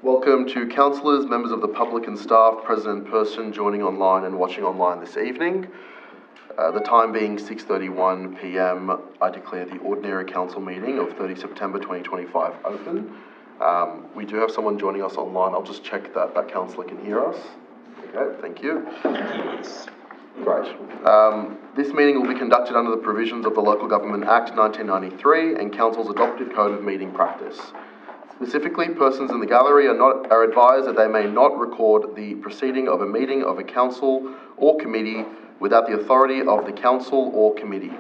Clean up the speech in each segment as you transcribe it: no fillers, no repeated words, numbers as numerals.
Welcome to councillors, members of the public and staff, present in person, joining online and watching online this evening. The time being 6:31 p.m, I declare the ordinary council meeting of 30 September 2025 open. We do have someone joining us online. I'll just check that that councillor can hear us. Okay, thank you. Yes. Great. This meeting will be conducted under the provisions of the Local Government Act 1993 and Council's adopted Code of Meeting Practice. Specifically, persons in the gallery are advised that they may not record the proceeding of a meeting of a council or committee without the authority of the council or committee.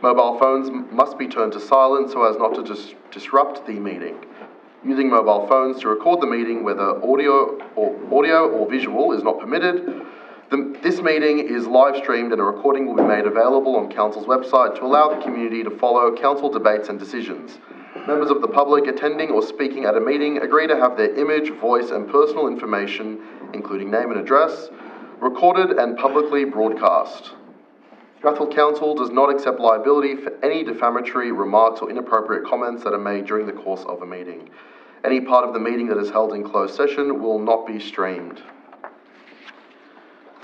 Mobile phones must be turned to silent so as not to disrupt the meeting. Using mobile phones to record the meeting, whether audio or visual, is not permitted. This meeting is live streamed and a recording will be made available on Council's website to allow the community to follow Council debates and decisions. Members of the public attending or speaking at a meeting agree to have their image, voice and personal information, including name and address, recorded and publicly broadcast. Strathfield Council does not accept liability for any defamatory remarks or inappropriate comments that are made during the course of a meeting. Any part of the meeting that is held in closed session will not be streamed.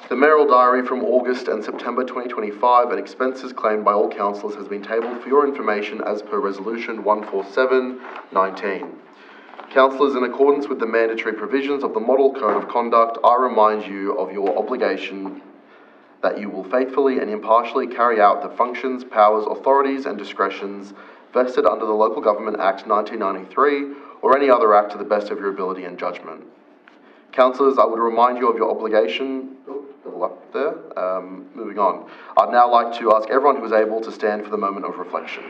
The mayoral diary from August and September 2025 and expenses claimed by all councillors has been tabled for your information as per Resolution 147/19. Councillors, in accordance with the mandatory provisions of the Model Code of Conduct, I remind you of your obligation that you will faithfully and impartially carry out the functions, powers, authorities and discretions vested under the Local Government Act 1993 or any other act to the best of your ability and judgment. Councillors, I would remind you of your obligation. Up there. Moving on. I'd now like to ask everyone who is able to stand for the moment of reflection.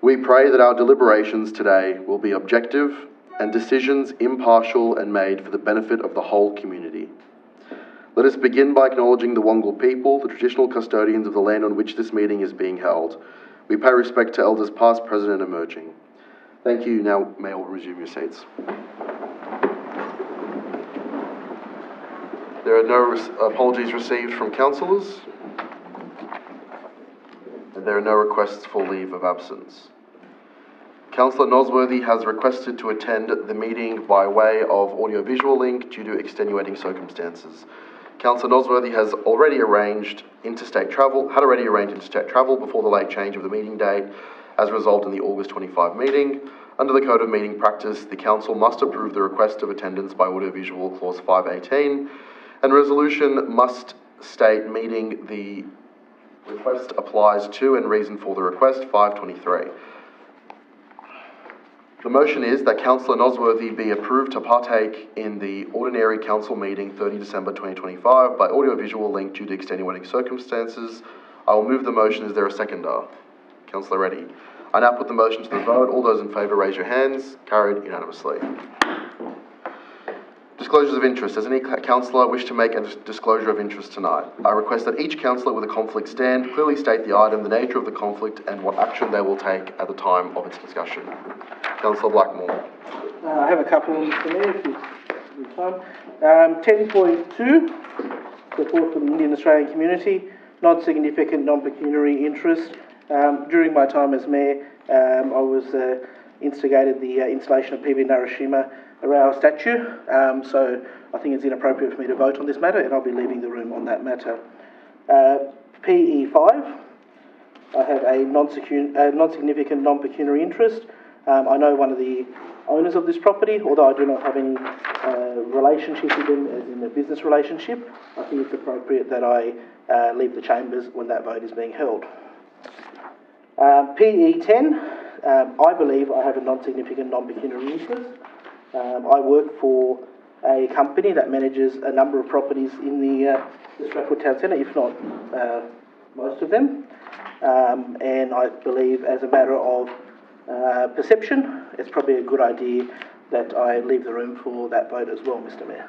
We pray that our deliberations today will be objective and decisions impartial and made for the benefit of the whole community. Let us begin by acknowledging the Wangal people, the traditional custodians of the land on which this meeting is being held. We pay respect to elders past, present and emerging. Thank you. Now may all resume your seats. There are no apologies received from councillors, and there are no requests for leave of absence. Councillor Nosworthy has requested to attend the meeting by way of audio-visual link due to extenuating circumstances. Councillor Nosworthy has already arranged interstate travel before the late change of the meeting date as resolved in the August 25 meeting. Under the Code of Meeting Practice, the Council must approve the request of attendance by audio-visual clause 518, and resolution must state meeting the request applies to and reason for the request 523. The motion is that Councillor Nosworthy be approved to partake in the ordinary council meeting 30 December 2025 by audio-visual link due to extenuating circumstances. I will move the motion. Is there a seconder? Councillor Reddy. I now put the motion to the vote. All those in favour raise your hands. Carried unanimously. Disclosures of interest. Does any councillor wish to make a disclosure of interest tonight? I request that each councillor with a conflict stand clearly state the item, the nature of the conflict and what action they will take at the time of its discussion. Councillor Blackmore. I have a couple, Mr. Mayor, if you have time. 10.2, support for the Indian Australian community, non-significant, non-pecuniary interest. During my time as Mayor, I was instigated the installation of PV Narasimha Rao statue, so I think it's inappropriate for me to vote on this matter, and I'll be leaving the room on that matter. PE5, I have a non-significant, non-pecuniary interest. I know one of the owners of this property, although I do not have any relationship with them as in a business relationship. I think it's appropriate that I leave the chambers when that vote is being held. PE10, I believe I have a non-significant, non-pecuniary interest. I work for a company that manages a number of properties in the Strathfield Town Centre, if not most of them. And I believe, as a matter of perception, it's probably a good idea that I leave the room for that vote as well, Mr. Mayor.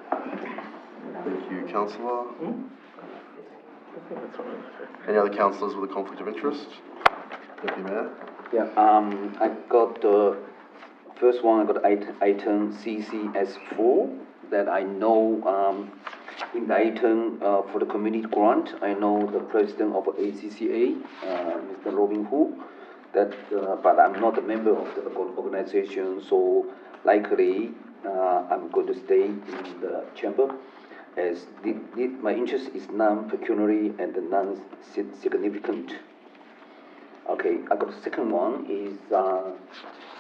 Thank you, Councillor. Any other councillors with a conflict of interest? Deputy Mayor? Yeah, I got the first one, I got item CCS4 that I know in the item for the community grant, I know the president of ACCA, Mr. Robin Hu, that, but I'm not a member of the organization, so likely I'm going to stay in the chamber, as my interest is non-pecuniary and non-significant. Okay, I got the second one is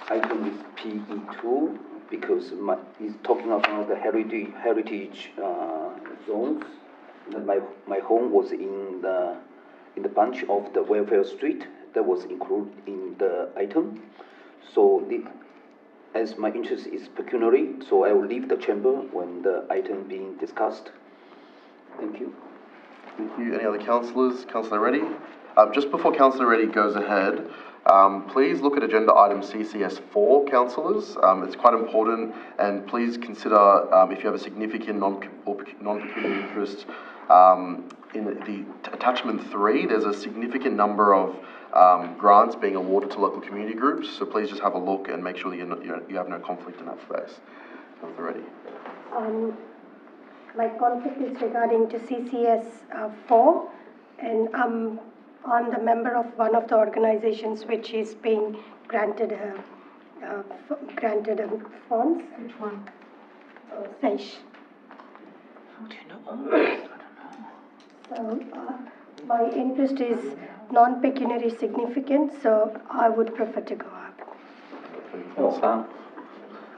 item is PE2, because it's talking about the heritage zones. And my home was in the bunch of the welfare street that was included in the item. So as my interest is pecuniary, so I will leave the chamber when the item being discussed. Thank you. Thank you. Any other councillors? Councillor Reddy? Just before Councillor Reddy goes ahead, please look at agenda item CCS4, councillors. It's quite important, and please consider if you have a significant non-pecuniary interest. In the attachment 3, there's a significant number of grants being awarded to local community groups, so please just have a look and make sure that you have no conflict in that space. Councillor Reddy. My conflict is regarding to CCS 4, and I'm the member of one of the organizations which is being granted funds. Which one? SAISH. How do you know? I don't know. So my interest is non-pecuniary significant, so I would prefer to go up.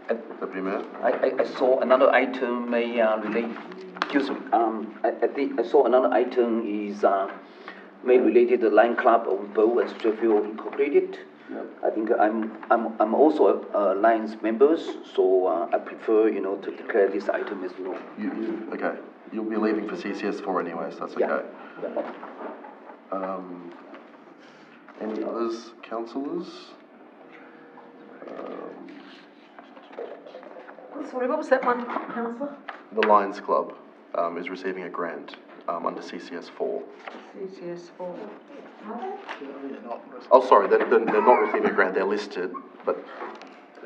Deputy Mayor? I saw another item may relate. Excuse me. I saw another item is may related to Lion Club of Bow and Strathfield Incorporated. Yep. I think I'm also a Lions member, so I prefer to declare this item as well. Okay. You'll be leaving for CCS4 anyway, so that's okay. Yeah. Any others, councillors? Sorry, what was that one, councillor? The Lions Club is receiving a grant under CCS4. CCS4. Oh, sorry, they're not receiving a grant, they're listed, but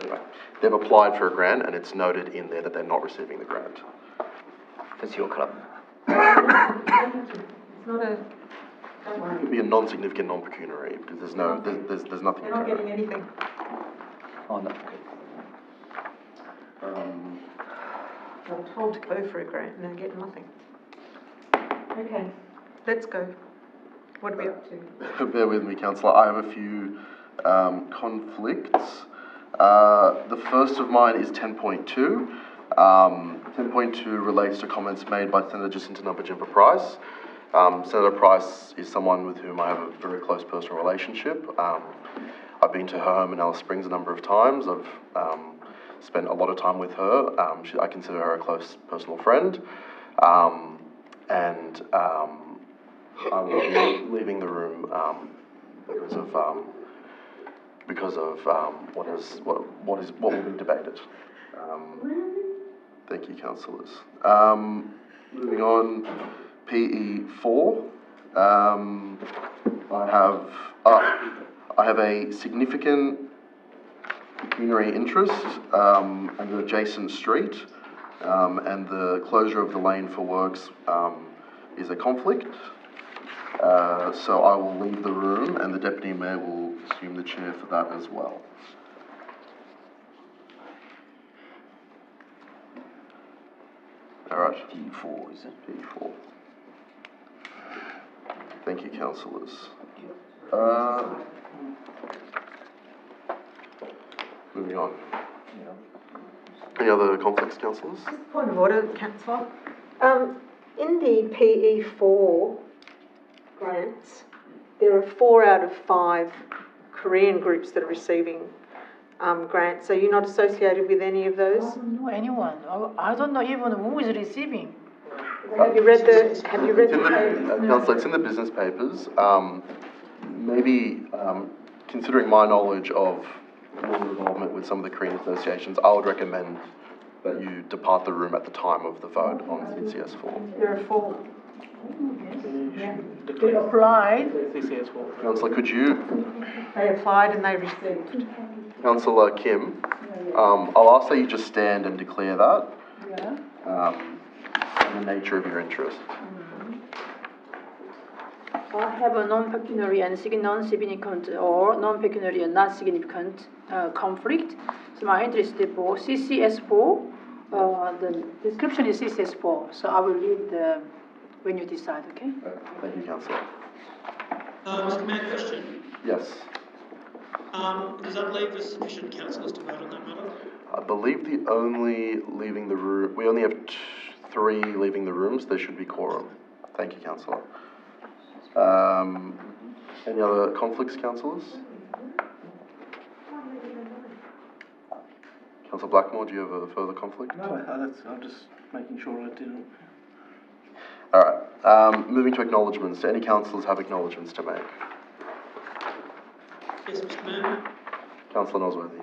anyway, they've applied for a grant and it's noted in there that they're not receiving the grant. That's your club. It's not a. Don't worry. It could be a non-significant, non-pecuniary, because there's nothing. They're not getting anything. Oh no. Okay. I'm told to go for a grant and then get nothing. Okay, let's go. What are we up to? Bear with me, councillor. I have a few conflicts. The first of mine is 10.2. 10.2 relates to comments made by Senator Jacinta Nampijinpa Price. Senator Price is someone with whom I have a very close personal relationship. I've been to her home in Alice Springs a number of times. I've spent a lot of time with her. I consider her a close personal friend. And I will be leaving the room because of what will be debated. Thank you, councillors. Moving on, PE4. I have a significant pecuniary interest in an adjacent street, and the closure of the lane for works is a conflict. So I will leave the room, and the Deputy Mayor will assume the chair for that as well. All right. P4, is it? P4. Thank you, councillors. Moving on. Any other conflicts, councillors? Just point of order, councillor. In the PE4 grants, there are 4 out of 5 Korean groups that are receiving grants. Are you not associated with any of those? I don't know anyone. I don't know even who is receiving. Have you read the It's in the business papers. Maybe considering my knowledge of your involvement with some of the Korean associations, I would recommend that you depart the room at the time of the vote on CCS4. There are 4. They applied. Councillor, could you? They applied and they received. Councillor Kim, I'll ask that you just stand and declare that. Yeah. and the nature of your interest. I have a non-pecuniary and non-significant or non-pecuniary and not significant conflict. So my interest is for CCS4. The description is CCS4, so I will read when you decide, okay? Thank you, Councillor. Mr. Mayor, question. Yes. Does that leave us sufficient councillors to vote on that matter? I believe we only have 3 leaving the rooms. There should be quorum. Thank you, Councillor. Any other conflicts, councillors? Councillor Blackmore, do you have a further conflict? No, I'm just making sure I didn't. All right. Moving to acknowledgements. Do any councillors have acknowledgements to make? Yes, Mr. Mayor. Councillor Nosworthy.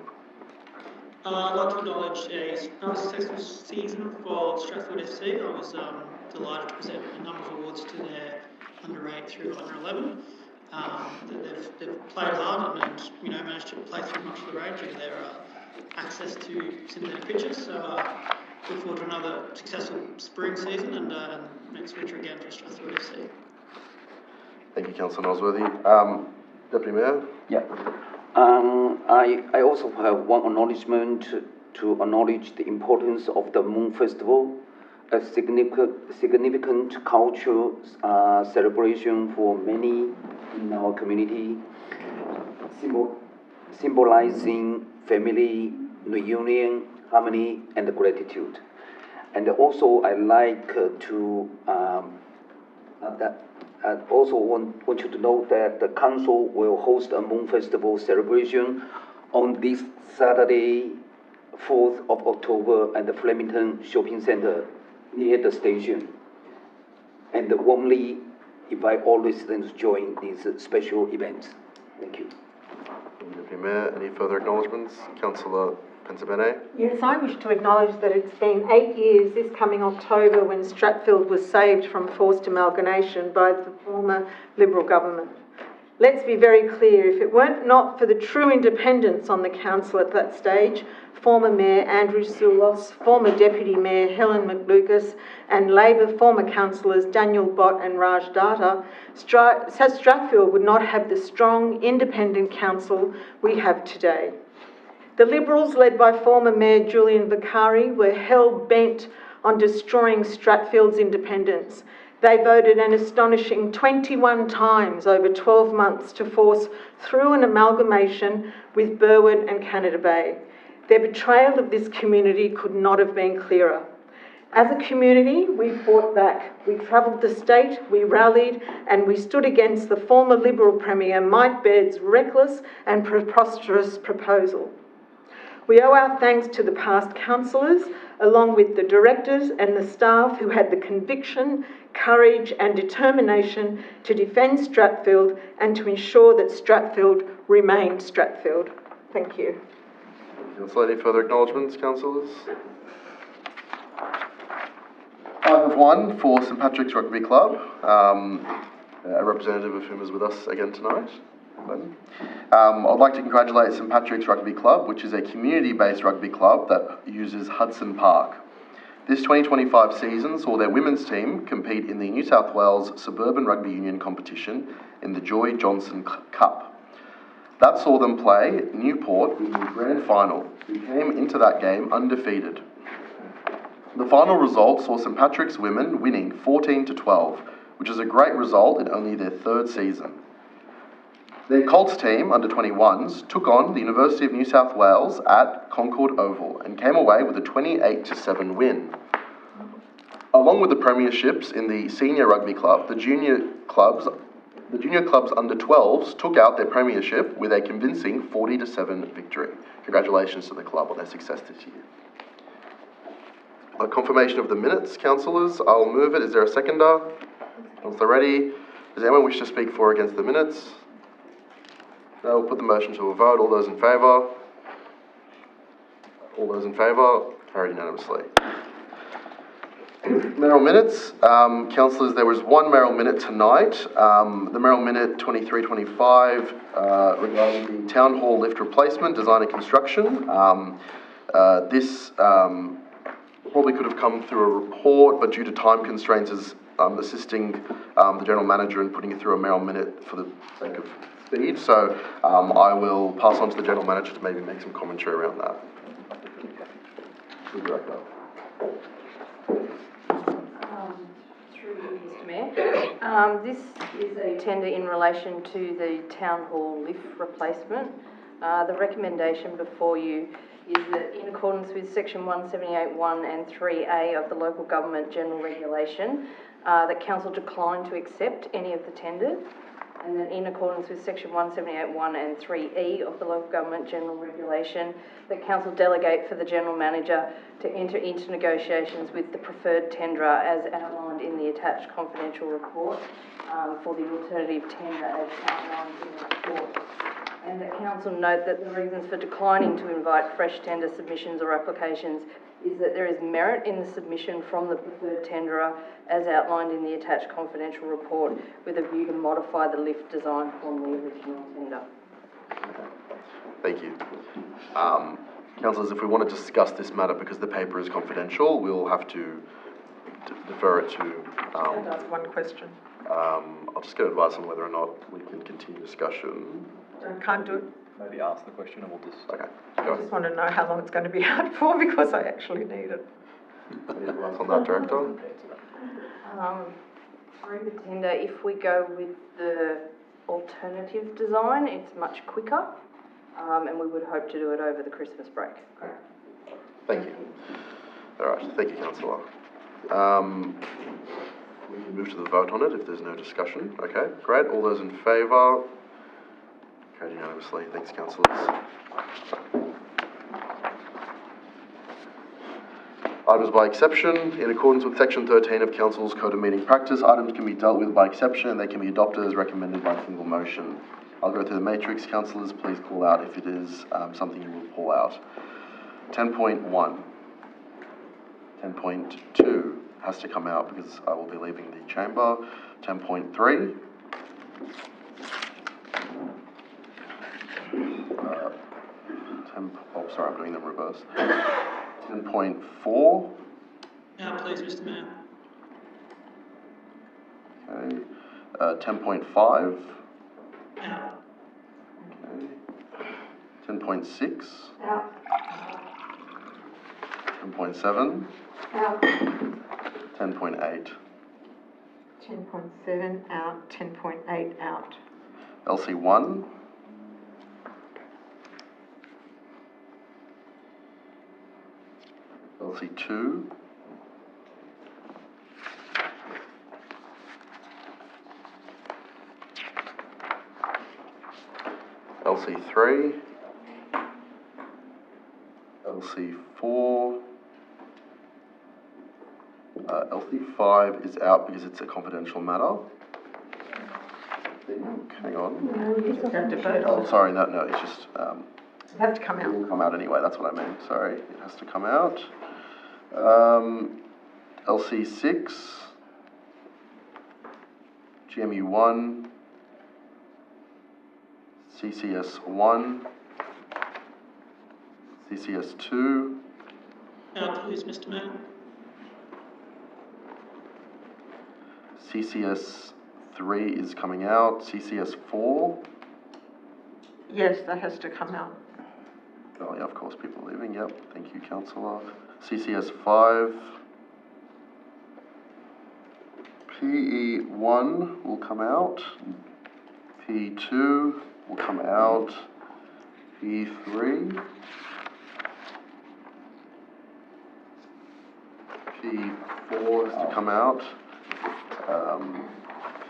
I'd like to acknowledge a successful season for Strathfield FC. I was delighted to present a number of awards to their under 8 through under 11. They've played hard and managed to play through much of the road due to their access to synthetic pitches. So look forward to another successful spring season and next winter again for Strathfield FC. Thank you, Councillor Nosworthy. Deputy Mayor? Yeah. I also have one acknowledgement to acknowledge the importance of the Moon Festival, a significant cultural celebration for many in our community, symbolizing family, reunion, harmony, and gratitude. And also, I like to I also want you to know that the council will host a Moon Festival celebration on this Saturday, 4th of October at the Flemington Shopping Centre near the station. And warmly invite all residents to join these special events. Thank you. Deputy Mayor, any further acknowledgements? Councillor Pensabene? Yes, I wish to acknowledge that it's been 8 years this coming October when Stratfield was saved from forced amalgamation by the former Liberal government. Let's be very clear, if it weren't not for the true independence on the council at that stage, former Mayor Andrew Soulos, former Deputy Mayor Helen McLucas and Labor former councillors Daniel Bott and Raj Data, Stratfield would not have the strong independent council we have today. The Liberals, led by former Mayor Julian Vicari, were hell-bent on destroying Stratfield's independence. They voted an astonishing 21 times over 12 months to force through an amalgamation with Burwood and Canada Bay. Their betrayal of this community could not have been clearer. As a community, we fought back. We travelled the state, we rallied, and we stood against the former Liberal Premier Mike Baird's reckless and preposterous proposal. We owe our thanks to the past councillors, along with the directors and the staff who had the conviction, courage and determination to defend Stratfield and to ensure that Stratfield remained Stratfield. Thank you. Councillor, any further acknowledgements, councillors? I have one for St Patrick's Rugby Club, a representative of whom is with us again tonight. I'd like to congratulate St Patrick's Rugby Club, which is a community-based rugby club that uses Hudson Park. This 2025 season saw their women's team compete in the New South Wales Suburban Rugby Union competition in the Joy Johnson Cup. That saw them play Newport in the grand final, who came into that game undefeated. The final result saw St Patrick's women winning 14-12, which is a great result in only their 3rd season. Their Colts team, under 21s, took on the University of New South Wales at Concord Oval and came away with a 28-7 win. Along with the premierships in the senior rugby club, the junior clubs under 12s took out their premiership with a convincing 40-7 victory. Congratulations to the club on their success this year. A confirmation of the minutes, councillors. I'll move it. Is there a seconder? Councillor Reddy. Does anyone wish to speak for or against the minutes? No, we'll put the motion to a vote. All those in favour? All those in favour? Carried unanimously. Mayoral minutes. Councillors, there was one mayoral minute tonight. The mayoral minute 2325 regarding the Town Hall lift replacement, design and construction. This probably could have come through a report, but due to time constraints is assisting the General Manager in putting it through a mail minute for the sake of speed. So I will pass on to the General Manager to maybe make some commentary around that. Director. Through you, Mr Mayor. This is a tender in relation to the Town Hall lift replacement. The recommendation before you is that in accordance with section 178(1) and 3A of the Local Government General Regulation, that Council decline to accept any of the tenders, and that in accordance with section 178(1) and 3E of the Local Government General Regulation, that Council delegate for the General Manager to enter into negotiations with the preferred tenderer as outlined in the attached confidential report for the alternative tender as outlined in the report. And that Council note that the reasons for declining to invite fresh tender submissions or applications is that there is merit in the submission from the preferred tenderer as outlined in the attached confidential report with a view to modify the lift design from the original tender. Thank you. Councillors, if we want to discuss this matter because the paper is confidential, we'll have to defer it to... I'll ask one question. I'll just get advice on whether or not we can continue discussion. I can't do it. Maybe ask the question and we'll just... Okay, I go. just want to know how long it's going to be out for because I actually need it. Any advice on that, Director? Through the tender, if we go with the alternative design, it's much quicker, and we would hope to do it over the Christmas break. Thank you. All right, thank you, Councillor. We can move to the vote on it if there's no discussion. Okay, great. All those in favour? Carried unanimously. Thanks, councillors. Items by exception. In accordance with section 13 of Council's Code of Meeting Practice, items can be dealt with by exception and they can be adopted as recommended by single motion. I'll go through the matrix. Councillors, please call out if it is something you will pull out. 10.1. 10.2 has to come out because I will be leaving the chamber. 10.3. 10, I'm doing them reverse. 10.4. Out, please, Mr Mayor. Okay. 10.5. Out. Okay. 10.6. Out. 10.7. Out. 10.8. 10.7 out, 10.8 out. LC1. LC2. LC3. LC4. LC5 is out because it's a confidential matter. Hang on. You just have to vote Oh, on it. sorry, no, it's just, It has to come it will out. come out anyway, that's what I meant, sorry. It has to come out. LC6. GMU1. CCS1. CCS2. Out, please, Mr Mayor. CCS3 is coming out. CCS4. Yes, that has to come out. Oh yeah, of course, people are leaving. Yep, thank you, councillor. CCS5. PE1 will come out. P2 will come out. P3. P4 has to come out.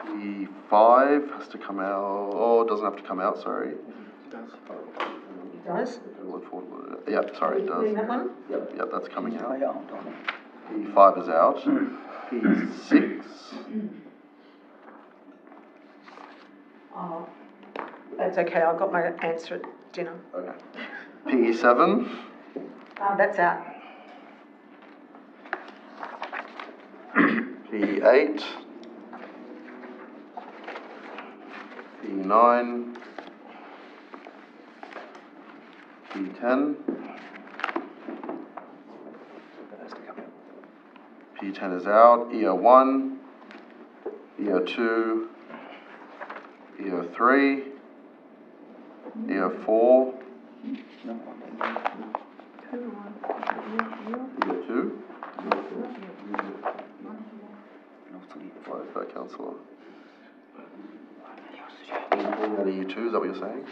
P5 has to come out. Oh, it doesn't have to come out, sorry. It does. Yep, sorry, it does. That one? Yep, that's coming out. P5 is out. P6. Oh, that's okay. I got my answer at dinner. Okay. PE7. That's out. P8. P9. P10. E10 is out. EO1, EO2, EO3, EO4, EO2. Why is that, councillor? EO2, is that what you're saying?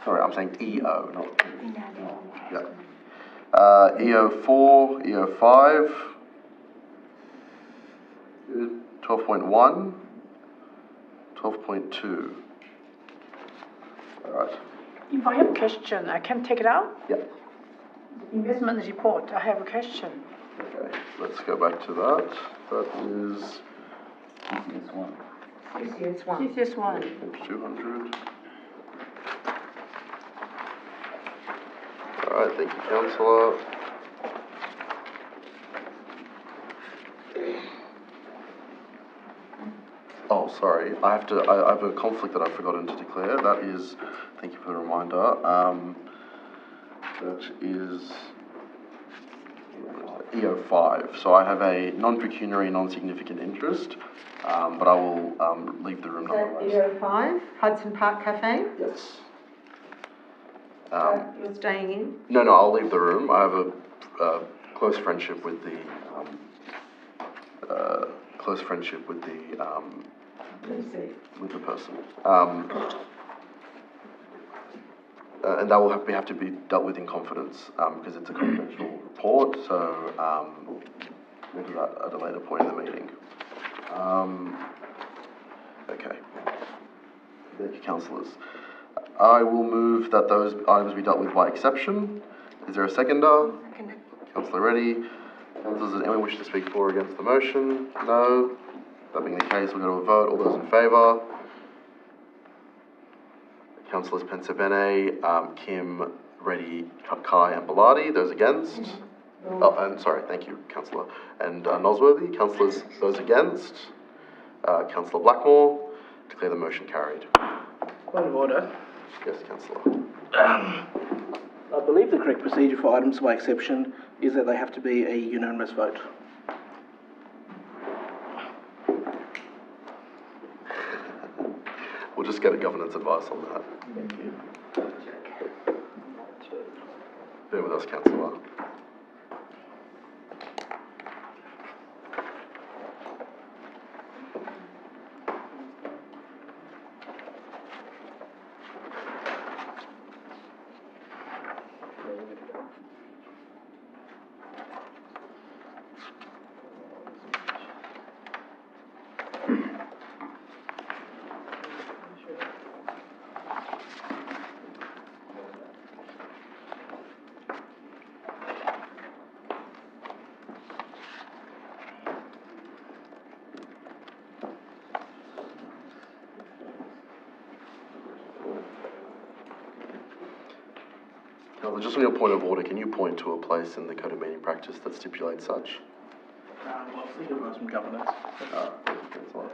Sorry, I'm saying EO, not yeah. EO4, EO5, 12.1, 12.2. All right. If I have a question, I can take it out? Yeah. Investment report, I have a question. Okay, let's go back to that. That is CCS1. page 200. All right, thank you, councillor. Oh, sorry, I have a conflict that I've forgotten to declare. That is, thank you for the reminder. That is EO5. So I have a non-pecuniary, non-significant interest, but I will leave the room nonetheless. EO5, Hudson Park Cafe. Yes. You're staying in? No, I'll leave the room. I have a close friendship with the person. And that will have to be dealt with in confidence because it's a confidential report. So we'll do that at a later point in the meeting. Okay. Thank you, councillors. I will move that those items be dealt with by exception. Is there a seconder? Seconded. Councillor Reddy. Councillors, does anyone wish to speak for or against the motion? No. That being the case, we'll go to a vote. All those in favour? Councillors Pensabene, Kim, Reddy, Kai and Bellardi. Those against? Oh, and sorry, thank you, councillor. And Nosworthy. Councillors, those against? Councillor Blackmore. Declare the motion carried. Point of order. Yes, councillor. I believe the correct procedure for items by exception is that they have to be a unanimous vote. We'll just get a governance advice on that. Thank you. Bear with us, councillor. Just on your point of order, can you point to a place in the Code of Meeting Practice that stipulates such? Well, I think it was from governance. Thanks a lot.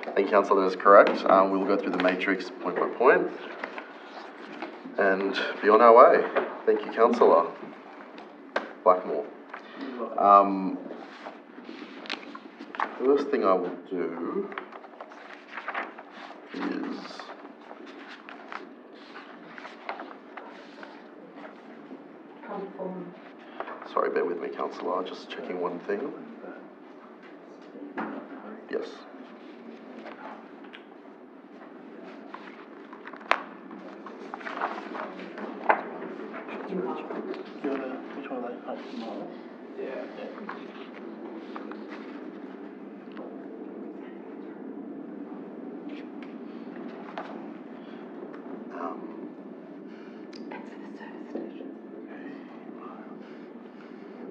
Thank you, councillor, that is correct. We will go through the matrix point by point and be on our way. Thank you, councillor Blackmore. First thing I will do is sorry, bear with me, councillor, just checking one thing. Yes. Which one of those? Yeah.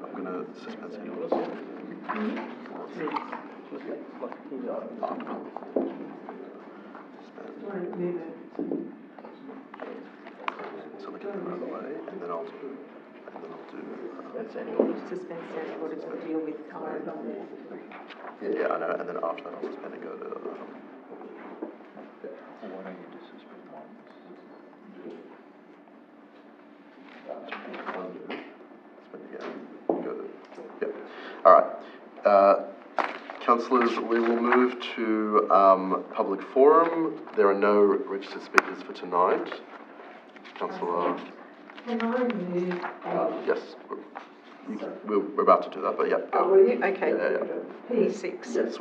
I'm going to suspend yours. So we can move out of the way, and then I'll do And then I'll do, Suspend standing orders to deal with time. yeah, I know, and then after that I'll suspend and go to, Well, why don't you just suspend one? All right. Councillors, we will move to public forum. There are no registered speakers for tonight. Councillor. Can I move? Yes, we're about to do that, but yeah. Go. Oh, will you? Okay. Yeah. P6. Yes,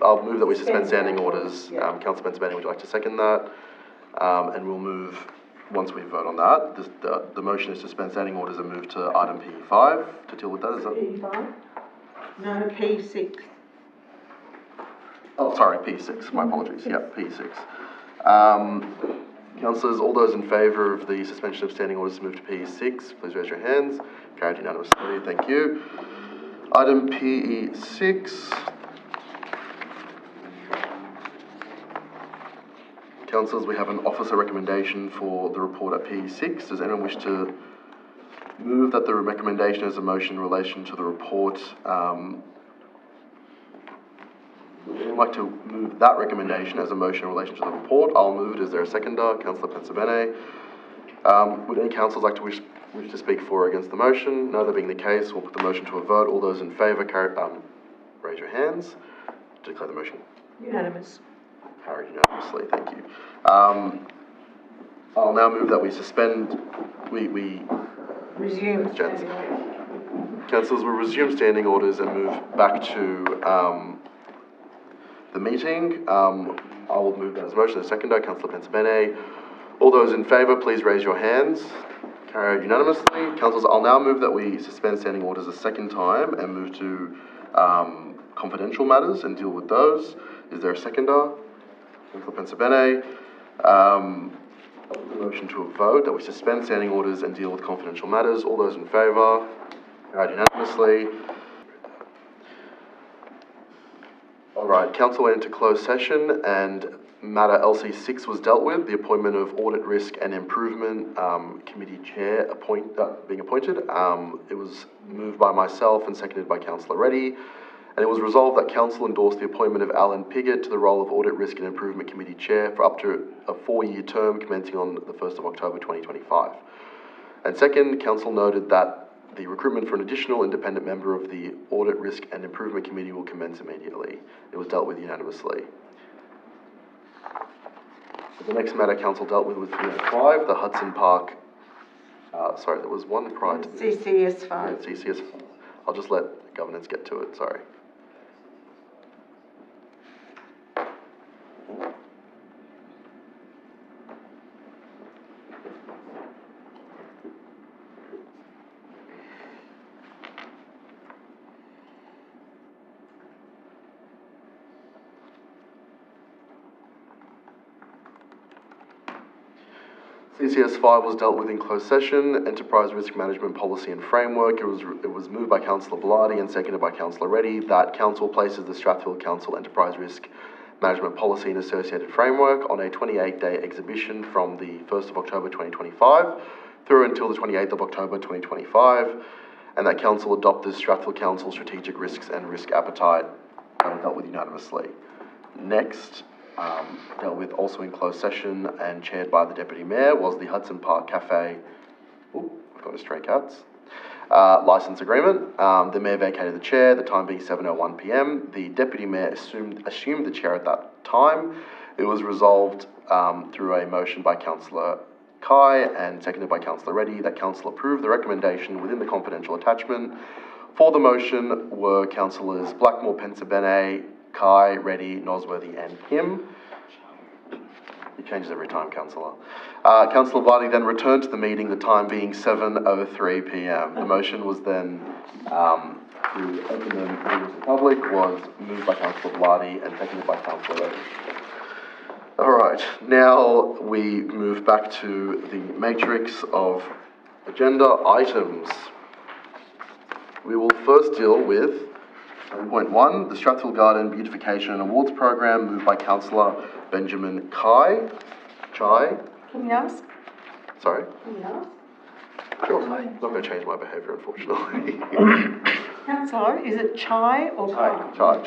I'll move that we suspend standing orders. Councillor Benson, would you like to second that? And we'll move, once we vote on that, the motion is to suspend standing orders and move to item P5 to deal with that, is that? P5? No, P6. Oh, sorry, P6, my apologies, yeah, P6. Councillors, all those in favour of the suspension of standing orders to move to P6, please raise your hands. Carried unanimously, thank you. Item PE6. Councillors, we have an officer recommendation for the report at PE6. Does anyone wish to move that the recommendation as a motion in relation to the report? Would anyone like to move that recommendation as a motion in relation to the report? I'll move it. Is there a seconder? Councillor Pensabene. Would any councillors like to wish to speak for or against the motion? No, that being the case, we'll put the motion to a vote. All those in favour, raise your hands. Declare the motion Unanimous. carried unanimously. Thank you. I'll now move that we suspend. We Resume. Gents. Councillors will resume standing orders and move back to the meeting. I will move that as a motion. The seconder, Councillor Pensabene. All those in favour, please raise your hands. Carried unanimously. Councillors, I'll now move that we suspend standing orders a second time and move to confidential matters and deal with those. Is there a seconder? Councillor Pensabene. The motion to a vote that we suspend standing orders and deal with confidential matters. All those in favour? Carried unanimously. All right, council went into closed session and matter LC6 was dealt with, the appointment of Audit Risk and Improvement Committee Chair being appointed. It was moved by myself and seconded by Councillor Reddy, and it was resolved that council endorsed the appointment of Alan Piggott to the role of Audit Risk and Improvement Committee Chair for up to a 4-year term commencing on the 1st of October 2025. And second, council noted that the recruitment for an additional independent member of the Audit Risk and Improvement Committee will commence immediately. It was dealt with unanimously. The next matter council dealt with was 305, the Hudson Park, sorry, there was one prior to this. CCS5. Yeah, CCS. I'll just let governance get to it, sorry. CCS5 was dealt with in closed session, Enterprise Risk Management Policy and Framework. It was moved by Councillor Bellardi and seconded by Councillor Reddy that council places the Strathfield Council Enterprise Risk Management Policy and Associated Framework on a 28-day exhibition from the 1st of October 2025 through until the 28th of October 2025, and that council adopt the Strathfield Council Strategic Risks and Risk Appetite, dealt with unanimously. Next, dealt with also in closed session and chaired by the Deputy Mayor was the Hudson Park Cafe, I've got a stray cats, licence agreement. The Mayor vacated the chair, the time being 7:01 p.m. The Deputy Mayor assumed the chair at that time. It was resolved through a motion by Councillor Kai and seconded by Councillor Reddy that council approved the recommendation within the confidential attachment. For the motion were Councillors Blackmore, Pensabene, Kai, Reddy, Nosworthy and Kim. It changes every time, Councillor. Councillor Vardy then returned to the meeting, the time being 7:03 p.m. The motion was then, to open the meeting to the public, was moved by Councillor Bellardi and seconded by Councillor Reddy. All right, now we move back to the matrix of agenda items. We will first deal with 7.1, the Strathfield Garden Beautification and Awards Program, moved by Councillor Benjamin Chai. Can we ask? Sorry? Can we ask? Sure. Not going to change my behaviour, unfortunately. Councillor, is it Chai or Chai? Chai.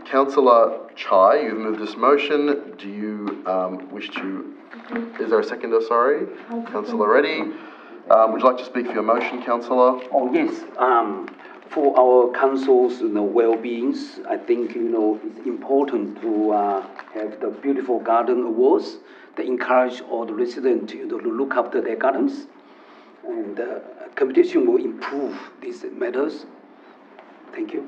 Councillor Chai, you've moved this motion. Do you wish to... Is there a seconder, sorry? Councillor Reddy. Would you like to speak for your motion, Councillor? Oh, yes. For our council's well-beings, I think, it's important to have the Beautiful Garden Awards that encourage all the residents to look after their gardens. And competition will improve these matters. Thank you.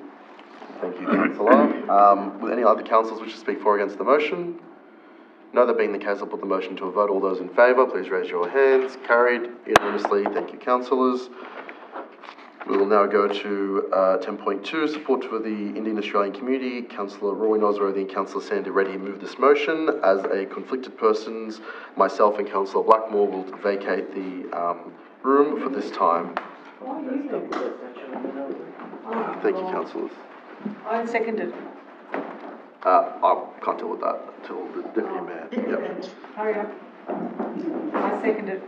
Thank you, Councillor. Would any other councillors wish to speak for or against the motion? No, that being the case, I'll put the motion to a vote. All those in favour, please raise your hands. Carried unanimously. Thank you, councillors. We will now go to 10.2, support for the Indian Australian community. Councillor Roy Nosworthy and Councillor Sandy Reddy move this motion. As a conflicted persons, myself and Councillor Blackmore will vacate the room for this time. Thank you, councillors. I seconded. I can't deal with that until the Deputy Mayor. Yep. Hurry up. I seconded.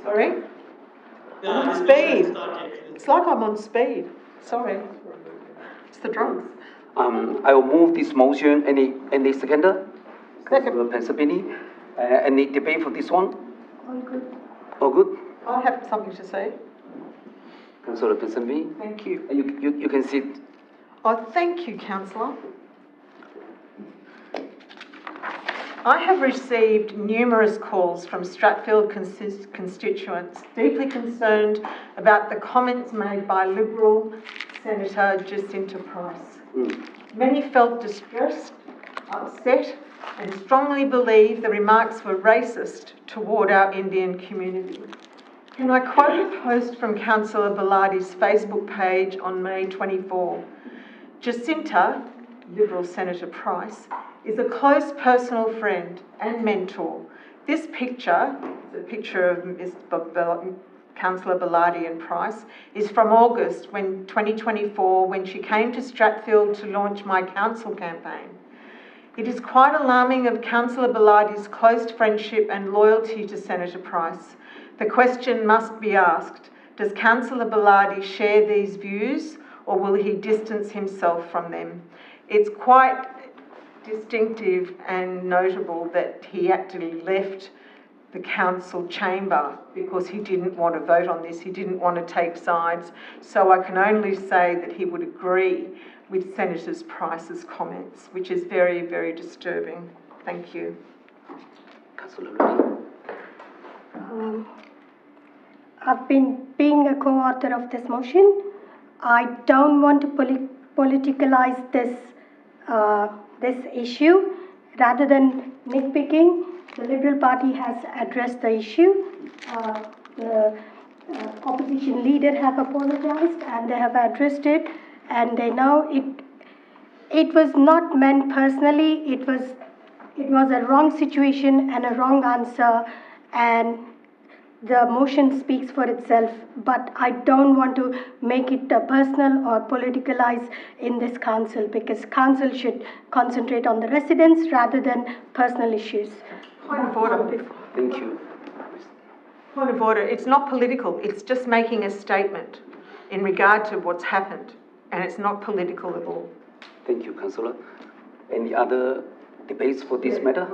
Sorry? I'm on speed. It's like I'm on speed. Sorry. It's the drugs. I will move this motion. Any seconder? Second. Pensapini. Any debate for this one? All good. All good? I have something to say. Councillor Pensapini. Thank you. You can sit. Oh, thank you, Councillor. I have received numerous calls from Strathfield constituents deeply concerned about the comments made by Liberal Senator Jacinta Price. Many felt distressed, upset, and strongly believe the remarks were racist toward our Indian community. Can I quote a post from Councillor Bellardi's Facebook page on May 24? Jacinta, Liberal Senator Price, is a close personal friend and mentor. This picture, the picture of Councillor Bellardi and Price, is from August 2024 when she came to Strathfield to launch My Council campaign. It is quite alarming of Councillor Bellardi's close friendship and loyalty to Senator Price. The question must be asked, does Councillor Bellardi share these views or will he distance himself from them? It's quite distinctive and notable that he actually left the council chamber because he didn't want to vote on this, he didn't want to take sides. So I can only say that he would agree with Senator Price's comments, which is very, very disturbing. Thank you. Councillor Reddy. I've been being a co-author of this motion. I don't want to politicalize this issue. Rather than nitpicking, the Liberal Party has addressed the issue. The opposition leader have apologized and they have addressed it, and they know it was not meant personally. It was a wrong situation and a wrong answer, and the motion speaks for itself, but I don't want to make it personal or politicalize in this council, because council should concentrate on the residents rather than personal issues. Point of order. Thank you. Point of order. It's not political. It's just making a statement in regard to what's happened, and it's not political at all. Thank you, Councillor. Any other debates for this matter?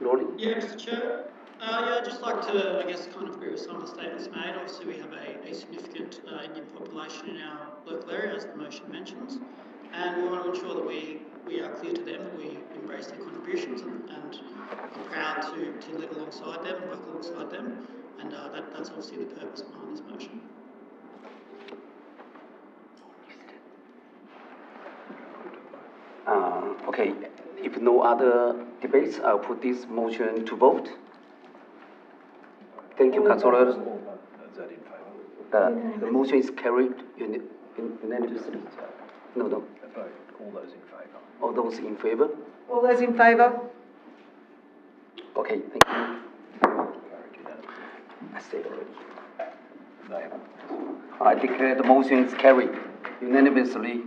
Rory? Yeah, Mr. Chair. I'd just like to, kind of agree with some of the statements made. Obviously, we have a significant Indian population in our local area, as the motion mentions, and we want to ensure that we are clear to them that we embrace their contributions and are proud to live alongside them, work alongside them, and that's obviously the purpose behind this motion. Okay, if no other debates, I'll put this motion to vote. Thank you, Councillor. Is that in favour? The motion is carried unanimously. No. A vote. All those in favour? All those in favour? All those in favour? Okay, thank you. Carried unanimously. I said already. They haven't. I declare the motion is carried unanimously.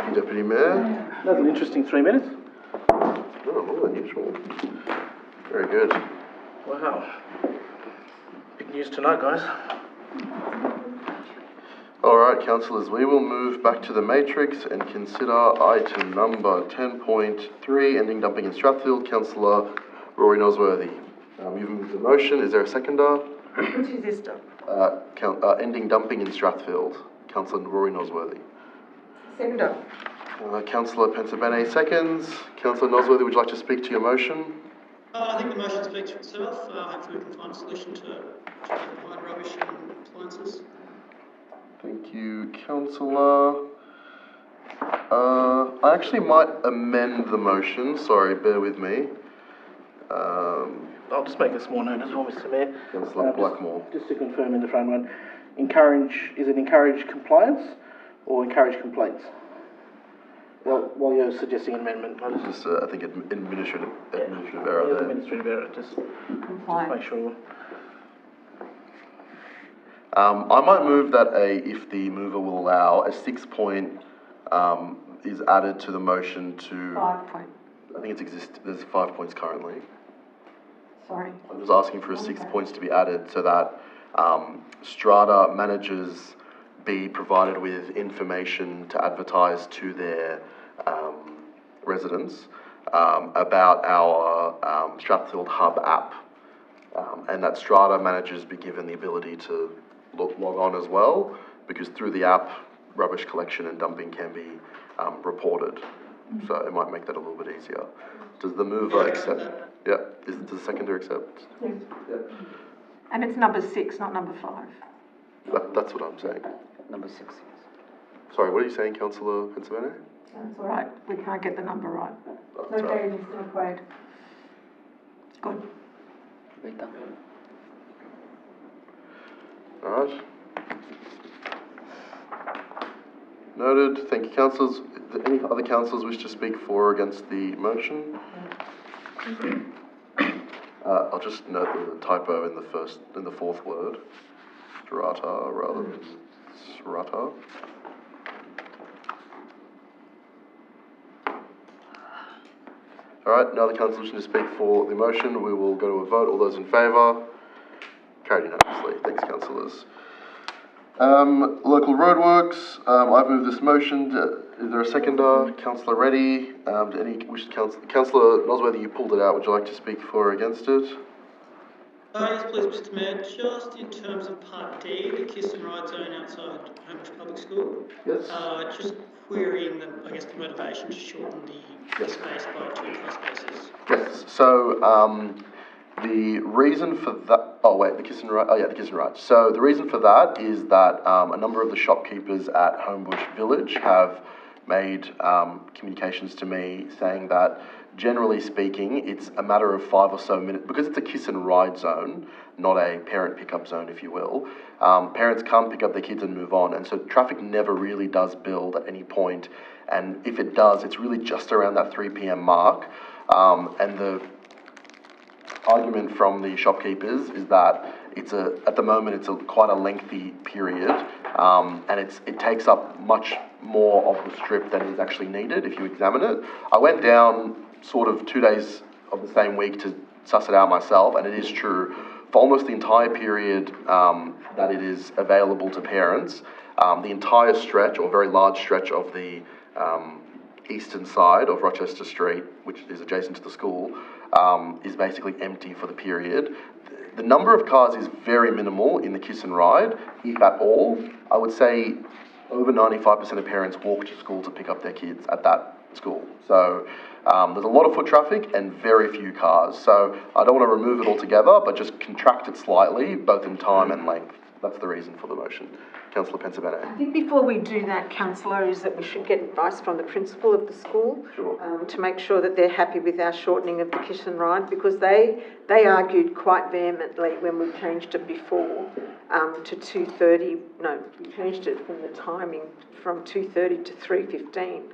you, Deputy Mayor. That was an interesting 3 minutes. Oh, more than usual. Very good. Wow. Big news tonight, guys. All right, councillors, we will move back to the matrix and consider item number 10.3, ending dumping in Strathfield. Councillor Rory Nosworthy. You've moved the motion. Is there a seconder? Which is this stuff? Ending dumping in Strathfield. Councillor Rory Nosworthy. Seconder. Councillor Pensabene seconds. Councillor Nosworthy, would you like to speak to your motion? I think the motion speaks for itself. Hopefully we can find a solution to behind rubbish and appliances. Thank you, councillor. I actually might amend the motion. Sorry, bear with me. I'll just make a small note as well, Mr. Mayor. Councillor Blackmore. Just to confirm in the front one, is it encourage compliance or encourage complaints? Well, while you're suggesting an amendment, I Just, I think administrative error yeah, there. administrative error, just make sure. I might move that if the mover will allow, a 6 point is added to the motion to. 5 point. I think there's 5 points currently. Sorry. I'm just asking for a 6 points to be added so that strata managers be provided with information to advertise to their residents about our Strathfield Hub app, and that strata managers be given the ability to log on as well, because through the app, rubbish collection and dumping can be reported. So it might make that a little bit easier. Does the mover accept? Yeah. Does the seconder accept? Yes. Yeah. And it's number 6, not number 5. That's what I'm saying. Number 6, yes. Sorry, what are you saying, Councillor Pensabene? That's all right. We can't get the number right. That's Okay, right. Mr. McQuaid. Good. Better. All right. Noted. Thank you, councillors. Do any other councillors wish to speak for or against the motion? I'll just note the typo in the fourth word. Strata rather than strata. All right, now the councillors wishing to speak for the motion, we will go to a vote. All those in favour? Carried unanimously. Thanks, councillors. Local roadworks, I've moved this motion. Is there a seconder? Councillor Reddy, Councillor Nosworthy, you pulled it out. Would you like to speak for or against it? Yes, please, Mr. Mayor. Just in terms of Part D, the kiss and ride zone outside Hamish Public School. Yes. Just querying the motivation to shorten the space by 2 car spaces. Yes. So, the reason for that, the kiss and ride, the kiss and ride. So the reason for that is that a number of the shopkeepers at Homebush Village have made communications to me saying that, generally speaking, it's a matter of 5 or so minutes, because it's a kiss and ride zone, not a parent pickup zone, if you will. Parents come, pick up their kids and move on, and so traffic never really does build at any point, and if it does, it's really just around that 3 p.m. mark, and the argument from the shopkeepers is that at the moment it's quite a lengthy period, and it takes up much more of the strip than is actually needed if you examine it. I went down sort of 2 days of the same week to suss it out myself, and it is true for almost the entire period that it is available to parents. The entire stretch, or very large stretch of the eastern side of Rochester Street, which is adjacent to the school, is basically empty for the period. The number of cars is very minimal in the kiss and ride, if at all. I would say over 95% of parents walk to school to pick up their kids at that school. So there's a lot of foot traffic and very few cars. So I don't want to remove it altogether, but just contract it slightly, both in time and length. That's the reason for the motion. Councillor Pensabene. I think before we do that, councillor, is that we should get advice from the principal of the school. Sure. To make sure that they're happy with our shortening of the kiss and ride, because they argued quite vehemently when we changed it before to 2:30. No, we changed it from the timing from 2:30 to 3:15.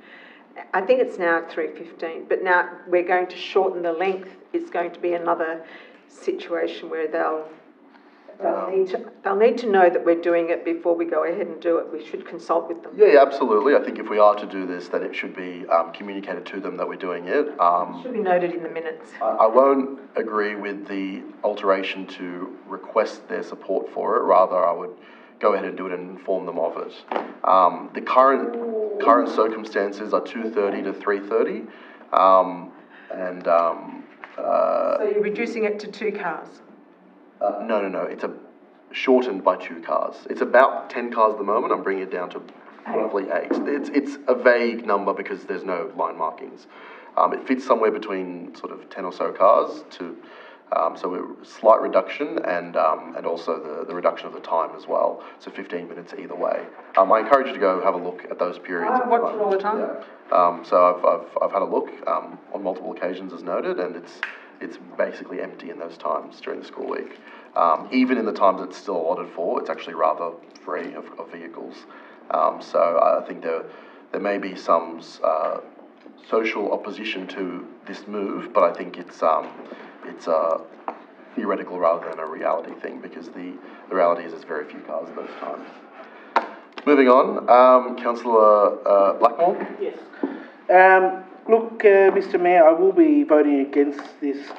I think it's now at 3:15, but now we're going to shorten the length. It's going to be another situation where they'll They'll need to know that we're doing it before we go ahead and do it. We should consult with them. Yeah, absolutely. I think if we are to do this, that it should be communicated to them that we're doing it. Should be noted in the minutes. I won't agree with the alteration to request their support for it. Rather, I would go ahead and do it and inform them of it. The current circumstances are 2:30 to 3:30, So you're reducing it to 2 cars? No. It's shortened by 2 cars. It's about 10 cars at the moment. I'm bringing it down to roughly 8. It's a vague number because there's no line markings. It fits somewhere between sort of 10 or so cars to, so a slight reduction and also the reduction of the time as well. So 15 minutes either way. I encourage you to go have a look at those periods. I watch it all the time. Yeah. So I've had a look on multiple occasions as noted, and it's basically empty in those times during the school week. Even in the times it's still allotted for, it's actually rather free of vehicles. So I think there may be some social opposition to this move, but I think it's theoretical rather than a reality thing, because the reality is there's very few cars at those times. Moving on, Councillor Blackmore. Yes. Look, Mr. Mayor, I will be voting against this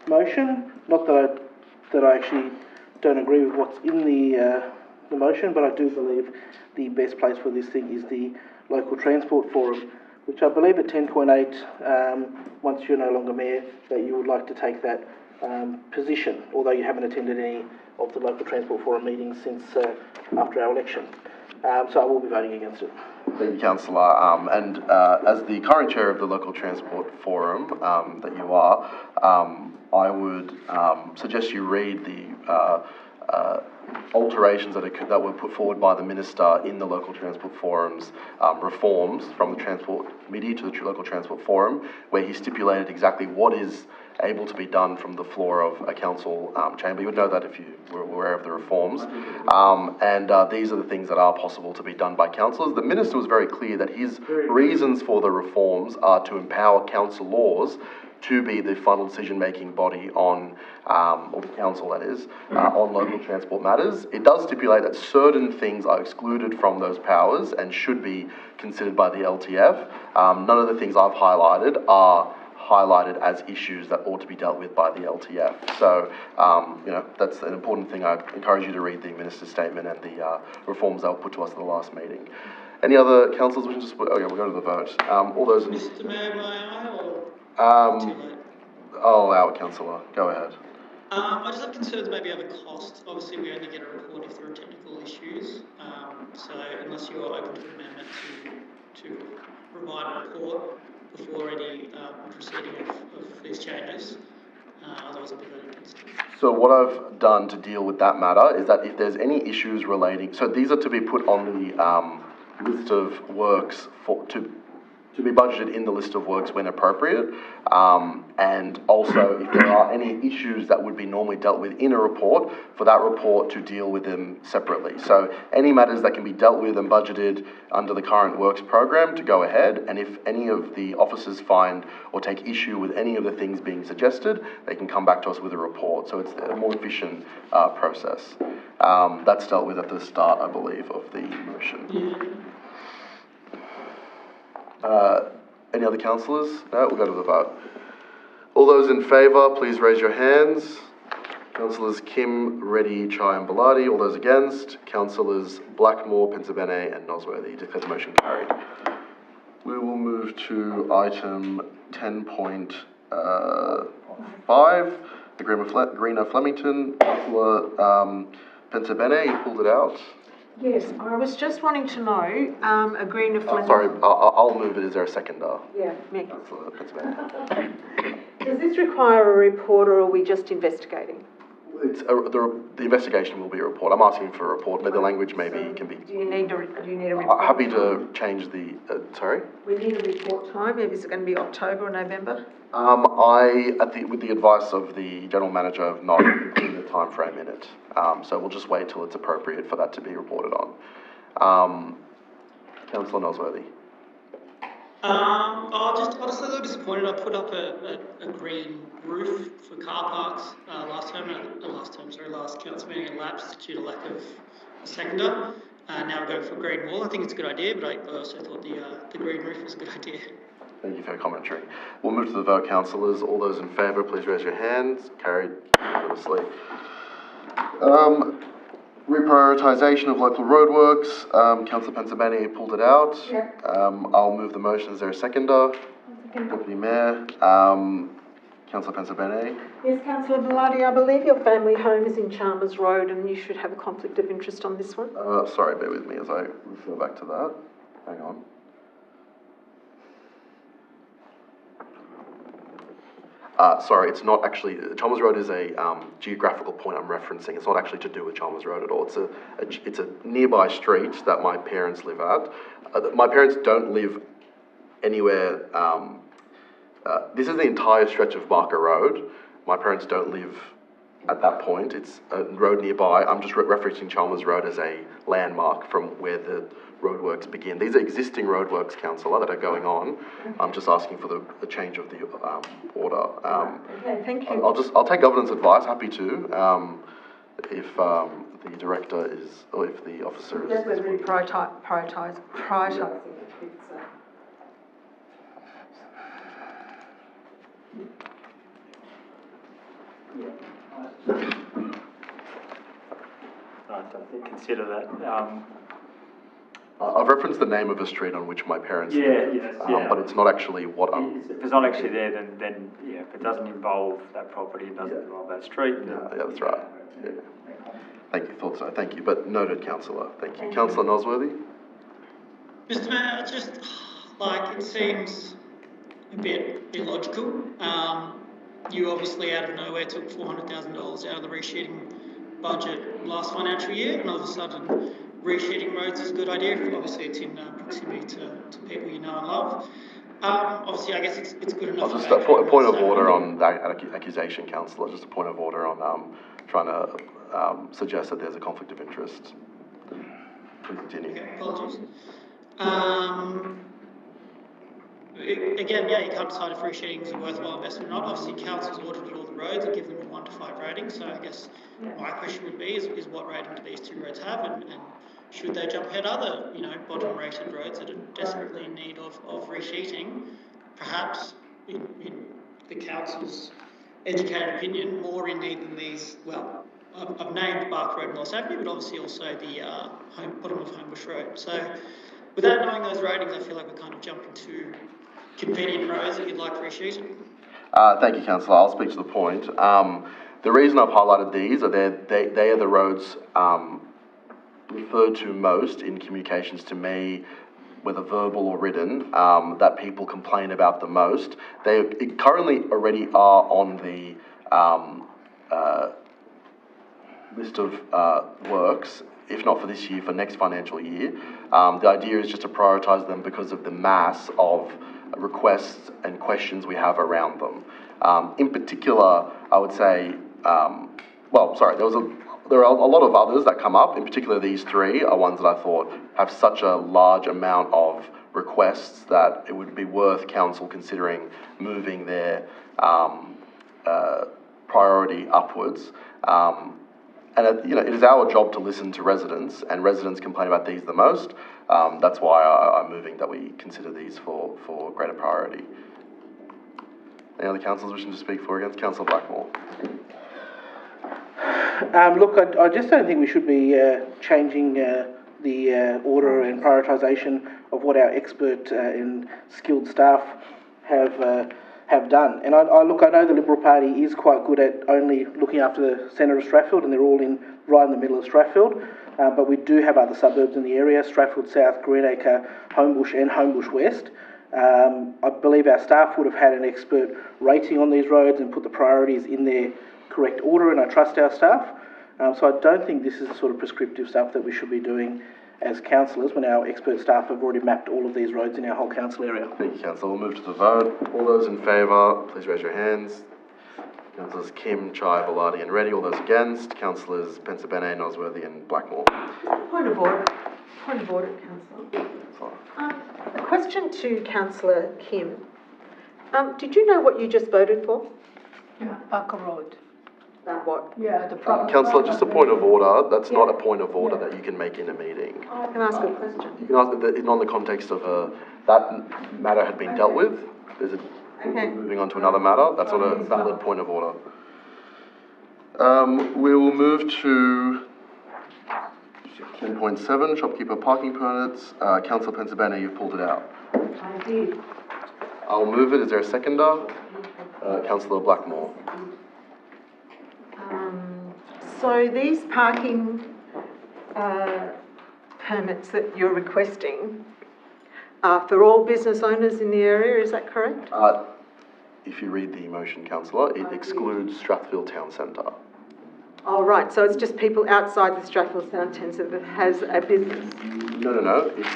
motion. Not that I actually don't agree with what's in the motion, but I do believe the best place for this thing is the local transport forum, which I believe at 10.8, once you're no longer mayor, that you would like to take that position, although you haven't attended any of the local transport forum meetings since after our election. So I will be voting against it. Thank you, Councillor. And as the current chair of the local transport forum that you are, I would suggest you read the alterations that were put forward by the Minister in the local transport forum's reforms from the Transport Committee to the local transport forum, where he stipulated exactly what is able to be done from the floor of a council chamber. You would know that if you were aware of the reforms. These are the things that are possible to be done by councillors. The Minister was very clear that his reasons for the reforms are to empower councillors to be the final decision-making body on, or the council that is, on local transport matters. It does stipulate that certain things are excluded from those powers and should be considered by the LTF. None of the things I've highlighted are highlighted as issues that ought to be dealt with by the LTF. So, that's an important thing. I encourage you to read the Minister's statement and the reforms that were put to us at the last meeting. Any other councillors wishing to speak? Okay, we'll go to the vote. All those in... Mr. Mayor, may I or too late? I'll allow it, Councillor. Go ahead. I just have concerns maybe over cost. Obviously, we only get a report if there are technical issues. So unless you're open to amendment to provide a report before any proceeding of these changes, otherwise I'll be voting against it. So what I've done to deal with that matter is that if there's any issues relating, so these are to be put on the list of works to be budgeted in the list of works when appropriate, and also if there are any issues that would be normally dealt with in a report, for that report to deal with them separately. So any matters that can be dealt with and budgeted under the current works program to go ahead, and if any of the officers find or take issue with any of the things being suggested, they can come back to us with a report. So it's a more efficient process. That's dealt with at the start, I believe, of the motion. Any other councillors? No, we'll go to the vote. All those in favour, please raise your hands. Councillors Kim, Reddy, Chai and Bellardi. All those against? Councillors Blackmore, Pensabene and Nosworthy. Declare the motion carried. We will move to item 10.5, Agreement of Flemington. Councillor Pensabene, you pulled it out. Yes, I was just wanting to know, agreeing of Flemington. Sorry, I'll move it. Is there a seconder? Yeah, me. Councillor Pensabene. Does this require a report or are we just investigating? It's the investigation will be a report. I'm asking for a report, but the language maybe can be... Do you need a report? Happy to change the... sorry? We need a report time. Is it going to be October or November? With the advice of the General Manager, have not included a time frame in it. So we'll just wait till it's appropriate for that to be reported on. Councillor Nosworthy. I'm just honestly a little disappointed. I put up a green roof for car parks last council meeting elapsed due to lack of a seconder. Now we're going for a green wall. I think it's a good idea, but I also thought the green roof was a good idea. Thank you for your commentary. We'll move to the vote, councillors. All those in favour, please raise your hands. Carried unanimously. Reprioritisation of local roadworks. Councillor Pensabeni pulled it out. Yeah. I'll move the motion. Is there a seconder? Deputy Mayor. Councillor Pensabeni. Yes, Councillor Bellardi, I believe your family home is in Chalmers Road and you should have a conflict of interest on this one. Sorry, bear with me as I refer back to that. Hang on. Sorry, it's not actually, Chalmers Road is a geographical point I'm referencing. It's not actually to do with Chalmers Road at all. It's a nearby street that my parents live at. My parents don't live anywhere, this is the entire stretch of Barker Road. My parents don't live at that point. It's a road nearby. I'm just referencing Chalmers Road as a landmark from where the roadworks begin. These are existing roadworks, councillor, that are going on. I'm just asking for the change of the order. Okay, thank you. I'll take governance advice, happy to, if the director is, or if the officer is. Yes, we're really prioritising it. I think consider that. I've referenced the name of a street on which my parents Yeah, live, yes, yeah. but it's not actually what I'm. If it's not actually there, then yeah, if it doesn't involve that property, it doesn't involve that street. Then, Yeah, that's right. Yeah. Thank you, thought so, thank you, but noted, councillor, thank you. Councillor Nosworthy? Mr. Mayor, it seems a bit illogical. You obviously out of nowhere took $400,000 out of the resheeting budget last financial year, and all of a sudden resheeting roads is a good idea. Obviously, it's in proximity to people you know and love. Obviously, I guess it's good enough. Just a point of order on that accusation, councillor. Just a point of order on trying to suggest that there's a conflict of interest. Please continue. Okay, apologies. Again, yeah, you can't decide if resheeting is a worthwhile investment or not. Obviously, council's audited all the roads and given them a 1 to 5 rating. So I guess my question would be: is what rating do these two roads have, and should they jump ahead other, bottom-rated roads that are desperately in need of resheeting? Perhaps, in the council's educated opinion, more in need than these. Well, I've named Barker Road and Loss Avenue, but obviously also the bottom of Homebush Road. So, without knowing those ratings, I feel like we're kind of jumping to convenient roads that you'd like resheeting. Thank you, councillor. I'll speak to the point. The reason I've highlighted these are they are the roads referred to most in communications to me, whether verbal or written, that people complain about the most. They currently already are on the list of works, if not for this year, for next financial year. The idea is just to prioritise them because of the mass of requests and questions we have around them. In particular, I would say, there are a lot of others that come up. In particular, these three are ones that I thought have such a large amount of requests that it would be worth council considering moving their priority upwards. And it is our job to listen to residents, and residents complain about these the most. That's why I'm moving that we consider these for greater priority. Any other councillors wishing to speak for or against? Councillor Blackmore. Look, I just don't think we should be changing the order and prioritisation of what our expert and skilled staff have done. And I know the Liberal Party is quite good at only looking after the centre of Strathfield, and they're all right in the middle of Strathfield. But we do have other suburbs in the area: Strathfield South, Greenacre, Homebush, and Homebush West. I believe our staff would have had an expert rating on these roads and put the priorities in their correct order, and I trust our staff. So I don't think this is the sort of prescriptive stuff that we should be doing as councillors when our expert staff have already mapped all of these roads in our whole council area. Thank you, councillor. We'll move to the vote. All those in favour, please raise your hands. Councillors Kim, Chai, Bellardi and Reddy. All those against, councillors Pensabene, Nosworthy and Blackmore. Point of order. Point of order, councillor. A question to councillor Kim. Did you know what you just voted for? Yeah, Barker Road. About what? Yeah, the property. Councillor, just a point of order, that's not a point of order that you can make in a meeting. I can ask a question. You can ask, on the context of that matter had been dealt with, there's a, Okay. moving on to another matter, that's not a valid point of order. We will move to 10.7, shopkeeper parking permits. Councillor Pensabene, you've pulled it out. I did. I'll move it, is there a seconder? Councillor Blackmore. So these parking permits that you're requesting are for all business owners in the area, is that correct? If you read the motion, councillor, it excludes Strathfield Town Centre. Oh, right, so it's just people outside the Strathfield Town Centre that has a business? No, it's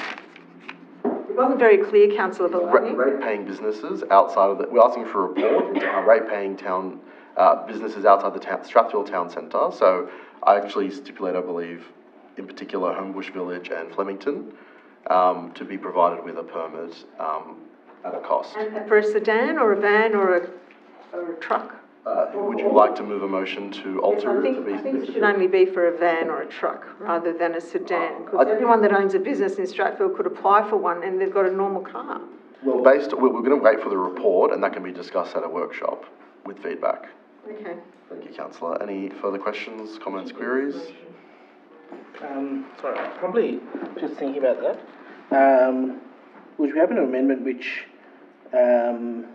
It wasn't very clear, councillor Valani. rate-paying businesses outside of the, we're asking for a report, rate-paying town, businesses outside the Strathfield Town Centre. So I actually stipulate, I believe, in particular Homebush Village and Flemington, to be provided with a permit, at a cost. And for a sedan or a van or a truck? Would you like to move a motion to alter it to be? I think it should only be for a van or a truck rather than a sedan, because everyone that owns a business in Strathfield could apply for one and they've got a normal car. Well, we're going to wait for the report and that can be discussed at a workshop with feedback. Okay. Thank you, councillor. Any further questions, comments, queries? Sorry, probably just thinking about that. Would we have an amendment which, when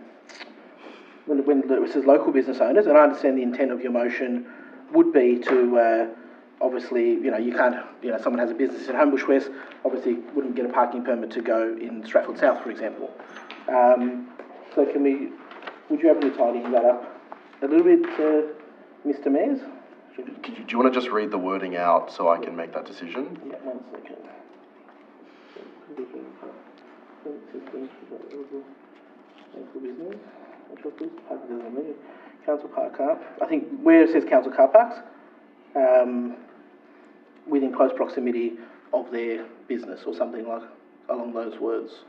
it says local business owners, and I understand the intent of your motion would be to, obviously, you can't, someone has a business in Homebush West, obviously wouldn't get a parking permit to go in Stratford South, for example. So would you have any tidying that up a little bit, Mr. Mayors? Do you want to just read the wording out so I can make that decision? Yeah, 1 second. Council park car. I think where it says council car parks, within close proximity of their business or something like along those words.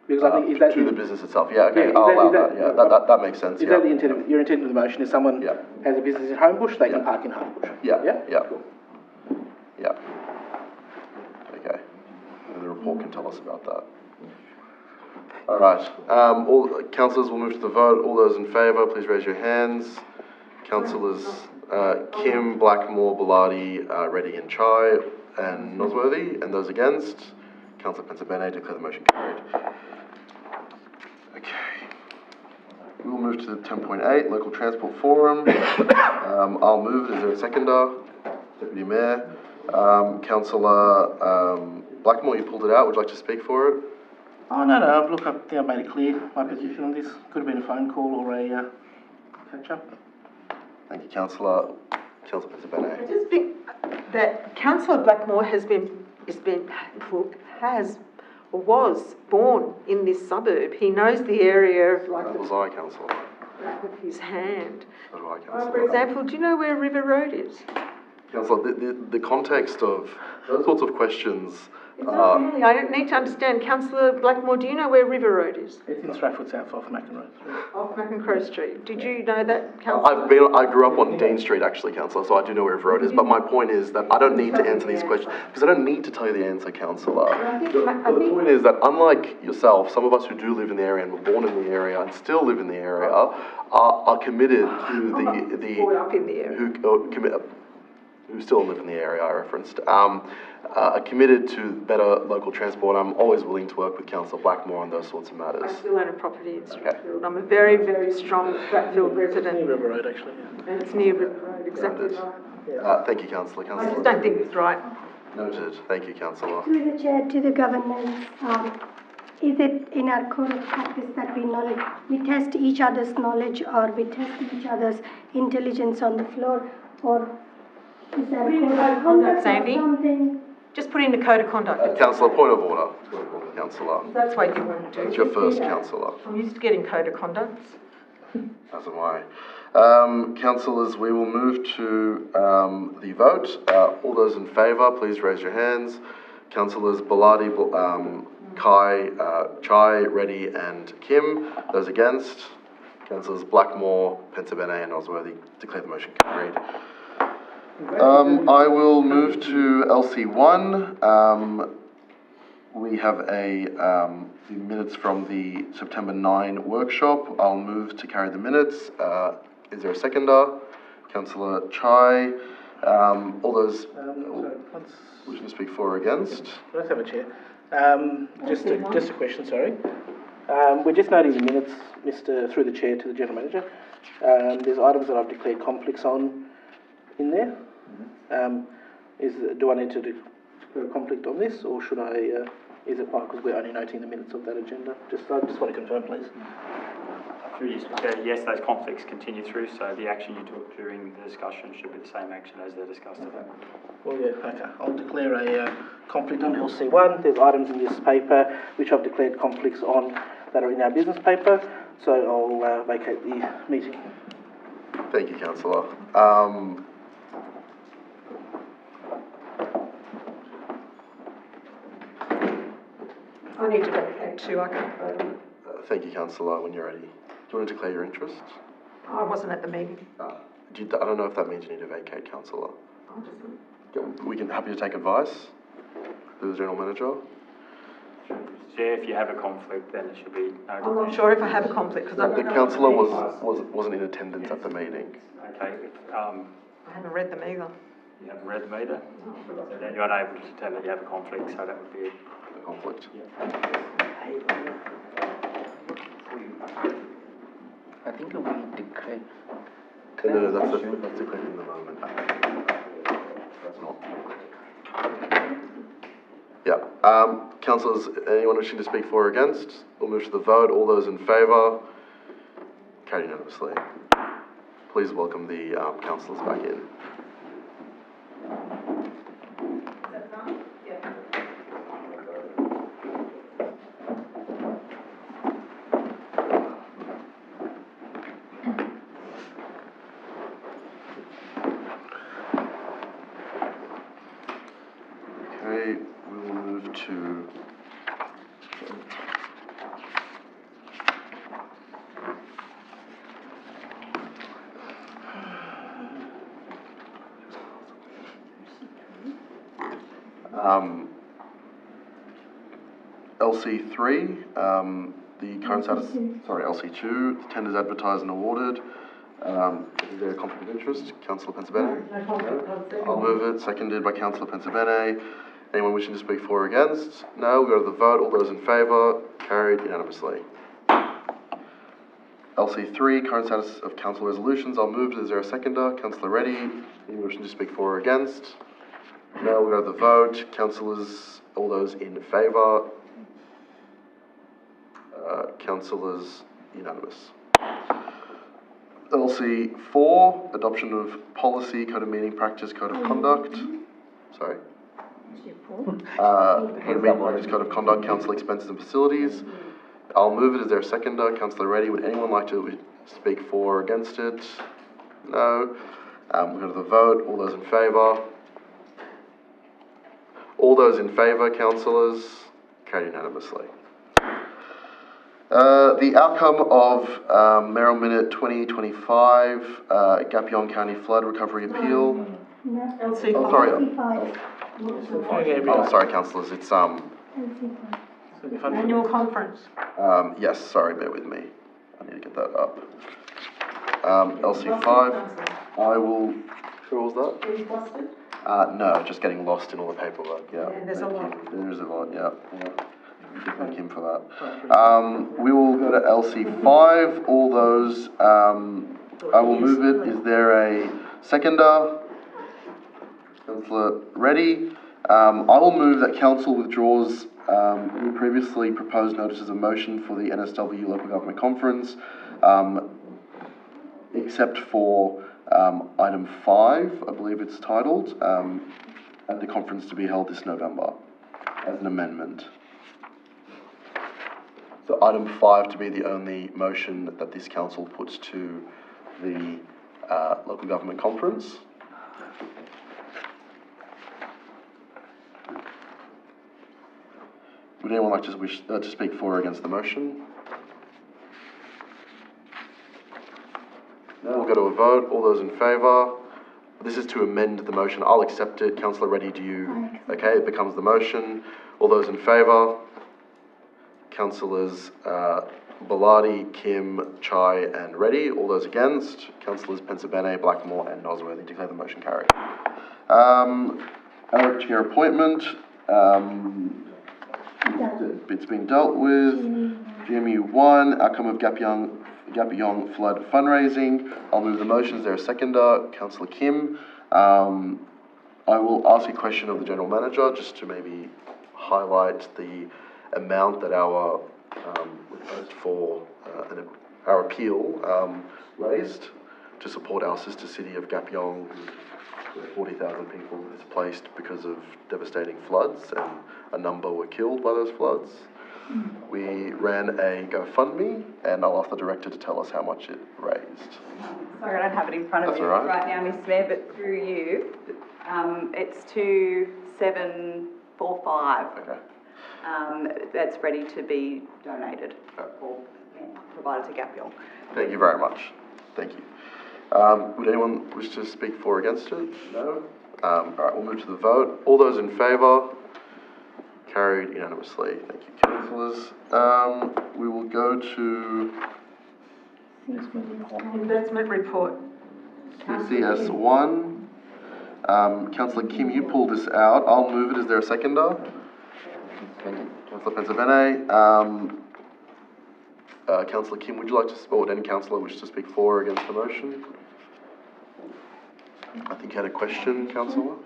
Because I think is that to the business itself? Yeah, okay, yeah, I'll allow that. Yeah, that makes sense. Is that the intent of your intent of the motion? Is someone has a business in Homebush, they can park in Homebush? Yeah. Cool. Yeah. Okay. And the report can tell us about that. All right. All councillors will move to the vote. All those in favour, please raise your hands. Councillors Kim, Blackmore, Bellardi, Reddy and Chai, and Nosworthy. And those against? Councillor Pensabene, declare the motion carried. Okay. We will move to 10.8, Local Transport Forum. I'll move it. Is there a seconder? Deputy Mayor. Councillor Blackmore, you pulled it out. Would you like to speak for it? Oh, no, look, I think I made it clear, my position on this. Could have been a phone call or a catch-up. Thank you, Councillor Pensabene. I just think that Councillor Blackmore was born in this suburb. He knows the area like that was I, Councillor. Back of his hand. So do I, Councillor. For example, do you know where River Road is? Councillor, the context of those sorts of questions. It's not really. I don't need to understand. Councillor Blackmore, do you know where River Road is? It's in Stratford South off Mackin Road. Off Mackincrow Street. Did you know that, Councillor? I grew up on Dean Street actually, Councillor, so I do know where River Road is. But my point is that I don't need to answer these questions because I don't need to tell you the answer, Councillor. The point is that unlike yourself, some of us who do live in the area and were born in the area and still live in the area are committed to who still live in the area I referenced, are committed to better local transport. I'm always willing to work with Councillor Blackmore on those sorts of matters. I still own a property in Stratfield. I'm a very, very strong Stratfield resident. It's near River Road, actually. Yeah. And it's near River Road, exactly right. Thank you, Councillor. I just don't think it's right. Noted. Thank you, Councillor. Through the chair, to the governance, is it in our code of practice that we test each other's knowledge or we test each other's intelligence on the floor, or is there a code of conduct or something? Just put in the code of conduct. Councillor, point of order. Councillor. That's what you want to do. It's your first, Councillor. I'm used to getting code of conducts. As am I. Councillors, we will move to the vote. All those in favour, please raise your hands. Councillors Bellardi, Kai, Chai, Reddy and Kim. Those against? Councillors Blackmore, Pensabene and Osworthy. Declare the motion carried. I will move to LC1. We have the minutes from the September 9 workshop. I'll move to carry the minutes. Is there a seconder? Councillor Chai. All those wishing to speak for or against? Let's have a chair. Just a question, sorry. We're just noting the minutes, through the chair to the general manager. There's items that I've declared conflicts on in there. Do I need to declare a conflict on this, or should I? Is it fine because we're only noting the minutes of that agenda? I just want to confirm, please. Through you, Mr. Chair, yes, those conflicts continue through, so the action you took during the discussion should be the same action as they're discussed today. Well, yeah, okay. I'll declare a conflict on LC1. There's items in this paper which I've declared conflicts on that are in our business paper, so I'll vacate the meeting. Thank you, Councillor. I need to vacate too, I can't vote on it. Thank you, Councillor. When you're ready. Do you want to declare your interest? I wasn't at the meeting. I don't know if that means you need to vacate, Councillor. We can happy to take advice through the General Manager. Chair, if you have a conflict, then it should be. I'm not sure if I have a conflict because The Councillor wasn't in attendance at the meeting. Okay. I haven't read them either. You haven't read them either? So then you're unable to tell that you have a conflict, so that would be A conflict. I think we declared. No, that's declared in the moment. That's not. Yeah. Councillors, anyone wishing to speak for or against? We'll move to the vote. All those in favour? Carried unanimously. Please welcome the councillors back in. Okay, we will move to LC3, the current status, LC2, the tenders advertised and awarded. Is there a conflict of interest? Councillor Pensabene? No conflict. I'll move it, seconded by Councillor Pensabene. Anyone wishing to speak for or against? No, we'll go to the vote. All those in favour? Carried unanimously. LC3, current status of council resolutions. I'll move it. Is there a seconder? Councillor Reddy. Anyone wishing to speak for or against? No, we'll go to the vote. Councillors, all those in favour? Councillors, unanimous. LC4, adoption of policy, code of meeting practice, code of conduct. Sorry. Code of meeting practice, code of conduct, council expenses and facilities. I'll move it. Is there a seconder? Councillor Reddy. Would anyone like to speak for or against it? No. We'll go to the vote. All those in favour? All those in favour, councillors? Carried unanimously. The outcome of Merrill Minute 2025 Gapyeong County Flood Recovery Appeal. LC5. Oh, sorry. LC5. Oh, sorry, councillors. It's LC5. Annual conference. Yes. Sorry, bear with me. I need to get that up. LC5. I will. Sure, was that? Is busted? No, just getting lost in all the paperwork. Yeah. Yeah, there's a lot. There is a lot. Yeah. Thank him for that. We will go to LC5. All those. I will move it. Is there a seconder? Councillor Reddy. I will move that council withdraws the previously proposed notices of motion for the NSW Local Government Conference, except for item 5, I believe it's titled, at the conference to be held this November, as an amendment. So item 5 to be the only motion that this council puts to the local government conference. Would anyone like to wish to speak for or against the motion? No, we'll go to a vote. All those in favour? This is to amend the motion. I'll accept it. Councillor Reddy, do you? Okay, it becomes the motion. All those in favour? Councillors Bellardi, Kim, Chai and Reddy. All those against? Councillors Pensabene, Blackmore and Nosworthy. Declare the motion carried. Our chair appointment. It's been dealt with. GMU 1, outcome of Gapyong flood fundraising. I'll move the motion. Is there a seconder? Councillor Kim. I will ask a question of the General Manager just to maybe highlight the amount that our request for our appeal raised to support our sister city of Gapyong, where 40,000 people displaced because of devastating floods, and a number were killed by those floods. We ran a GoFundMe, and I'll ask the Director to tell us how much it raised. Sorry, I don't have it in front of me right now, Ms Mayor, but through you, it's 2745. Okay. That's ready to be donated or provided to Gapyong. Thank you very much. Thank you. Would anyone wish to speak for or against it? No? All right, we'll move to the vote. All those in favour? Carried unanimously. Thank you, councillors. We will go to Investment report. CCS1. Councillor Kim, you pulled this out. I'll move it. Is there a seconder? Thank you. Councillor Pensabene. Councillor Kim, would you like to, or would any councillor wish to speak for or against the motion? I think you had a question, councillor?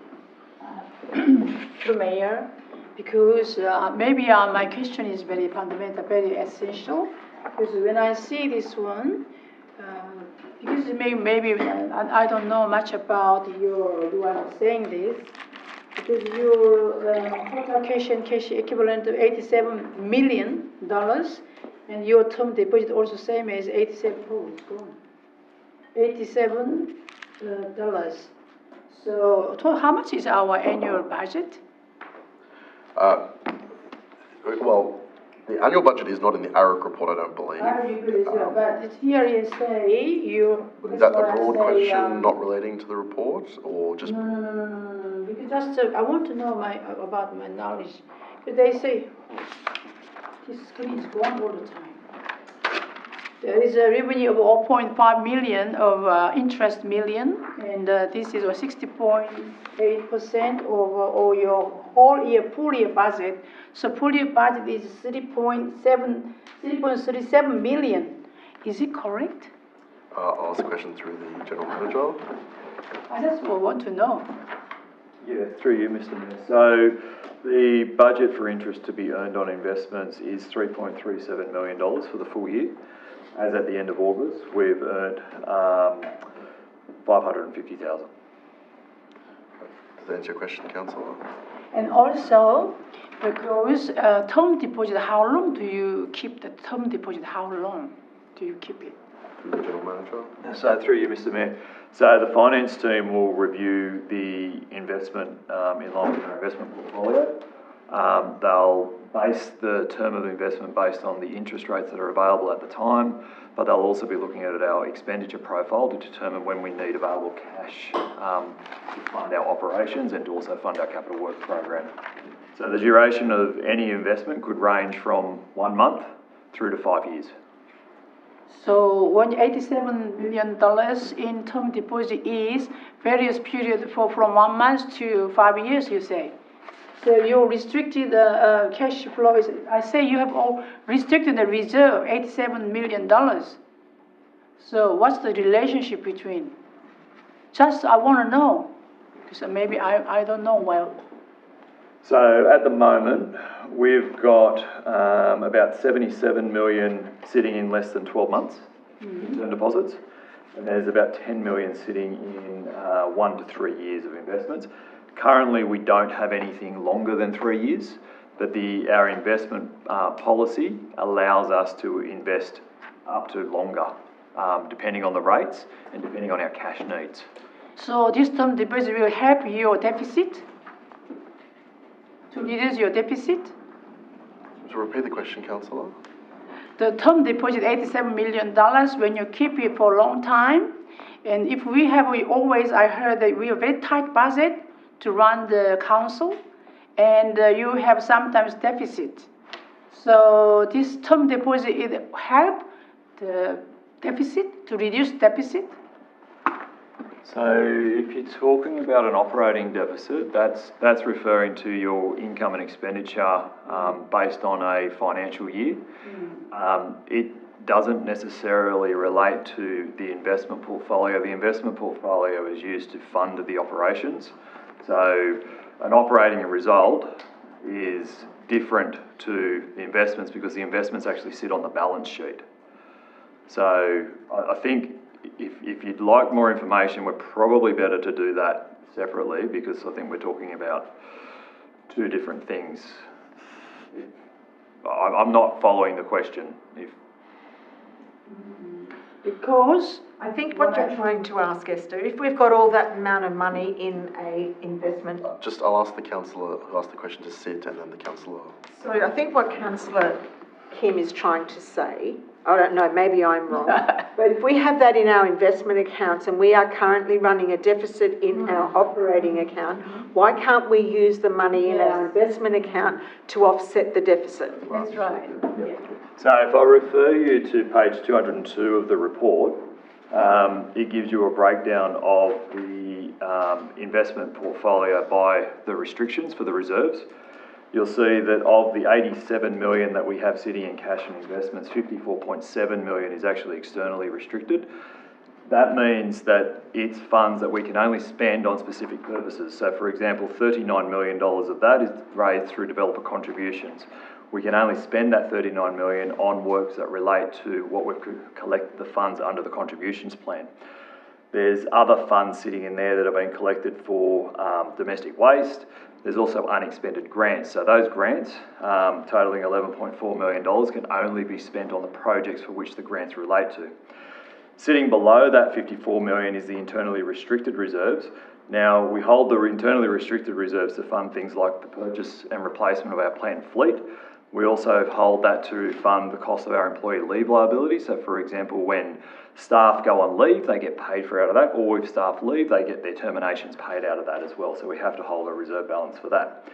The Mayor, because maybe my question is very fundamental, very essential, because when I see this one, because maybe I don't know much about you are saying this, because your total cash and cash equivalent of $87 million, and your term deposit also same as 87. Oh, it's gone. $87. So how much is our annual budget? Well, the annual budget is not in the ARIC report, I don't believe. But it's here you say you. But is that a broad question not relating to the report, or just? No. Because just I want to know about my knowledge. Because they say this screen is gone all the time. There is a revenue of 0.5 million of interest million, and this is 60.8% of all your whole year, full year budget. So full year budget is 3.37 million. Is it correct? I'll ask a question through the General Manager. I just want to know. Yeah, through you, Mr Mayor. So the budget for interest to be earned on investments is $3.37 million for the full year. As at the end of August, we've earned $550,000. Does that answer your question, councillor? And also, because term deposit, how long do you keep the term deposit? How long do you keep it? Through the General Manager. So through you, Mr Mayor. So the finance team will review the investment in line with our investment portfolio. They'll base the term of investment based on the interest rates that are available at the time, but they'll also be looking at our expenditure profile to determine when we need available cash to fund our operations and to also fund our capital works program. So the duration of any investment could range from 1 month through to 5 years. So $187 million in term deposit is various period from 1 month to 5 years, you say? So you restricted the cash flow. I say you have all restricted the reserve, $87 million. So what's the relationship between? Just I want to know, because maybe I don't know well. So at the moment, we've got about 77 million sitting in less than 12 months in term deposits, and there's about 10 million sitting in 1 to 3 years of investments. Currently, we don't have anything longer than 3 years, but our investment policy allows us to invest up to longer depending on the rates and depending on our cash needs. So this term deposit will help your deficit? To reduce your deficit? So repeat the question, councillor. The term deposit $87 million when you keep it for a long time. And if we always, I heard that we have a very tight budget to run the council, and you have sometimes deficit. So this term deposit, it help the deficit, to reduce deficit? So if you're talking about an operating deficit, that's referring to your income and expenditure based on a financial year. It doesn't necessarily relate to the investment portfolio. The investment portfolio is used to fund the operations. So an operating result is different to the investments because the investments actually sit on the balance sheet. So I think if you'd like more information, we're probably better to do that separately because I think we're talking about two different things. I'm not following the question. Because I think what you're trying to ask, Esther, if we've got all that amount of money in a investment. I'll ask the councillor who asked the question to sit, and then the councillor. So I think what Councillor Kim is trying to say, I don't know, maybe I'm wrong, but if we have that in our investment accounts and we are currently running a deficit in our operating account, why can't we use the money in our investment account to offset the deficit? that's right. So if I refer you to page 202 of the report, it gives you a breakdown of the investment portfolio by the restrictions for the reserves. You'll see that of the 87 million that we have sitting in cash and investments, 54.7 million is actually externally restricted. That means that it's funds that we can only spend on specific purposes. So for example, $39 million of that is raised through developer contributions. We can only spend that 39 million on works that relate to what we could collect the funds under the contributions plan. There's other funds sitting in there that have been collected for domestic waste. There's also unexpended grants. So those grants, totaling $11.4 million, can only be spent on the projects for which the grants relate to. Sitting below that 54 million is the internally restricted reserves. Now, we hold the internally restricted reserves to fund things like the purchase and replacement of our plant and fleet. We also hold that to fund the cost of our employee leave liability. So for example, when staff go on leave, they get paid for out of that, or if staff leave, they get their terminations paid out of that as well. So we have to hold a reserve balance for that.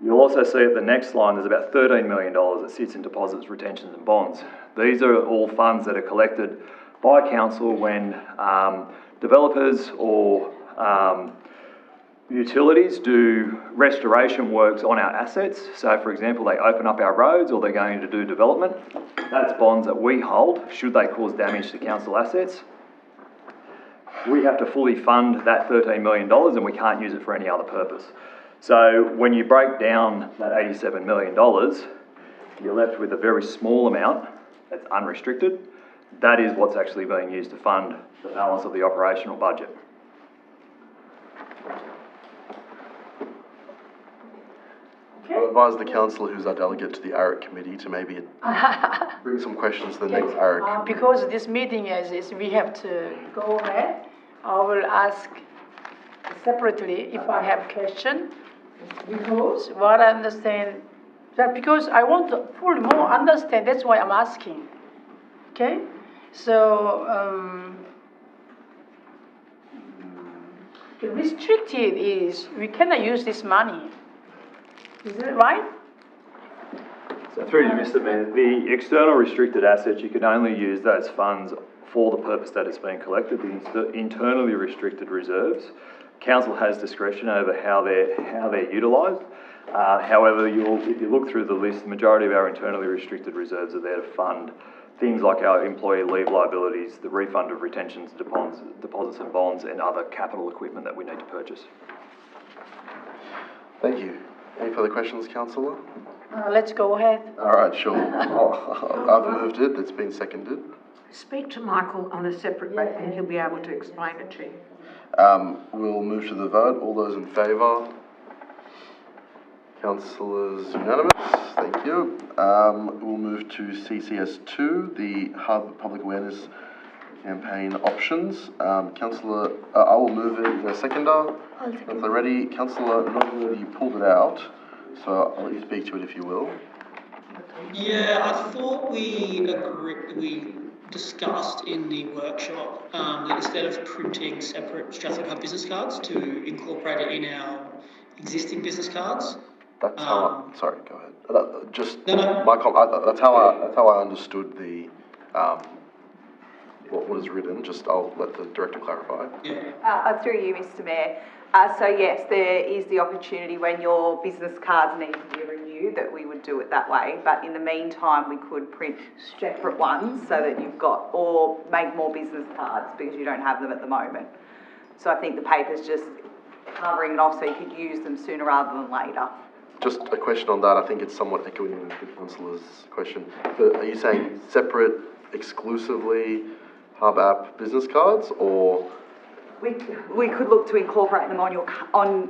You'll also see at the next line, there's about $13 million that sits in deposits, retentions and bonds. These are all funds that are collected by council when developers or utilities do restoration works on our assets. So for example, they open up our roads or they're going to do development. That's bonds that we hold should they cause damage to council assets. We have to fully fund that $13 million and we can't use it for any other purpose. So when you break down that $87 million, you're left with a very small amount that's unrestricted. That is what's actually being used to fund the balance of the operational budget. I'll advise the councillor who's our delegate to the ARIC committee to maybe bring some questions to the next ARIC. Because this meeting is we have to go ahead, I will ask separately if I have question. Because what I understand, that because I want to fully more understand, that's why I'm asking. Okay? So, the restricted is, we cannot use this money. Is that right? So through you, Mr. Mayor, the external restricted assets, you can only use those funds for the purpose that it's been collected. The internally restricted reserves, council has discretion over how they're utilised. However, if you look through the list, the majority of our internally restricted reserves are there to fund things like our employee leave liabilities, the refund of retentions, deposits and bonds, and other capital equipment that we need to purchase. Thank you. Any further questions, councillor? Let's go ahead. All right, sure. I've moved it. It's been seconded. Speak to Michael on a separate basis and he'll be able to explain it to you. We'll move to the vote. All those in favour? Councillors unanimous. Thank you. We'll move to CCS2, the Hub Public Awareness campaign options. Councillor, I will move it. Is there a seconder? Councillor Reddy. Councillor Nosworthy, you pulled it out, so I'll let you speak to it if you will. Yeah, I thought we discussed in the workshop that instead of printing separate Strathfield Hub business cards, to incorporate it in our existing business cards. That's how I, sorry, go ahead. No. That's how I understood the, what is written. I'll let the director clarify. Yeah. Through you, Mr. Mayor. So yes, there is the opportunity when your business cards need to be renewed that we would do it that way. But in the meantime, we could print separate ones so that you've got, or make more business cards because you don't have them at the moment. So I think the paper's just covering it off so you could use them sooner rather than later. Just a question on that. I think it's somewhat echoing with the councillor's question. But are you saying separate, exclusively Hub app business cards, or? We could look to incorporate them on your current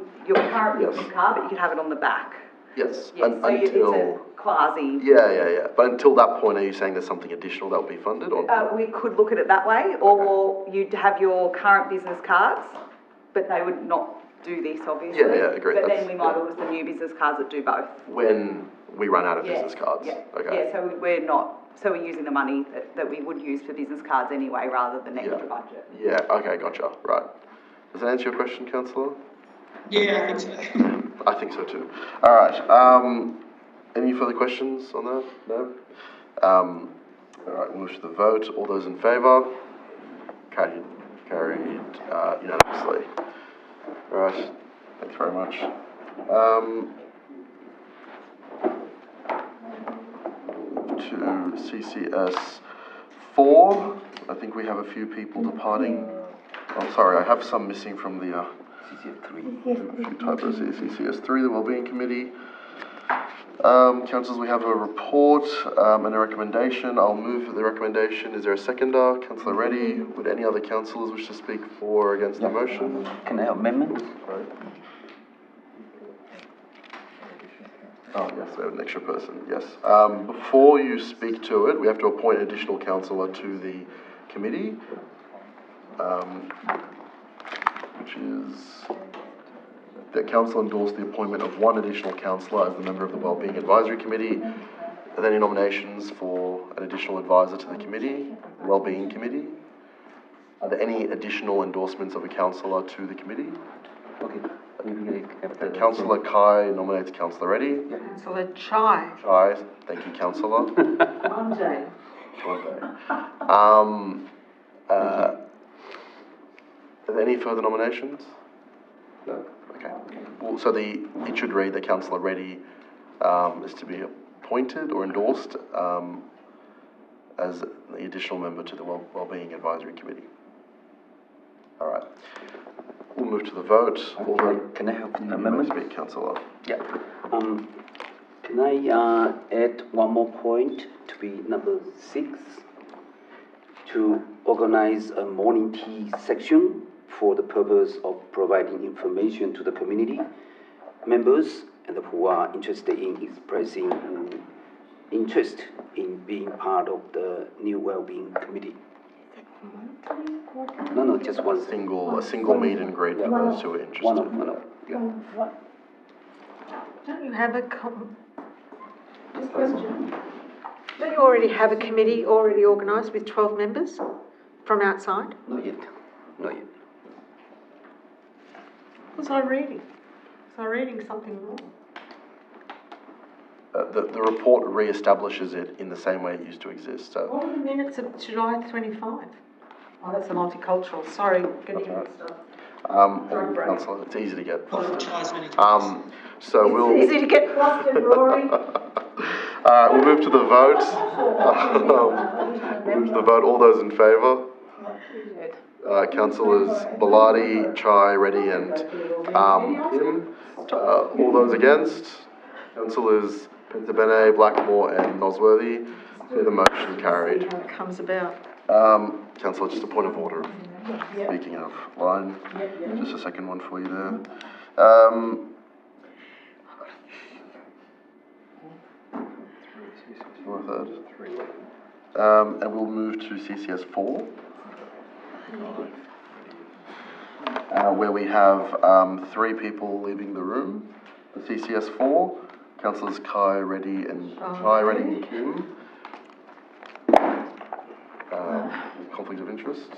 business card, but you could have it on the back. Yes. Yes, so it's a quasi. Yeah. But until that point, are you saying there's something additional that will be funded, or? We could look at it that way, or you'd have your current business cards, but they would not do this, obviously. Yeah, agreed. But then we might look at some new business cards that do both. When we run out of business cards? Yeah. Okay. Yeah, so we're using the money that we would use for business cards anyway, rather than extra budget. Yeah, okay, gotcha, right. Does that answer your question, councillor? Yeah, I think so. I think so too. All right, any further questions on that? No? All right, we'll move to the vote. All those in favour? Carried unanimously. All right, thanks very much. To CCS 4, I think we have a few people departing. I'm sorry, I have some missing from the CCS 3. a few typos here. CCS 3, the Wellbeing Committee. Councillors, we have a report and a recommendation. I'll move the recommendation. Is there a seconder? Councillor Reddy. Would any other councillors wish to speak for or against the motion? Can I have amendment? Sorry. Oh, yes, we have an extra person, yes. Before you speak to it, we have to appoint an additional councillor to the committee, which is, the council endorsed the appointment of one additional councillor as the member of the Wellbeing Advisory Committee. Are there any nominations for an additional advisor to the committee, Wellbeing Committee? Are there any additional endorsements of a councillor to the committee? Okay. Councillor Kai nominates Councillor Reddy. Councillor Chai. Chai, thank you, councillor. Monday. Are there any further nominations? No. Okay. Well, so it should read that Councillor Reddy is to be appointed or endorsed as the additional member to the Wellbeing Advisory Committee. All right. We'll move to the vote. Can I have an You may amendment? speak, councillor. Yeah. Can I add one more point to be number 6? To organize a morning tea section for the purpose of providing information to the community members and who are interested in expressing interest in being part of the new Wellbeing Committee. No, just one. A single meet and greet for those who are interested. One. Yeah. Don't you have Don't you already have a committee already organised with 12 members from outside? Not yet. What was I reading? Was I reading something wrong? The report re-establishes it in the same way it used to exist. So. What are the minutes of July 25? Oh, that's the multicultural. Sorry, getting mixed up. Councillor, it's easy to get. Apologise many times. So we'll. It's easy to get lost in Rory. We'll move to the vote. Move to the vote. All those in favour? Councillors Bellardi, Chai, Reddy, and Kim. All those against? Councillors Pentabene, Blackmore, and Nosworthy. So the motion carried. How it comes about. Councillor, just a point of order. Speaking of line, just a second one for you there. And we'll move to CCS 4. where we have 3 people leaving the room. The CCS 4, Councillors Kai, Reddy and Kim. Conflict of interest.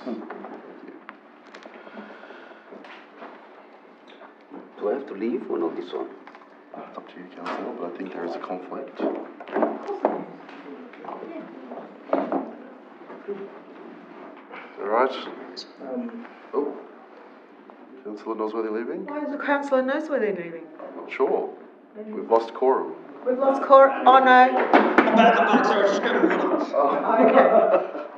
Do I have to leave or not this one? It's up to you, Councillor, but I think there is a conflict. Alright. Oh. Councillor Nosworthy leaving? Why is the councillor Nosworthy leaving? I'm not sure. We've lost quorum. We've lost quorum. Oh, no. I'm back, sorry, just grabbing water.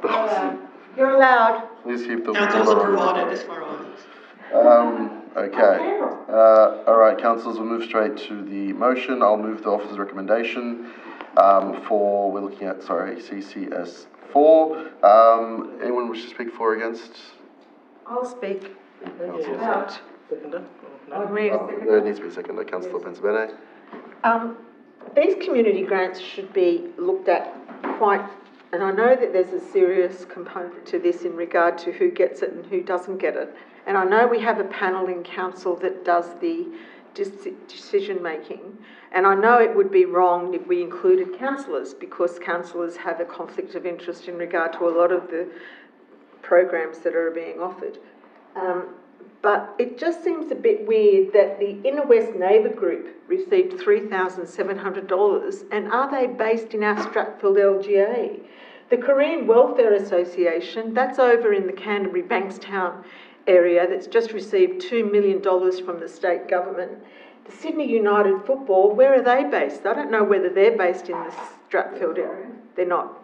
Okay. You're allowed. Please keep the Council's are water on. provided as far as. Okay. Alright, councillors, we'll move straight to the motion. I'll move the officer's recommendation we're looking at, CCS 4. Anyone wish to speak for or against? I'll speak. Councillor. Seconder? There needs to be a seconder. Councillor Pensabene. These community grants should be looked at quite, and I know that there's a serious component to this in regard to who gets it and who doesn't get it. And I know we have a panel in council that does the decision making. And I know it would be wrong if we included councillors, because councillors have a conflict of interest in regard to a lot of the programs that are being offered. But it just seems a bit weird that the Inner West Neighbour Group received $3,700, and are they based in our Stratfield LGA? The Korean Welfare Association, that's over in the Canterbury Bankstown area, that's just received $2 million from the state government. The Sydney United Football, where are they based? I don't know whether they're based in the Stratfield area. They're not.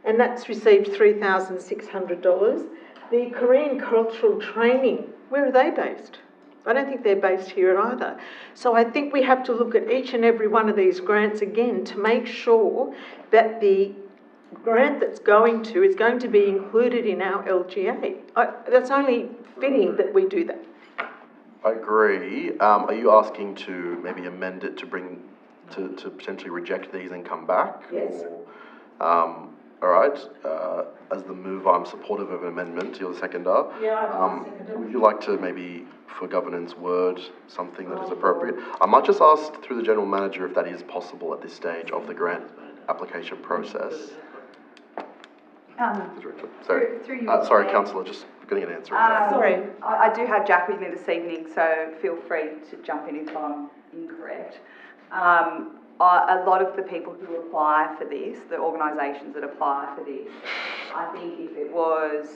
And that's received $3,600. The Korean Cultural Training, where are they based? I don't think they're based here either. So I think we have to look at each and every one of these grants again to make sure that the grant that's going to is going to be included in our LGA. That's only fitting that we do that. I agree. Are you asking to maybe amend it to to potentially reject these and come back? Yes. All right. As the mover, I'm supportive of an amendment. You're the seconder. Yeah, would you like to maybe, for governance, word something that is appropriate? I might just ask through the general manager if that is possible at this stage of the grant application process. Sorry, Through you, sorry, Chair. Councillor, just getting an answer. Sorry. I do have Jack with me this evening, so feel free to jump in if I'm incorrect. A lot of the people who apply for this, the organisations that apply for this, I think if it was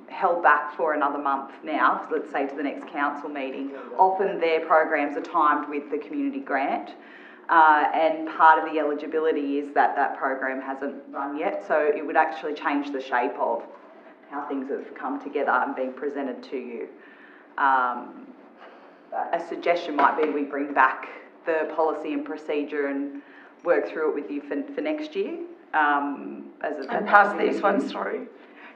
held back for another month now, let's say to the next council meeting, often their programs are timed with the community grant. And part of the eligibility is that that program hasn't run yet, so it would actually change the shape of how things have come together and been presented to you. A suggestion might be we bring back the policy and procedure and work through it with you for next year. And pass these ones through.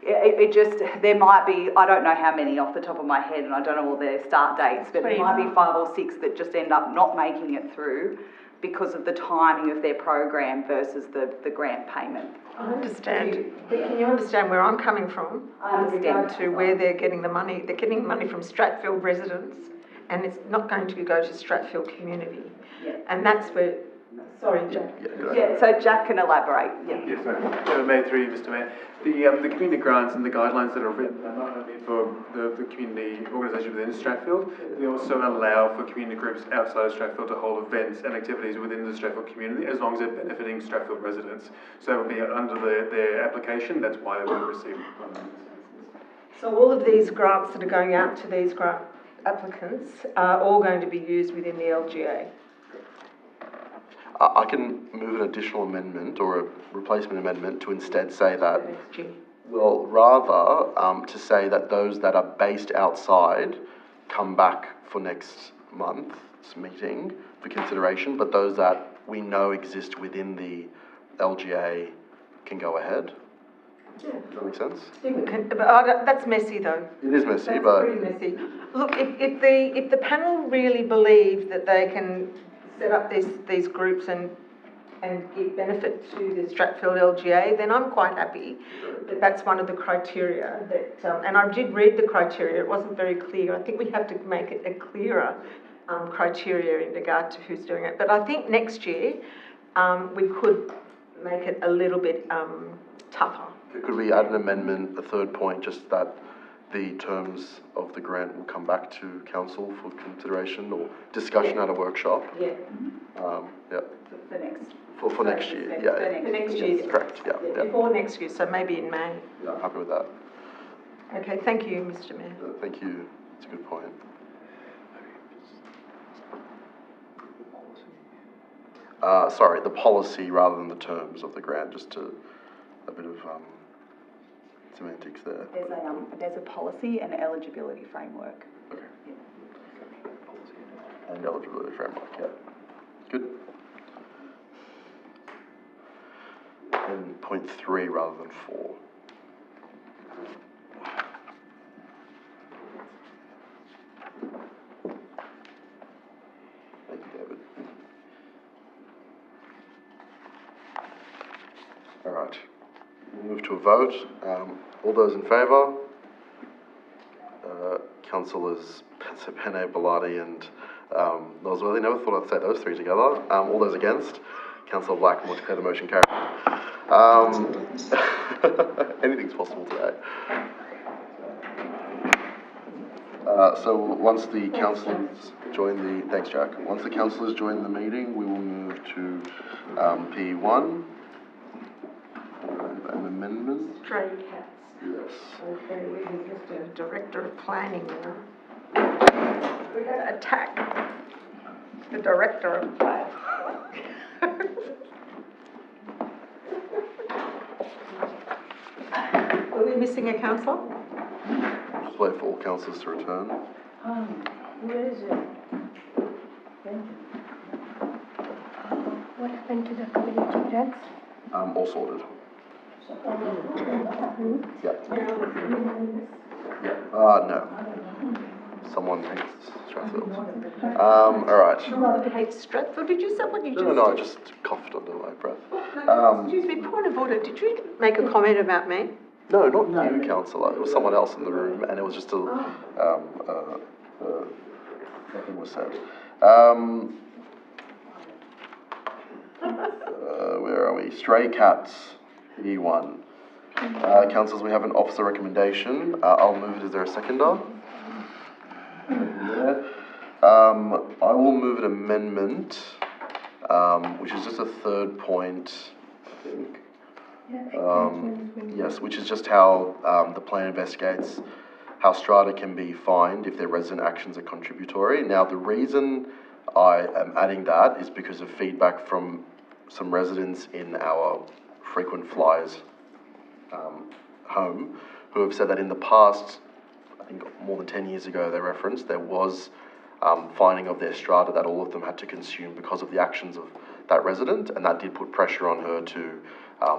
It just, there might be, I don't know how many off the top of my head, and I don't know all their start dates, but there might be 5 or 6 that just end up not making it through because of the timing of their program versus the grant payment. I understand. But can you understand where I'm coming from? I understand. In regard to where they're getting the money. They're getting money from Stratfield residents, and it's not going to go to Stratfield community. Yeah. And that's where, sorry, Jack. Yeah, so Jack can elaborate. Yeah. Yes, Mayor, through you, Mr. Mayor. The community grants and the guidelines that are written are not only for the community organisation within Stratfield, they also allow for community groups outside of Stratfield to hold events and activities within the Stratfield community as long as they're benefiting Stratfield residents. So that would be under their application, that's why they would receive funding. So all of these grants that are going out to these grant applicants are all going to be used within the LGA. I can move an additional amendment or a replacement amendment to instead say that, well, rather to say that those that are based outside come back for next month's meeting for consideration, but those that we know exist within the LGA can go ahead. Yeah. Does that make sense? That's messy though. It is messy, That's but... pretty messy. Look, if the panel really believe that they can set up these groups and and give benefit to the Stratfield LGA, then I'm quite happy that that's one of the criteria that, and I did read the criteria, it wasn't very clear. I think we have to make it a clearer criteria in regard to who's doing it. But I think next year we could make it a little bit tougher. Could we add an amendment, a third point, just that the terms of the grant will come back to council for consideration or discussion at a workshop? Yeah. Yeah. For next. For next year, yeah. For next year. Correct, yeah. Before next year, so maybe in May. Yeah, I'm happy with that. Okay, thank you, Mr. Mayor. Thank you, that's a good point. Sorry, the policy rather than the terms of the grant, just a bit of semantics there. There's a policy and eligibility framework. Okay. And eligibility framework, yeah. Good. And point 3 rather than 4. Thank you, David. All right, we'll move to a vote. All those in favour? Councillors Pene, Bellardi and Nosworthy. Never thought I'd say those three together. All those against? Councillor Blackmore, declare the motion carried. Anything's possible today. So once the councillors join the, thanks Jack, once the councillors join the meeting, we will move to P1. An amendment? Stray cats. Yes. Okay, we have Mr. Director of Planning now. We're going to attack the Director of Planning. Are we missing a councillor? Just wait for all councillors to return. Where is it? What happened to the community grants? All sorted. Yeah. No. Someone hates Stratfield. All right. Someone hates Stratfield. Did you say what you just No, I did? just coughed under my breath. Excuse me, point of order. Did you make a comment about me? No, not you, councillor. It was someone else in the room, and it was just a nothing was said. Where are we? Stray cats, E1. Councillors, we have an officer recommendation. I'll move it. Is there a seconder? I will move an amendment, which is just a third point, I think. Yes, which is just how the plan investigates how strata can be fined if their resident actions are contributory. Now, the reason I am adding that is because of feedback from some residents in our frequent flyers home who have said that in the past, I think more than 10 years ago they referenced, there was finding of their strata that all of them had to consume because of the actions of that resident, and that did put pressure on her to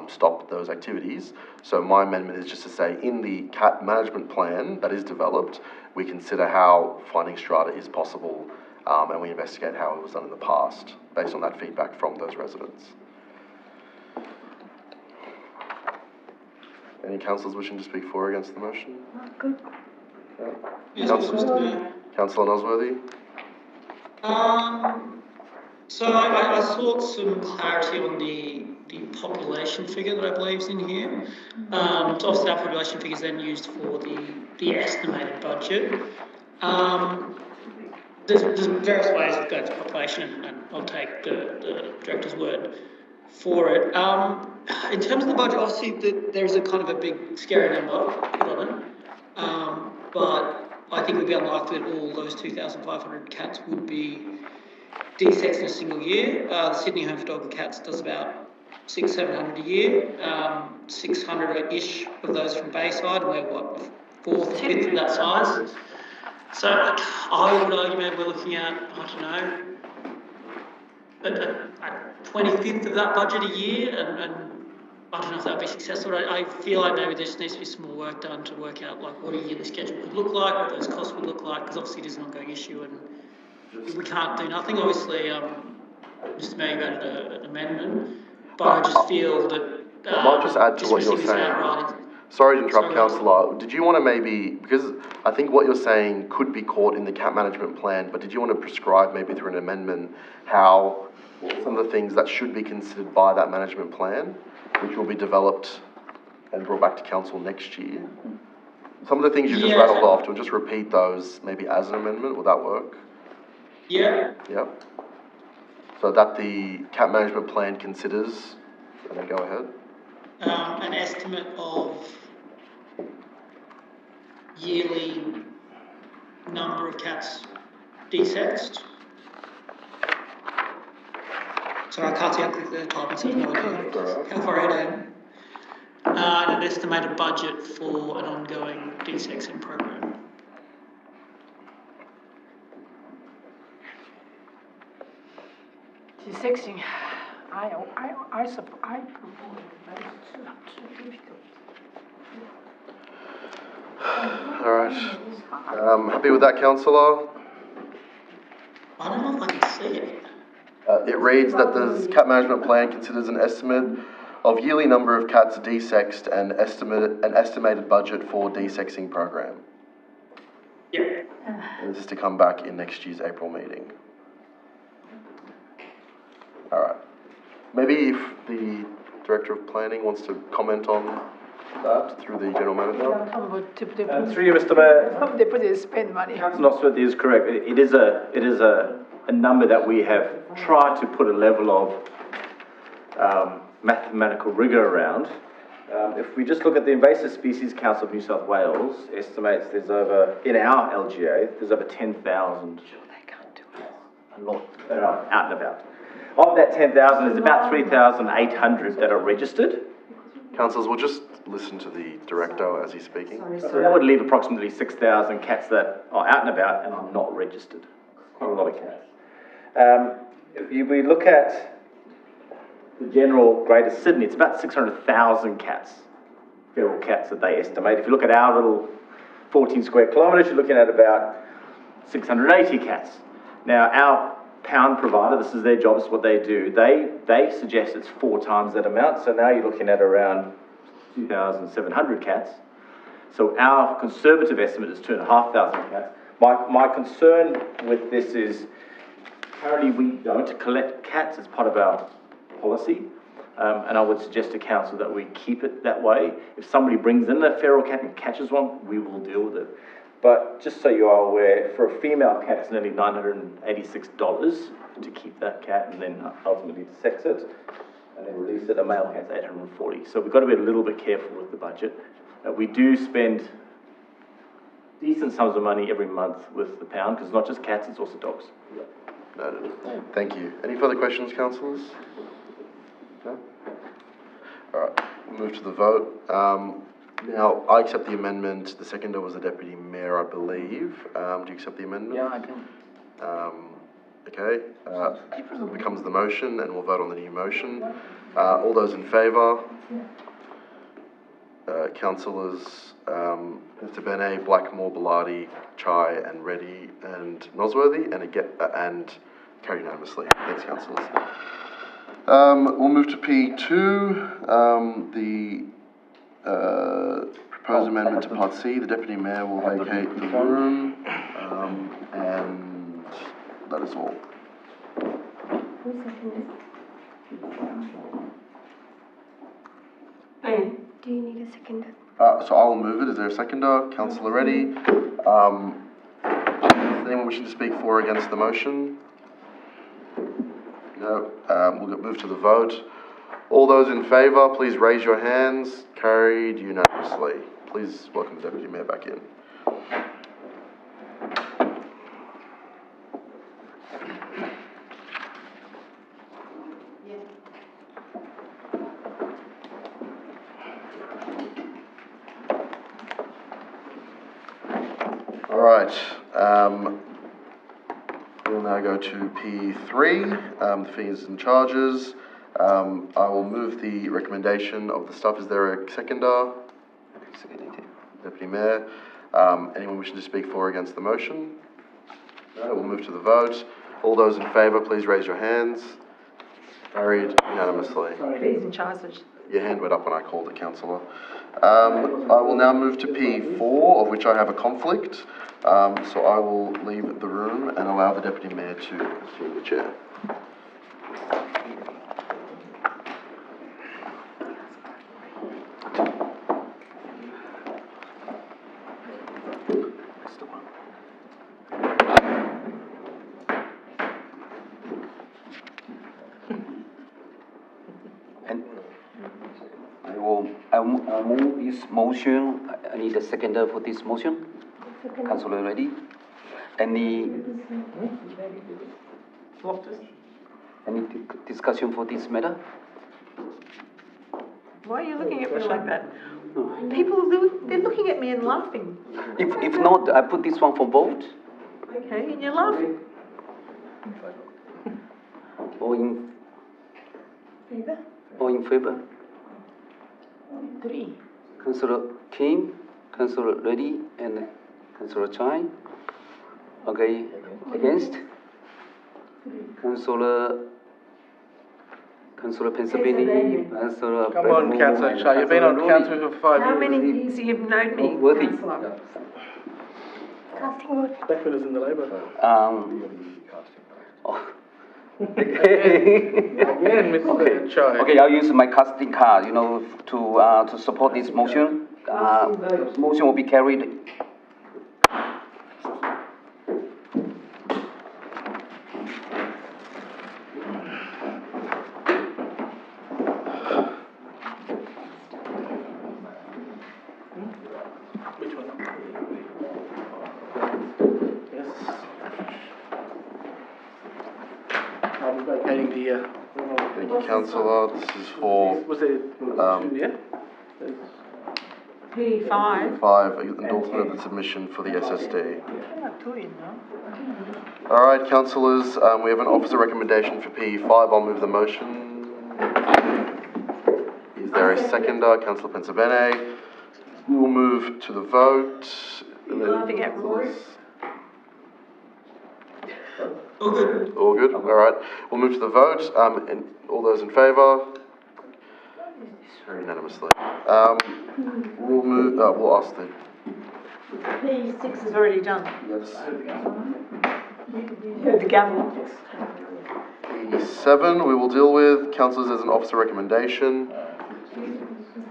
stop those activities. So my amendment is just to say in the cat management plan that is developed, we consider how finding strata is possible, and we investigate how it was done in the past based on that feedback from those residents. Any councillors wishing to speak for or against the motion? Good. Yes, Mr. Mayor. Councillor Nosworthy? So I sought some clarity on the population figure that I believe is in here. So obviously that population figure is then used for the estimated budget. There's various ways of going to population, and I'll take the director's word for it. In terms of the budget, obviously there's a kind of a big scary number put on it, but I think it would be unlikely that all those 2,500 cats would be desexed in a single year. The Sydney Home for Dog and Cats does about 600-700 a year, 600-ish of those from Bayside, and we're what, fourth or fifth of that size. So I would argue maybe we're looking at, I don't know, a 25th of that budget a year, and I don't know if that would be successful. I feel like maybe there just needs to be some more work done to work out like what a yearly schedule could look like, what those costs would look like, because obviously it is an ongoing issue and we can't do nothing. Obviously, Mr. Mayor, you added an amendment, but I just feel that. I might just add to what you're receiving this saying. outright- Sorry to interrupt, Sorry. councillor. Did you want to maybe, because I think what you're saying could be caught in the CAP management plan, but did you want to prescribe maybe through an amendment how some of the things that should be considered by that management plan, which will be developed and brought back to council next year? Some of the things you just Yeah. rattled off, to just repeat those maybe as an amendment, will that work? Yeah, Yep. So that the CAP management plan considers, and then go ahead. an estimate of yearly number of cats desexed. Sorry, I can't see how quickly the type is. How far ahead I am. And an estimated budget for an ongoing desexing program. Desexing, I propose, but it's too difficult. All right. Happy with that, councillor? I don't know if I can see it. It reads that the CAP management plan considers an estimate of yearly number of cats desexed and an estimated budget for desexing program. Yeah. And this is to come back in next year's April meeting. All right. Maybe if the Director of Planning wants to comment on that through the General Manager. Through you, Mr. Mayor. They put it, spend money. Councillor Nosworth is correct. It is a number that we have tried to put a level of mathematical rigour around. If we just look at the Invasive Species Council of New South Wales, estimates there's over, in our LGA, there's over 10,000. A lot that are out and about. Of that 10,000, there's about 3,800 that are registered. Councillors, we'll just listen to the Director as he's speaking. So that would leave approximately 6,000 cats that are out and about and are not registered. Quite a lot of cats. We look at the general Greater Sydney, it's about 600,000 cats, feral cats that they estimate. If you look at our little 14 square kilometres, you're looking at about 680 cats. Now, our pound provider, this is their job, this is what they do, they suggest it's 4 times that amount, so now you're looking at around 2,700 cats. So our conservative estimate is 2,500 cats. My concern with this is, currently we don't collect cats as part of our policy, and I would suggest to council that we keep it that way. If somebody brings in a feral cat and catches one, we will deal with it. But just so you are aware, for a female cat, it's nearly $986 to keep that cat and then ultimately to sex it and then release it. A male cat's $840. So we've got to be a little bit careful with the budget. We do spend decent sums of money every month with the pound, because it's not just cats, it's also dogs. Noted. Thank you. Any further questions, councillors? No? All right, we'll move to the vote. Now, I accept the amendment. The seconder was the Deputy Mayor, I believe. Do you accept the amendment? Yeah, I can. Okay, becomes the motion, and we'll vote on the new motion. All those in favour? Councillors, Mr. Benet, Blackmore, Bellardi, Chai, and Reddy, and Nosworthy, and carried unanimously. Thanks, councillors. We'll move to P2, the proposed amendment to Part C. The Deputy Mayor will vacate the room, and that is all. Who seconded? Do you need a seconder? So I will move it. Is there a seconder? Councillor Reddy. Is anyone wishing to speak for or against the motion? No. We'll move to the vote. All those in favour, please raise your hands. Carried unanimously. Please welcome the Deputy Mayor back in. All right. We'll now go to P3, the fees and charges. I will move the recommendation of the staff. Is there a seconder? Deputy Mayor. Anyone wishing to speak for or against the motion? No, we'll move to the vote. All those in favour, please raise your hands. Carried unanimously. Fees and charges. Your hand went up when I called it, councillor. I will now move to P4, of which I have a conflict. So I will leave the room and allow the Deputy Mayor to assume the chair. And I move this motion. I need a seconder for this motion. Councillor ready? Any discussion for this matter? Why are you looking at me like that? People, they're looking at me and laughing. If not, I put this one for vote. Okay, and you're laughing. Or in favor? 3. Councillor Kim, Councillor Reddy, and Councillor Chai. Okay, against? Councillor Pennsylvania, Councillor. Come on, Councillor Chai, you've been on council for 5 years. How many years have you known me, Worthy. councillor? Casting vote. Beckford is in the Labour. Again, Mr. Chai. Okay, I'll use my casting card, to support this motion. Motion will be carried. Which one? Yes. I'll be vacating the, Thank you, councillor. This is for was there, two, yeah? P5. 5, endorsement of the submission for the SSD. now. All right, councillors, we have an officer recommendation for P5. I'll move the motion. Is there a seconder? Councillor Pensabene. We will move to the vote. You're laughing at Rory. All good. All good? All right. We'll move to the vote. And all those in favour? Unanimously. We'll move, we'll ask the... P6 is already done. Yes. You heard the gavel. P7 we will deal with. Councillors, there's an officer recommendation.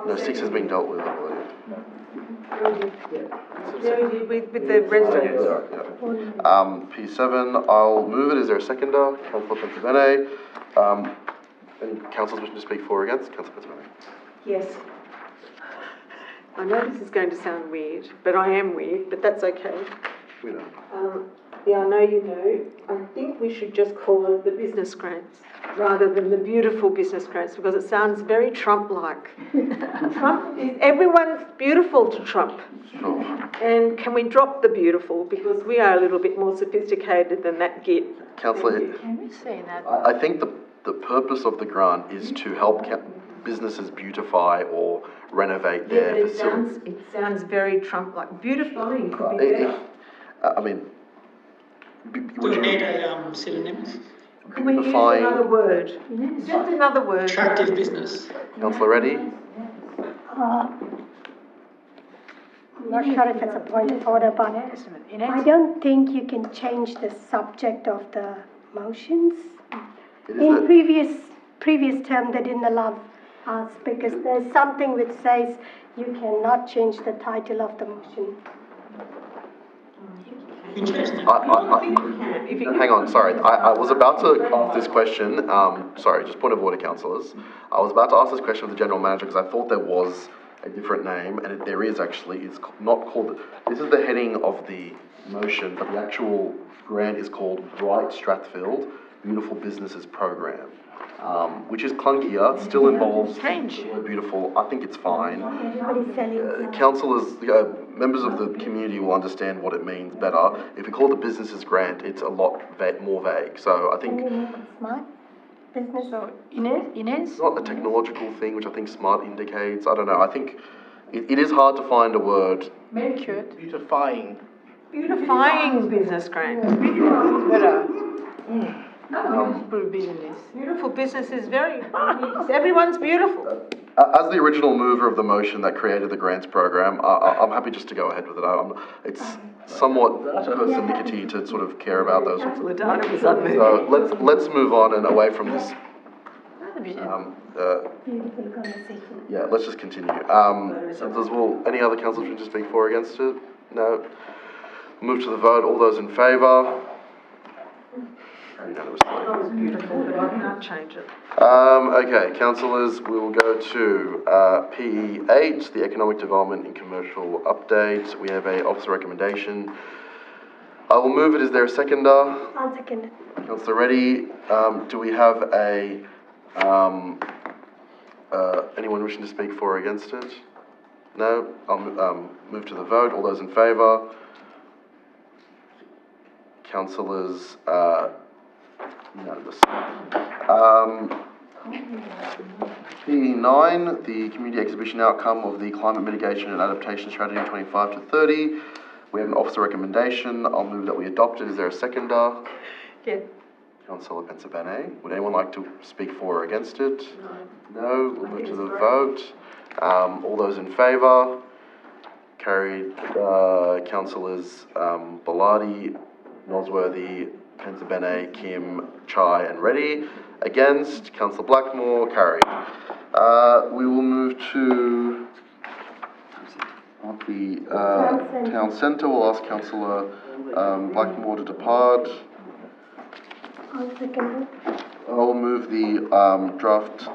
No, 6 has been dealt with, I believe. With the residents. P7, I'll move it. Is there a seconder? Councillor Pensabene. Any councillors wishing to speak for or against? Councillor Pensabene. Yes. I know this is going to sound weird, but I am weird, but that's okay. We know. Yeah, I know you know. I think we should just call it the business grants rather than the beautiful business grants because it sounds very Trump-like. Everyone's beautiful to Trump. Sure. And can we drop the beautiful because we are a little bit more sophisticated than that git. Councillor, Can we say that? I think the purpose of the grant is to help businesses beautify or renovate their facilities. It sounds very Trump-like. Beautifying could be better. I mean, Do we need a synonym? Can we use Define- another word? Just another word. Attractive business. Councillor Reddy? I'm not sure if it's a point of order, but I don't think you can change the subject of the motions. In previous term, they didn't allow us because there's something which says you cannot change the title of the motion. Hang on, sorry. I was about to ask this question. Sorry, just point of order, councillors. I was about to ask this question of the general manager because I thought there was a different name, and there is actually. It's not called. This is the heading of the motion, but the actual grant is called Bright Strathfield Beautiful Businesses Program, which is clunkier. It still involves the word beautiful. I think it's fine. Councillors, members of the community will understand what it means better. If we call it the businesses grant, it's a lot more vague. So I think Smart business. So Ines? it's not a technological thing, which I think smart indicates. I don't know. I think it is hard to find a word. Very cute. Beautifying. Beautifying business grant. Better. Beautiful business. Beautiful business is very, everyone's beautiful. As the original mover of the motion that created the grants program, I'm happy just to go ahead with it. It's somewhat persnickety to sort of care about those sorts of things. So let's move on and away from this. Beautiful conversation. Yeah, let's just continue. Any other councillors wish to speak for or against it? No. Move to the vote. All those in favour? Unanimously. That was beautiful, but I can't change it. Okay, councillors, we will go to PE 8, the Economic Development and Commercial Update. We have a officer recommendation. I will move it. Is there a seconder? I'll second it. Councillor Reddy, do we have a anyone wishing to speak for or against it? No? I'll move to the vote. All those in favour? Councillors, unanimous. P9, the community exhibition outcome of the Climate Mitigation and Adaptation Strategy 25 to 30. We have an officer recommendation. I'll move that we adopt it. Is there a seconder? Yeah. Councillor Pensabene. Would anyone like to speak for or against it? No. We'll move to the vote. All those in favour? Carried. Councillors Bellardi, Nosworthy, Pensabene, Kim, Chai and Reddy. Against, Councillor Blackmore. Carried. We will move to the Town Centre. We'll ask Councillor Blackmore to depart. I'll second it. I'll move the draft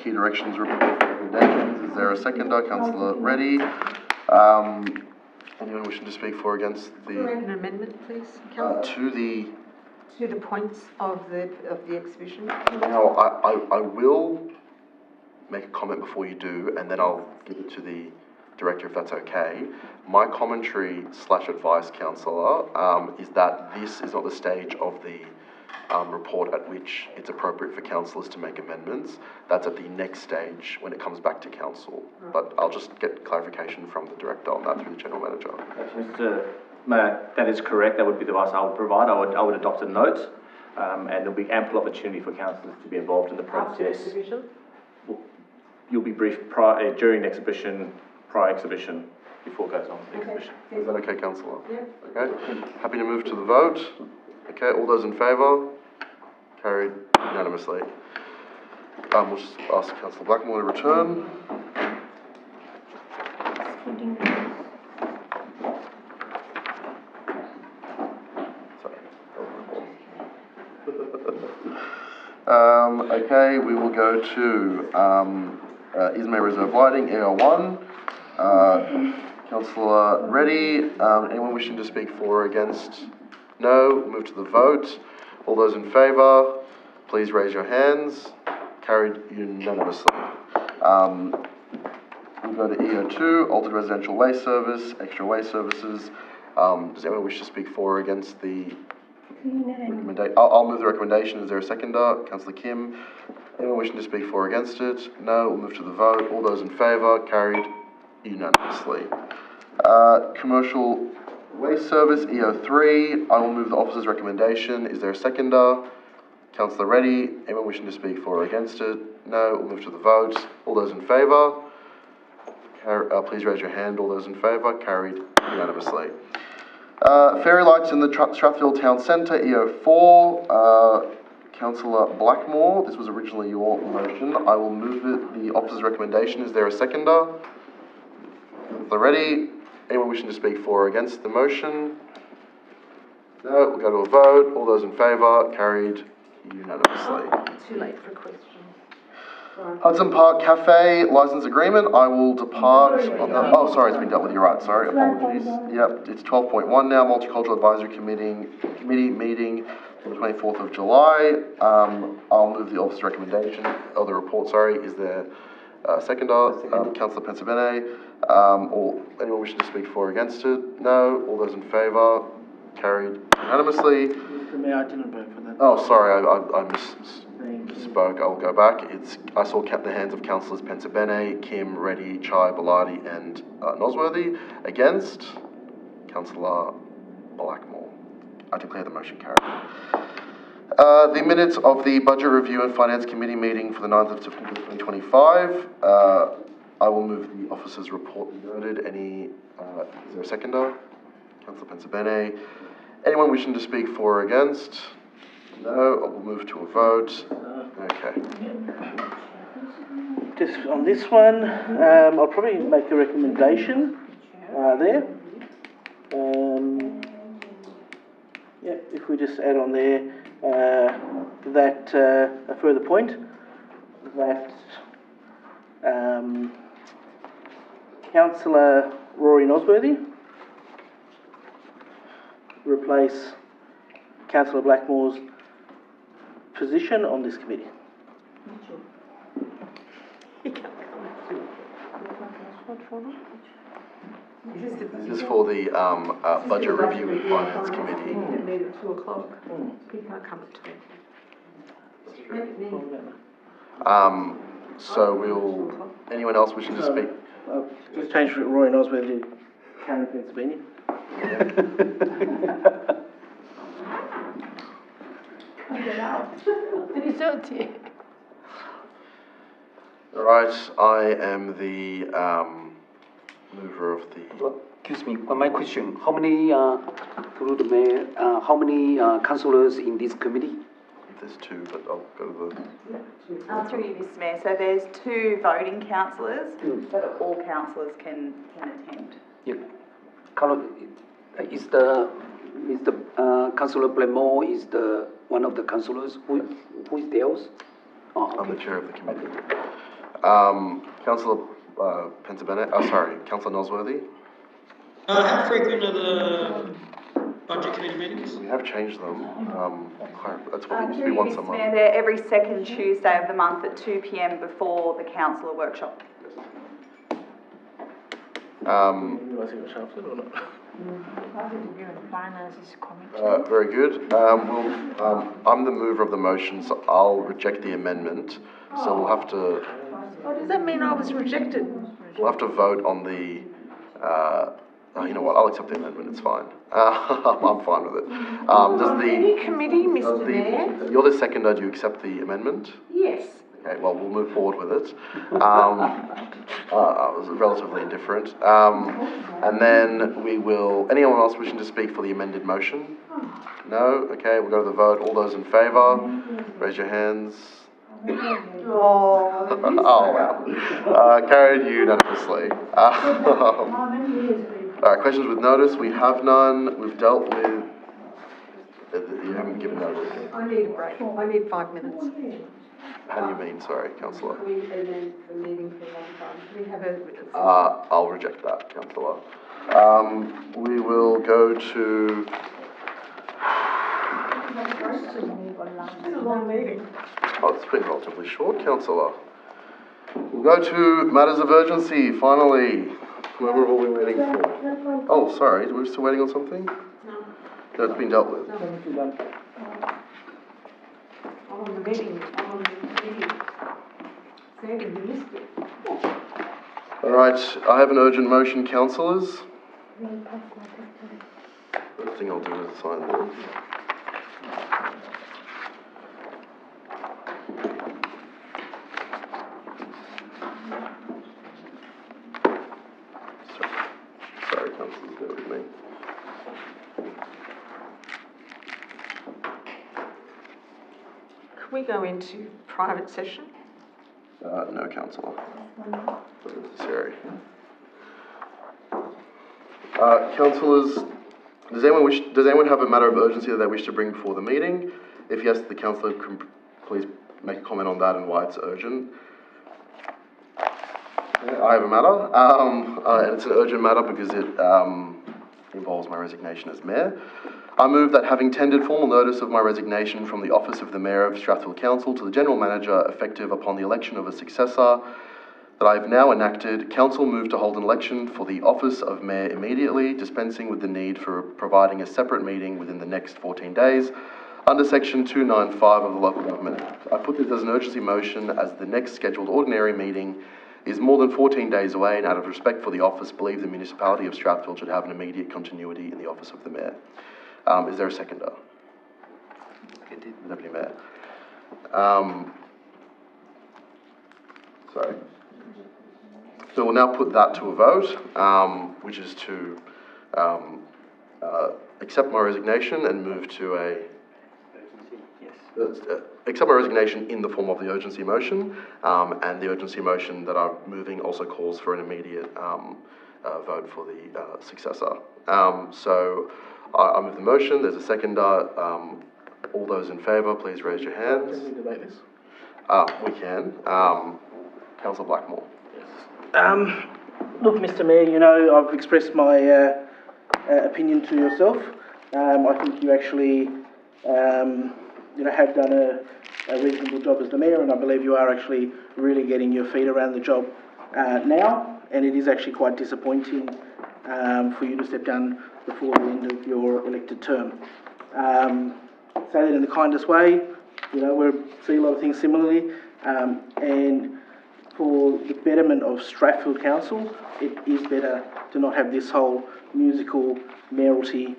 key directions report recommendations. Is there a seconder? Councillor Reddy. Anyone wishing to speak for or against An amendment, please, to the points of the exhibition. Now, I will make a comment before you do, and then I'll give it to the director if that's okay. My commentary / advice, councillor, is that this is not the stage of the report at which it's appropriate for councillors to make amendments. That's at the next stage when it comes back to council. But I'll just get clarification from the director on that through the general manager. Mr. Mayor, that is correct. That would be the advice I would provide. I would adopt a note, and there'll be ample opportunity for councillors to be involved in the process. You'll be briefed during the exhibition, prior exhibition, before it goes on to the exhibition. Is that okay, councillor? Yeah. Okay. Happy to move to the vote. Okay, all those in favour? Carried unanimously. We'll just ask Councillor Blackmore to return. Okay, we will go to Ismay Reserve Lighting, AR1. Councillor Reddy, anyone wishing to speak for or against? No. Move to the vote. All those in favour, please raise your hands. Carried unanimously. We'll go to EO2, Altered Residential Waste Service, Extra Waste Services. Does anyone wish to speak for or against the recommendation? I'll move the recommendation. Is there a seconder? Councillor Kim. Anyone wishing to speak for or against it? No. We'll move to the vote. All those in favour, carried unanimously. Commercial Waste Service, EO3. I will move the officer's recommendation. Is there a seconder? Councillor Reddy. Anyone wishing to speak for or against it? No. We'll move to the vote. All those in favour? Please raise your hand. All those in favour? Carried unanimously. Fairy lights in the Strathfield Town Centre, EO4. Councillor Blackmore. This was originally your motion. I will move it. The officer's recommendation. Is there a seconder? Councillor Reddy. Anyone wishing to speak for or against the motion? No. We'll go to a vote. All those in favour? Carried unanimously. Too late for questions. Hudson Park Cafe licence agreement. I will depart on the. Oh, sorry, it's been dealt with. You're right. Sorry, apologies. Yep, it's 12.1 now. Multicultural Advisory Committee meeting on the 24th of July. I'll move the officer's recommendation or the report. Sorry, is there a seconder? Councillor Pensabene. Or anyone wishing to speak for or against it? No. All those in favour? Carried unanimously. Mr. Mayor, I didn't vote for that. Oh, sorry, I misspoke. I'll go back. I saw the hands of councillors Pensabene, Kim, Reddy, Chai, Bellardi and Nosworthy. Against, Councillor Blackmore. I declare the motion carried. The minutes of the Budget Review and Finance Committee meeting for the 9th of September 2025. I will move the officers' report be noted. Is there a seconder? Councillor Pensabene. Anyone wishing to speak for or against? No, I will move to a vote. Okay. Just on this one, I'll probably make a recommendation there. Yeah, if we just add on there that a further point that Councillor Rory Nosworthy replace Councillor Blackmore's position on this committee. This is for the Budget Review and Finance Committee. Meet at 2 o'clock. He can't come at 2. So we'll, anyone else wishing to speak? Just change Rory Nosworthy to Karen Pennsylvania. All right, I am the mover of the. Excuse me, my question, how many, through the mayor, how many councillors in this committee? There's 2, but I'll go to the. Through you, Mr Mayor, so there's 2 voting councillors, so that all councillors can attend. Yeah. Is Mr. Councillor Blackmore is the one of the councillors? Who is theirs? Oh, okay. I'm the chair of the committee. Councillor Pensabene, Councillor Nosworthy. How frequent are the budget committee meetings? We have changed them. That's what it used to be once a month. They're every second Tuesday of the month at 2 p.m. before the councillor workshop. Very good. I'm the mover of the motion, so I'll reject the amendment. So we'll have to. Oh, does that mean I was rejected? We'll have to vote on the. You know what? I'll accept the amendment. It's fine. I'm fine with it. Any committee, Mr. Mayor? You're the seconder. Do you accept the amendment? Yes. Okay. Well, we'll move forward with it. I was relatively indifferent. And then we will. Anyone else wishing to speak for the amended motion? No. Okay. We'll go to the vote. All those in favour, raise your hands. Oh, wow. Carried unanimously. All right, questions with notice. We have none. We've dealt with. You haven't given notice. I need a break. I need 5 minutes. How do you mean? Sorry, Councillor. We adjourn the meeting for a long time. We have a. I'll reject that, Councillor. We will go to. It's been a long meeting. Oh, it's been relatively short, Councillor. We'll go to matters of urgency, finally. Whoever we've all been waiting for. Oh, sorry, we're still waiting on something? No. That's been dealt with. I'm on the meeting. Sandy, you missed it. All right, I have an urgent motion, councillors. First thing I'll do is sign this. Sorry, councillors, bear with me. Can we go into private session? No, councillor. Not necessary. Councillors, does anyone have a matter of urgency that they wish to bring before the meeting? If yes, the councillor can please make a comment on that and why it's urgent. Yeah, I have a matter, and it's an urgent matter because it involves my resignation as mayor. I move that having tendered formal notice of my resignation from the office of the Mayor of Strathfield Council to the General Manager effective upon the election of a successor, that I have now enacted, Council move to hold an election for the office of Mayor immediately, dispensing with the need for providing a separate meeting within the next 14 days, under Section 295 of the Local Government Act. I put this as an urgency motion as the next scheduled ordinary meeting is more than 14 days away, and out of respect for the office, believe the municipality of Strathfield should have an immediate continuity in the office of the Mayor. Is there a seconder? the Deputy Mayor. Sorry. So we'll now put that to a vote, which is to accept my resignation and move to a... accept my resignation in the form of the urgency motion, and the urgency motion that I'm moving also calls for an immediate vote for the successor. So I move the motion. There's a seconder. All those in favour, please raise your hands. We can. Councillor Blackmore. Look, Mr. Mayor, you know, I've expressed my opinion to yourself. I think you actually, you know, have done a reasonable job as the Mayor, and I believe you are actually really getting your feet around the job now, and it is actually quite disappointing for you to step down before the end of your elected term. Say that in the kindest way. You know, we see a lot of things similarly, and for the betterment of Strathfield Council, it is better to not have this whole musical mayoralty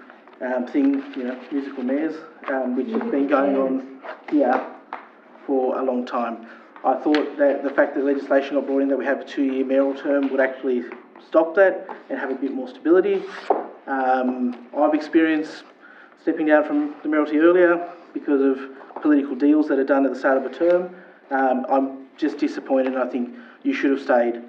thing, you know, musical mayors, which has been going on here for a long time. I thought that the fact that legislation got brought in that we have a 2-year mayoral term would actually stop that and have a bit more stability. I've experienced stepping down from the mayoralty earlier because of political deals that are done at the start of a term. I'm just disappointed, and I think you should have stayed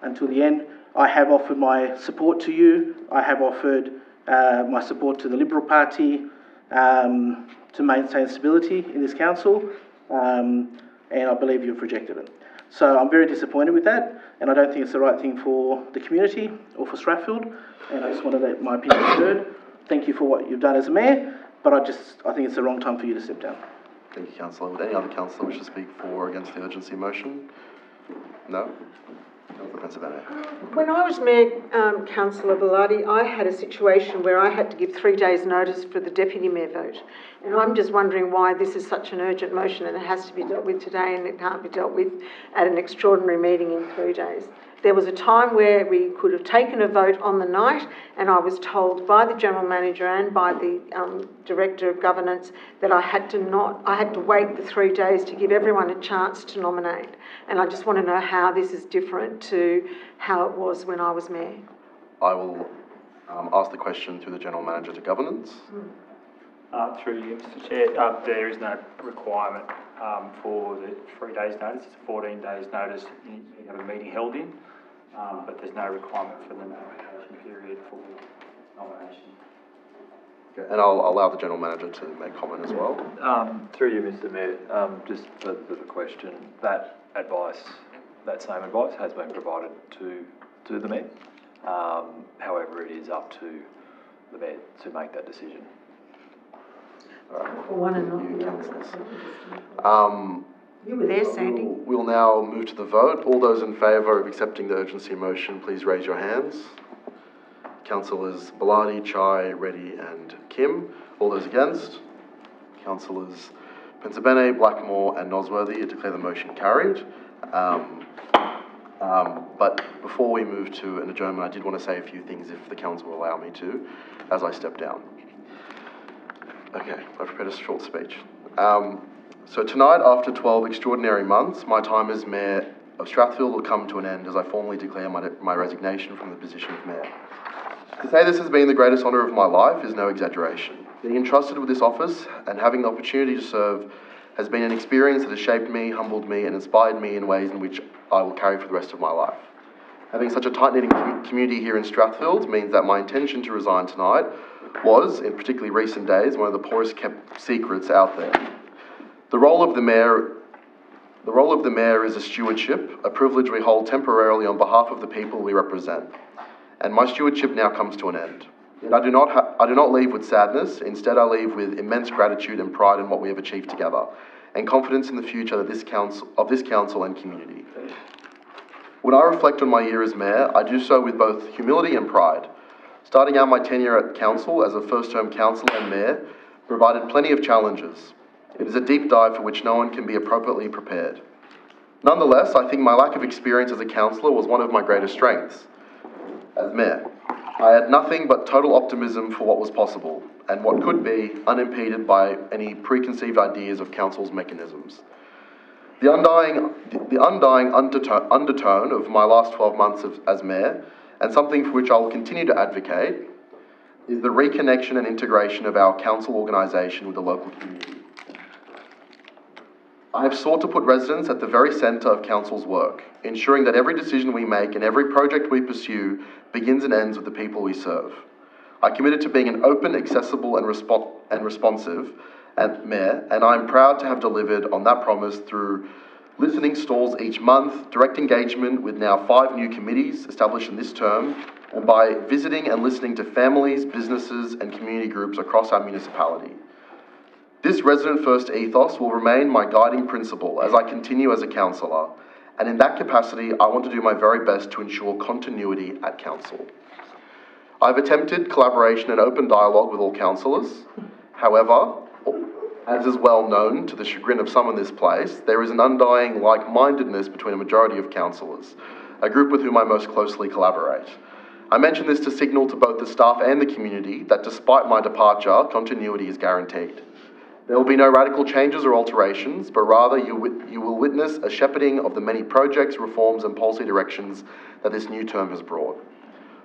until the end. I have offered my support to you. I have offered my support to the Liberal Party to maintain stability in this council, and I believe you've rejected it. So I'm very disappointed with that, and I don't think it's the right thing for the community or for Strathfield, and I just want to let my opinion be heard. Thank you for what you've done as a mayor, but I think it's the wrong time for you to step down. Thank you, Councillor. Would any other councillor wish to speak for or against the urgency motion? No? Councillor Pennsylvania. When I was Mayor, Councillor Bellardi, I had a situation where I had to give 3 days' notice for the Deputy Mayor vote. And I'm just wondering why this is such an urgent motion and it has to be dealt with today and it can't be dealt with at an extraordinary meeting in 3 days. There was a time where we could have taken a vote on the night, and I was told by the General Manager and by the Director of Governance that I had to wait the 3 days to give everyone a chance to nominate. And I just want to know how this is different to how it was when I was Mayor. I will ask the question through the General Manager to Governance. Through you, Mr. Chair, there is no requirement for the 3 days' notice. It's a 14 days' notice you have a meeting held in, but there's no requirement for the notification period for nomination. Okay, and I'll allow the General Manager to make comment as well. Through you, Mr. Mayor, just for the question, that advice, that same advice has been provided to the Mayor. However, it is up to the Mayor to make that decision. For one and not the other. You were there, Sandy. We'll now move to the vote. All those in favour of accepting the urgency motion, please raise your hands. Councillors Bellardi, Chai, Reddy and Kim. All those against? Councillors Pensabene, Blackmore and Nosworthy. I declare the motion carried. But before we move to an adjournment, I did want to say a few things if the council will allow me to, as I step down. Okay, I've prepared a short speech. So tonight, after 12 extraordinary months, my time as Mayor of Strathfield will come to an end as I formally declare my resignation from the position of Mayor. To say this has been the greatest honour of my life is no exaggeration. Being entrusted with this office and having the opportunity to serve has been an experience that has shaped me, humbled me and inspired me in ways in which I will carry for the rest of my life. Having such a tight-knit community here in Strathfield means that my intention to resign tonight was, in particularly recent days, one of the poorest kept secrets out there. The role of the Mayor is a stewardship, a privilege we hold temporarily on behalf of the people we represent. And my stewardship now comes to an end. Yet I do not leave with sadness. Instead, I leave with immense gratitude and pride in what we have achieved together, and confidence in the future of this council and community. When I reflect on my year as Mayor, I do so with both humility and pride. Starting out my tenure at Council as a first-term councillor and Mayor provided plenty of challenges. It is a deep dive for which no one can be appropriately prepared. Nonetheless, I think my lack of experience as a councillor was one of my greatest strengths as Mayor. I had nothing but total optimism for what was possible and what could be, unimpeded by any preconceived ideas of council's mechanisms. The undying undertone of my last 12 months as mayor, and something for which I will continue to advocate, is the reconnection and integration of our council organisation with the local community. I have sought to put residents at the very centre of council's work, ensuring that every decision we make and every project we pursue begins and ends with the people we serve. I committed to being an open, accessible and responsive mayor, and I am proud to have delivered on that promise through listening stalls each month, direct engagement with now 5 new committees established in this term, and by visiting and listening to families, businesses and community groups across our municipality. This resident-first ethos will remain my guiding principle as I continue as a councillor, and in that capacity, I want to do my very best to ensure continuity at council. I've attempted collaboration and open dialogue with all councillors. However, as is well known to the chagrin of some in this place, there is an undying like-mindedness between a majority of councillors, a group with whom I most closely collaborate. I mention this to signal to both the staff and the community that despite my departure, continuity is guaranteed. There will be no radical changes or alterations, but rather you will witness a shepherding of the many projects, reforms and policy directions that this new term has brought.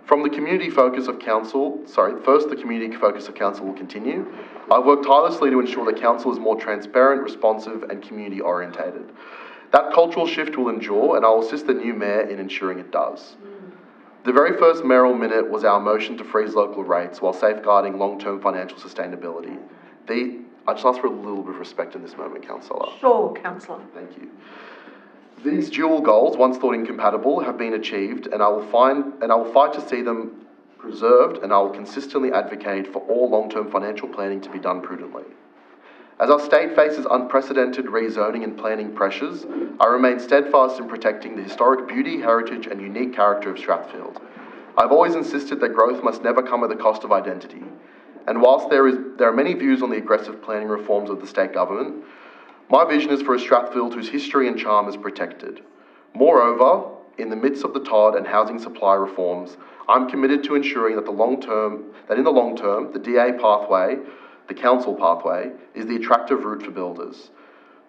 From the community focus of council, the community focus of council will continue. I've worked tirelessly to ensure that council is more transparent, responsive and community orientated. That cultural shift will endure and I will assist the new mayor in ensuring it does. The very first mayoral minute was our motion to freeze local rates while safeguarding long-term financial sustainability. I just ask for a little bit of respect in this moment, Councillor. Sure, Councillor. Thank you. These dual goals, once thought incompatible, have been achieved, and I will fight to see them preserved, and I will consistently advocate for all long-term financial planning to be done prudently. As our state faces unprecedented rezoning and planning pressures, I remain steadfast in protecting the historic beauty, heritage, and unique character of Strathfield. I've always insisted that growth must never come at the cost of identity. And whilst there are many views on the aggressive planning reforms of the state government, my vision is for a Strathfield whose history and charm is protected. Moreover, in the midst of the TOD and housing supply reforms, I'm committed to ensuring that in the long term, the DA pathway, the council pathway, is the attractive route for builders.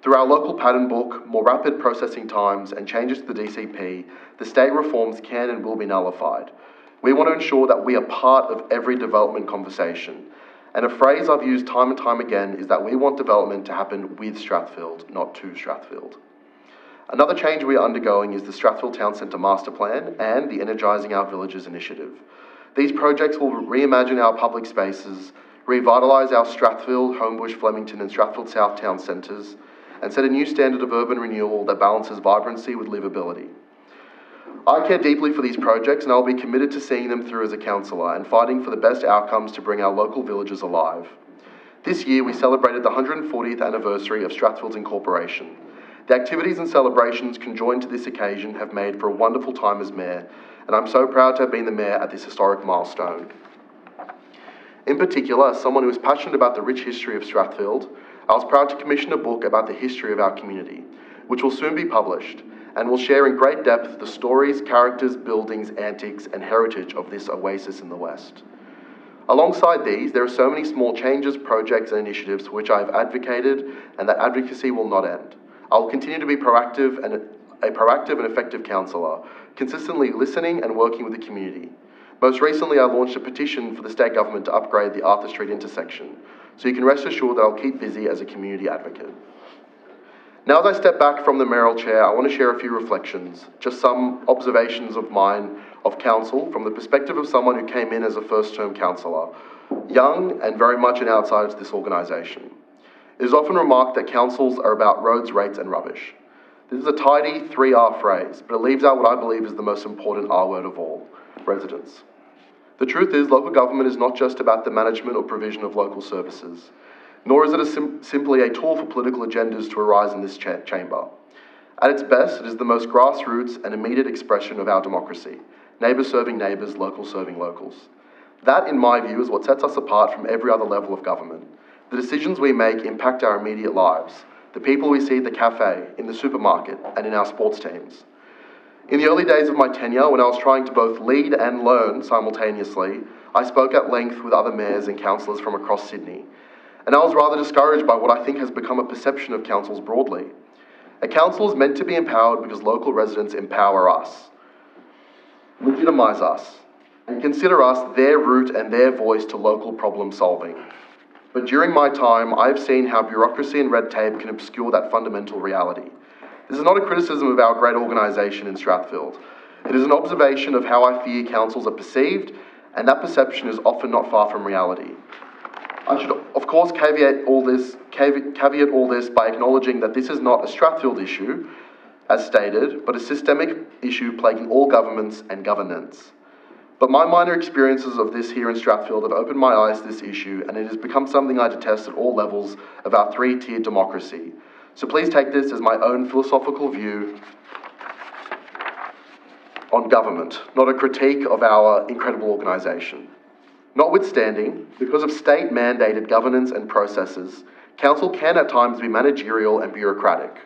Through our local pattern book, more rapid processing times and changes to the DCP, the state reforms can and will be nullified. We want to ensure that we are part of every development conversation. And a phrase I've used time and time again is that we want development to happen with Strathfield, not to Strathfield. Another change we are undergoing is the Strathfield Town Centre Master Plan and the Energising Our Villages initiative. These projects will reimagine our public spaces, revitalise our Strathfield, Homebush, Flemington and Strathfield South Town centres, and set a new standard of urban renewal that balances vibrancy with livability. I care deeply for these projects and I'll be committed to seeing them through as a councillor and fighting for the best outcomes to bring our local villages alive. This year we celebrated the 140th anniversary of Strathfield's incorporation. The activities and celebrations conjoined to this occasion have made for a wonderful time as mayor, and I'm so proud to have been the mayor at this historic milestone. In particular, as someone who is passionate about the rich history of Strathfield, I was proud to commission a book about the history of our community, which will soon be published, and will share in great depth the stories, characters, buildings, antics, and heritage of this oasis in the West. Alongside these, there are so many small changes, projects, and initiatives for which I have advocated, and that advocacy will not end. I will continue to be a proactive and effective councillor, consistently listening and working with the community. Most recently, I launched a petition for the state government to upgrade the Arthur Street intersection, so you can rest assured that I'll keep busy as a community advocate. Now, as I step back from the mayoral chair, I want to share a few reflections, just some observations of mine of council from the perspective of someone who came in as a first-term councillor, young and very much an outsider to this organisation. It is often remarked that councils are about roads, rates and rubbish. This is a tidy 3R phrase, but it leaves out what I believe is the most important R word of all, residents. The truth is, local government is not just about the management or provision of local services, nor is it simply a tool for political agendas to arise in this chamber. At its best, it is the most grassroots and immediate expression of our democracy, neighbours serving neighbours, locals serving locals. That, in my view, is what sets us apart from every other level of government. The decisions we make impact our immediate lives, the people we see at the cafe, in the supermarket, and in our sports teams. In the early days of my tenure, when I was trying to both lead and learn simultaneously, I spoke at length with other mayors and councillors from across Sydney, and I was rather discouraged by what I think has become a perception of councils broadly. A council is meant to be empowered because local residents empower us, legitimise us, and consider us their route and their voice to local problem solving. But during my time, I've seen how bureaucracy and red tape can obscure that fundamental reality. This is not a criticism of our great organisation in Strathfield. It is an observation of how I fear councils are perceived, and that perception is often not far from reality. I should, of course, caveat all this by acknowledging that this is not a Strathfield issue, as stated, but a systemic issue plaguing all governments and governance. But my minor experiences of this here in Strathfield have opened my eyes to this issue, and it has become something I detest at all levels of our three-tiered democracy. So please take this as my own philosophical view on government, not a critique of our incredible organisation. Notwithstanding, because of state-mandated governance and processes, council can at times be managerial and bureaucratic,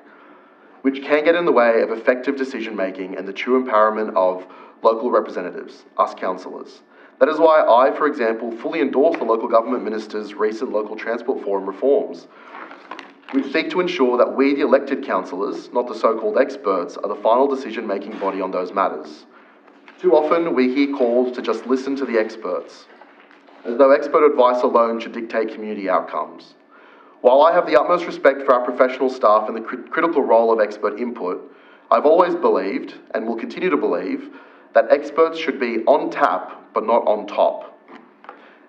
which can get in the way of effective decision-making and the true empowerment of local representatives, us councillors. That is why I, for example, fully endorse the local government minister's recent local transport forum reforms, which seek to ensure that we, the elected councillors, not the so-called experts, are the final decision-making body on those matters. Too often, we hear calls to just listen to the experts, as though expert advice alone should dictate community outcomes. While I have the utmost respect for our professional staff and the critical role of expert input, I've always believed, and will continue to believe, that experts should be on tap, but not on top.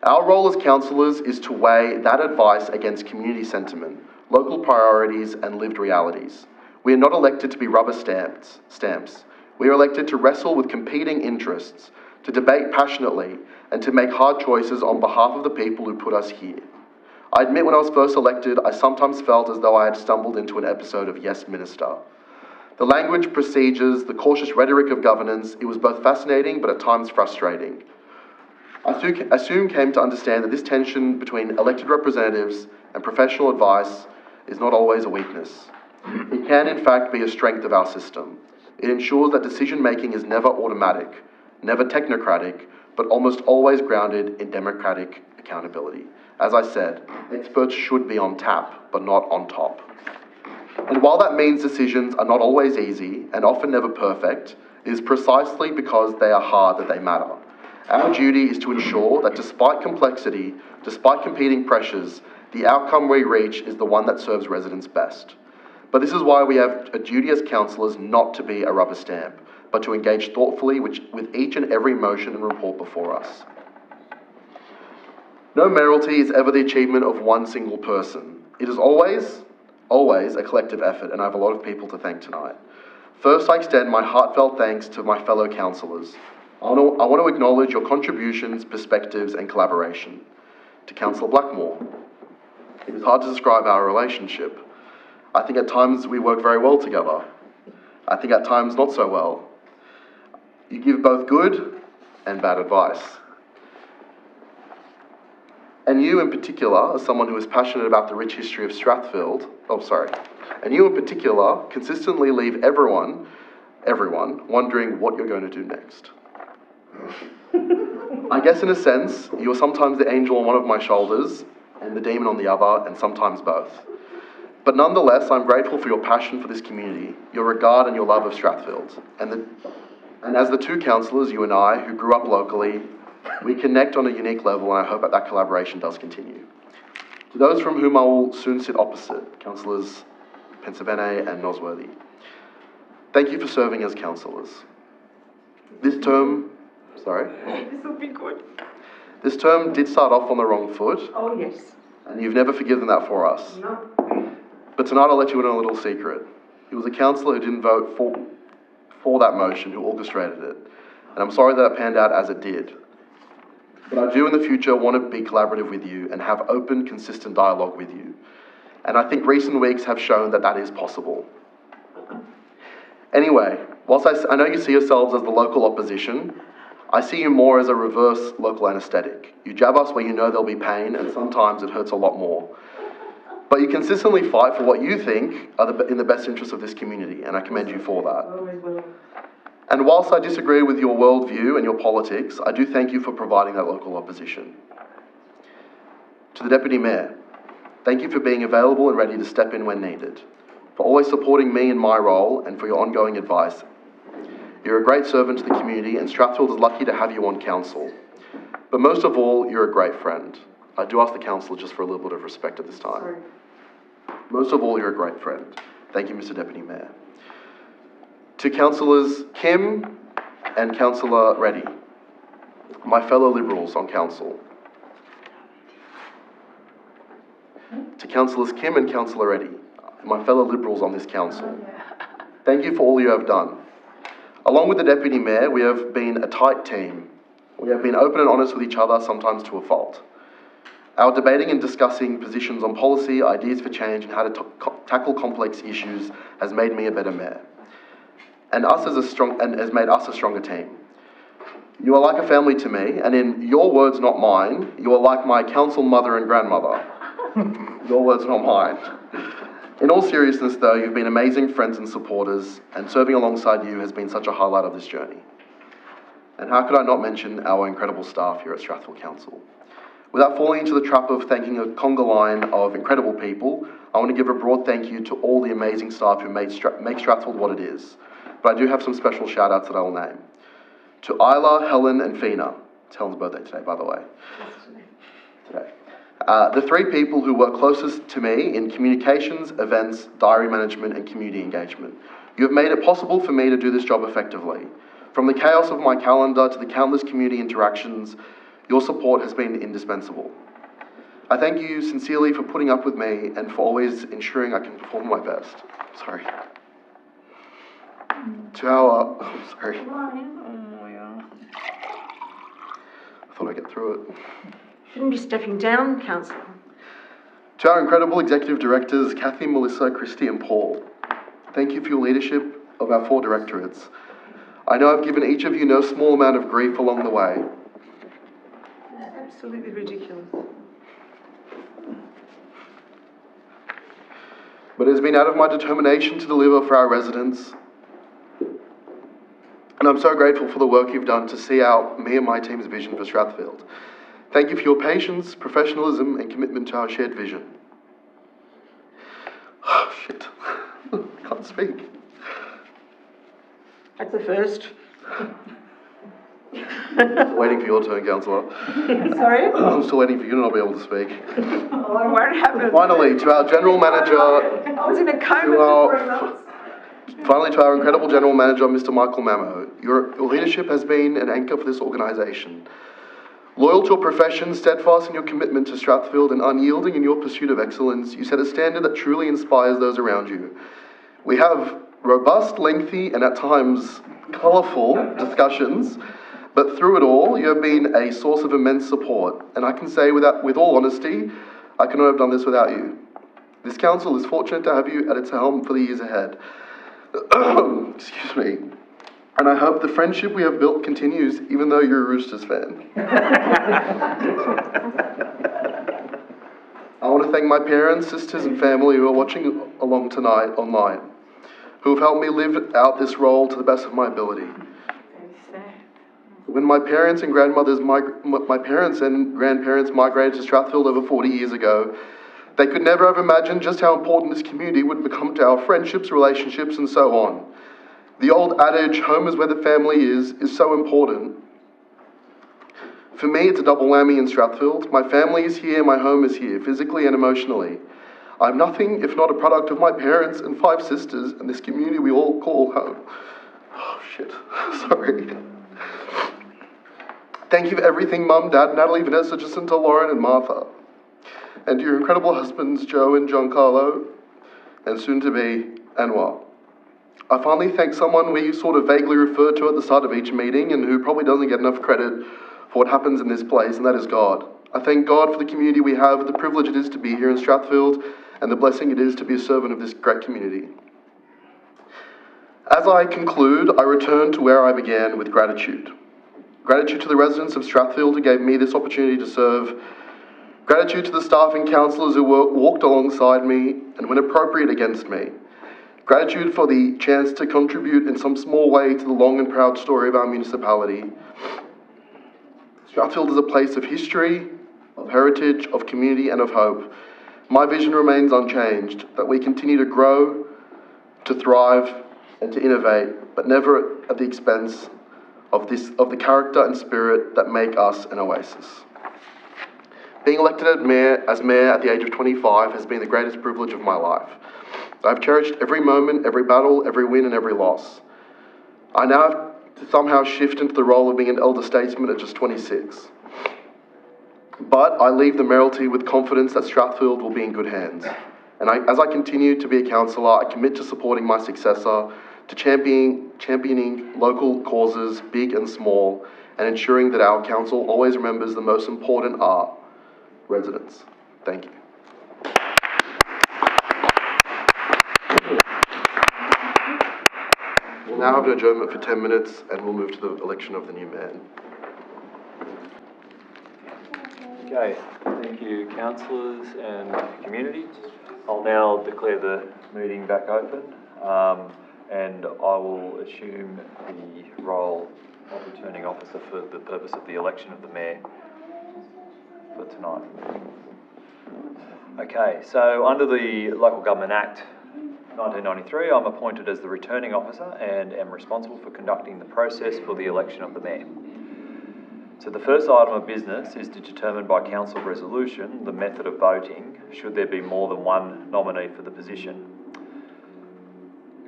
Our role as councillors is to weigh that advice against community sentiment, local priorities, and lived realities. We are not elected to be rubber stamps. We are elected to wrestle with competing interests, to debate passionately, and to make hard choices on behalf of the people who put us here. I admit when I was first elected, I sometimes felt as though I had stumbled into an episode of Yes Minister. The language, procedures, the cautious rhetoric of governance, it was both fascinating but at times frustrating. I soon came to understand that this tension between elected representatives and professional advice is not always a weakness. It can in fact be a strength of our system. It ensures that decision-making is never automatic, never technocratic, but almost always grounded in democratic accountability. As I said, experts should be on tap, but not on top. And while that means decisions are not always easy, and often never perfect, it is precisely because they are hard that they matter. Our duty is to ensure that despite complexity, despite competing pressures, the outcome we reach is the one that serves residents best. But this is why we have a duty as councillors not to be a rubber stamp, but to engage thoughtfully with each and every motion and report before us. No mayoralty is ever the achievement of one single person. It is always a collective effort, and I have a lot of people to thank tonight. First, I extend my heartfelt thanks to my fellow councillors. I want to acknowledge your contributions, perspectives, and collaboration. To Councillor Blackmore, it is hard to describe our relationship. I think at times we work very well together. I think at times not so well. You give both good and bad advice. And you in particular, as someone who is passionate about the rich history of Strathfield, and you in particular consistently leave everyone wondering what you're going to do next. I guess in a sense, you're sometimes the angel on one of my shoulders and the demon on the other, and sometimes both. But nonetheless, I'm grateful for your passion for this community, your regard and your love of Strathfield. And as the two councillors, you and I, who grew up locally, we connect on a unique level, and I hope that collaboration does continue. To those from whom I will soon sit opposite, Councillors Pensabene and Nosworthy, thank you for serving as councillors. This term did start off on the wrong foot. Oh, yes. And you've never forgiven that for us. No. But tonight I'll let you in on a little secret. It was a councillor who didn't vote for that motion who orchestrated it. And I'm sorry that it panned out as it did. But I do in the future want to be collaborative with you and have open, consistent dialogue with you. And I think recent weeks have shown that that is possible. Anyway, whilst I know you see yourselves as the local opposition, I see you more as a reverse local anaesthetic. You jab us where you know there'll be pain, and sometimes it hurts a lot more. But you consistently fight for what you think are in the best interest of this community, and I commend you for that. And whilst I disagree with your worldview and your politics, I do thank you for providing that local opposition. To the Deputy Mayor, thank you for being available and ready to step in when needed, for always supporting me in my role and for your ongoing advice. You're a great servant to the community and Strathfield is lucky to have you on council. But most of all, you're a great friend. I do ask the councillor just for a little bit of respect at this time. Sorry. Most of all, you're a great friend. Thank you, Mr. Deputy Mayor. To Councillors Kim and Councillor Reddy, my fellow Liberals on council. To Councillors Kim and Councillor Reddy, my fellow Liberals on this council, thank you for all you have done. Along with the Deputy Mayor, we have been a tight team. We have been open and honest with each other, sometimes to a fault. Our debating and discussing positions on policy, ideas for change, and how to tackle complex issues has made me a better mayor, and has made us a stronger team. You are like a family to me, and in your words, not mine, you are like my council mother and grandmother. Your words, not mine. In all seriousness, though, you've been amazing friends and supporters, and serving alongside you has been such a highlight of this journey. And how could I not mention our incredible staff here at Strathfield Council? Without falling into the trap of thanking a conga line of incredible people, I want to give a broad thank you to all the amazing staff who make Strathfield what it is. But I do have some special shout outs that I will name. To Isla, Helen and Fina. It's Helen's birthday today, by the way. Today. The three people who work closest to me in communications, events, diary management and community engagement. You have made it possible for me to do this job effectively. From the chaos of my calendar to the countless community interactions, your support has been indispensable. I thank you sincerely for putting up with me and for always ensuring I can perform my best. Sorry. To our, sorry. I thought I'd get through it. Shouldn't be stepping down, Councillor. To our incredible executive directors, Kathy, Melissa, Christy and Paul, thank you for your leadership of our 4 directorates. I know I've given each of you no small amount of grief along the way. Absolutely ridiculous. But it has been out of my determination to deliver for our residents. And I'm so grateful for the work you've done to see out me and my team's vision for Strathfield. Thank you for your patience, professionalism and commitment to our shared vision. Oh, shit. I can't speak. That's the first. Waiting for your turn, Councillor. Sorry? I'm still waiting for you to not be able to speak. Oh, it won't happen. Finally, to our General Manager... I was in a coma for 3 months. Finally, to our incredible General Manager, Mr. Michael Mamo. Your leadership has been an anchor for this organisation. Loyal to your profession, steadfast in your commitment to Strathfield and unyielding in your pursuit of excellence, you set a standard that truly inspires those around you. We have robust, lengthy and at times colourful discussions, but through it all, you have been a source of immense support. And I can say with all honesty, I could not have done this without you. This council is fortunate to have you at its helm for the years ahead. Excuse me. And I hope the friendship we have built continues, even though you're a Roosters fan. I want to thank my parents, sisters and family who are watching along tonight online, who have helped me live out this role to the best of my ability. When my parents and grandparents migrated to Strathfield over 40 years ago, they could never have imagined just how important this community would become to our friendships, relationships, and so on. The old adage, home is where the family is so important. For me, it's a double whammy in Strathfield. My family is here, my home is here, physically and emotionally. I'm nothing if not a product of my parents and 5 sisters and this community we all call home. Oh, shit. Sorry. Thank you for everything, Mum, Dad, Natalie, Vanessa, Jacinta, Lauren, and Martha. And to your incredible husbands, Joe and Giancarlo, and soon to be, Anwar. I finally thank someone we sort of vaguely refer to at the start of each meeting and who probably doesn't get enough credit for what happens in this place, and that is God. I thank God for the community we have, the privilege it is to be here in Strathfield, and the blessing it is to be a servant of this great community. As I conclude, I return to where I began with gratitude. Gratitude to the residents of Strathfield who gave me this opportunity to serve. Gratitude to the staff and councillors who walked alongside me and when appropriate against me. Gratitude for the chance to contribute in some small way to the long and proud story of our municipality. Strathfield is a place of history, of heritage, of community and of hope. My vision remains unchanged, that we continue to grow, to thrive and to innovate, but never at the expense of the character and spirit that make us an oasis. Being elected as mayor at the age of 25 has been the greatest privilege of my life. I've cherished every moment, every battle, every win and every loss. I now have to somehow shift into the role of being an elder statesman at just 26. But I leave the mayoralty with confidence that Strathfield will be in good hands. And as I continue to be a councillor, I commit to supporting my successor, to championing local causes, big and small, and ensuring that our council always remembers the most important are residents. Thank you. We'll now have an adjournment for 10 minutes and we'll move to the election of the new mayor. Okay, thank you councillors and community. I'll now declare the meeting back open and I will assume the role of returning officer for the purpose of the election of the mayor for tonight. Okay, so under the Local Government Act 1993, I'm appointed as the returning officer and am responsible for conducting the process for the election of the mayor. So the first item of business is to determine by council resolution the method of voting should there be more than one nominee for the position.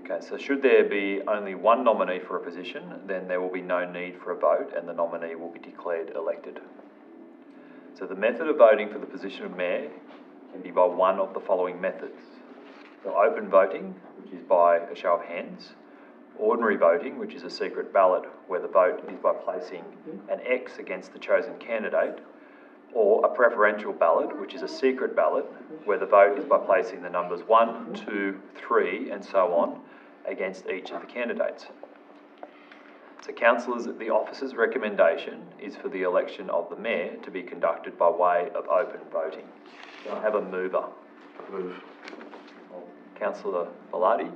Okay, so should there be only one nominee for a position, then there will be no need for a vote and the nominee will be declared elected. So the method of voting for the position of mayor can be by one of the following methods. So open voting, which is by a show of hands. Ordinary voting, which is a secret ballot where the vote is by placing an X against the chosen candidate. Or a preferential ballot, which is a secret ballot where the vote is by placing the numbers 1, 2, 3 and so on against each of the candidates. So councillors, the officer's recommendation is for the election of the mayor to be conducted by way of open voting. Can I have a mover? Move. Councillor Bellardi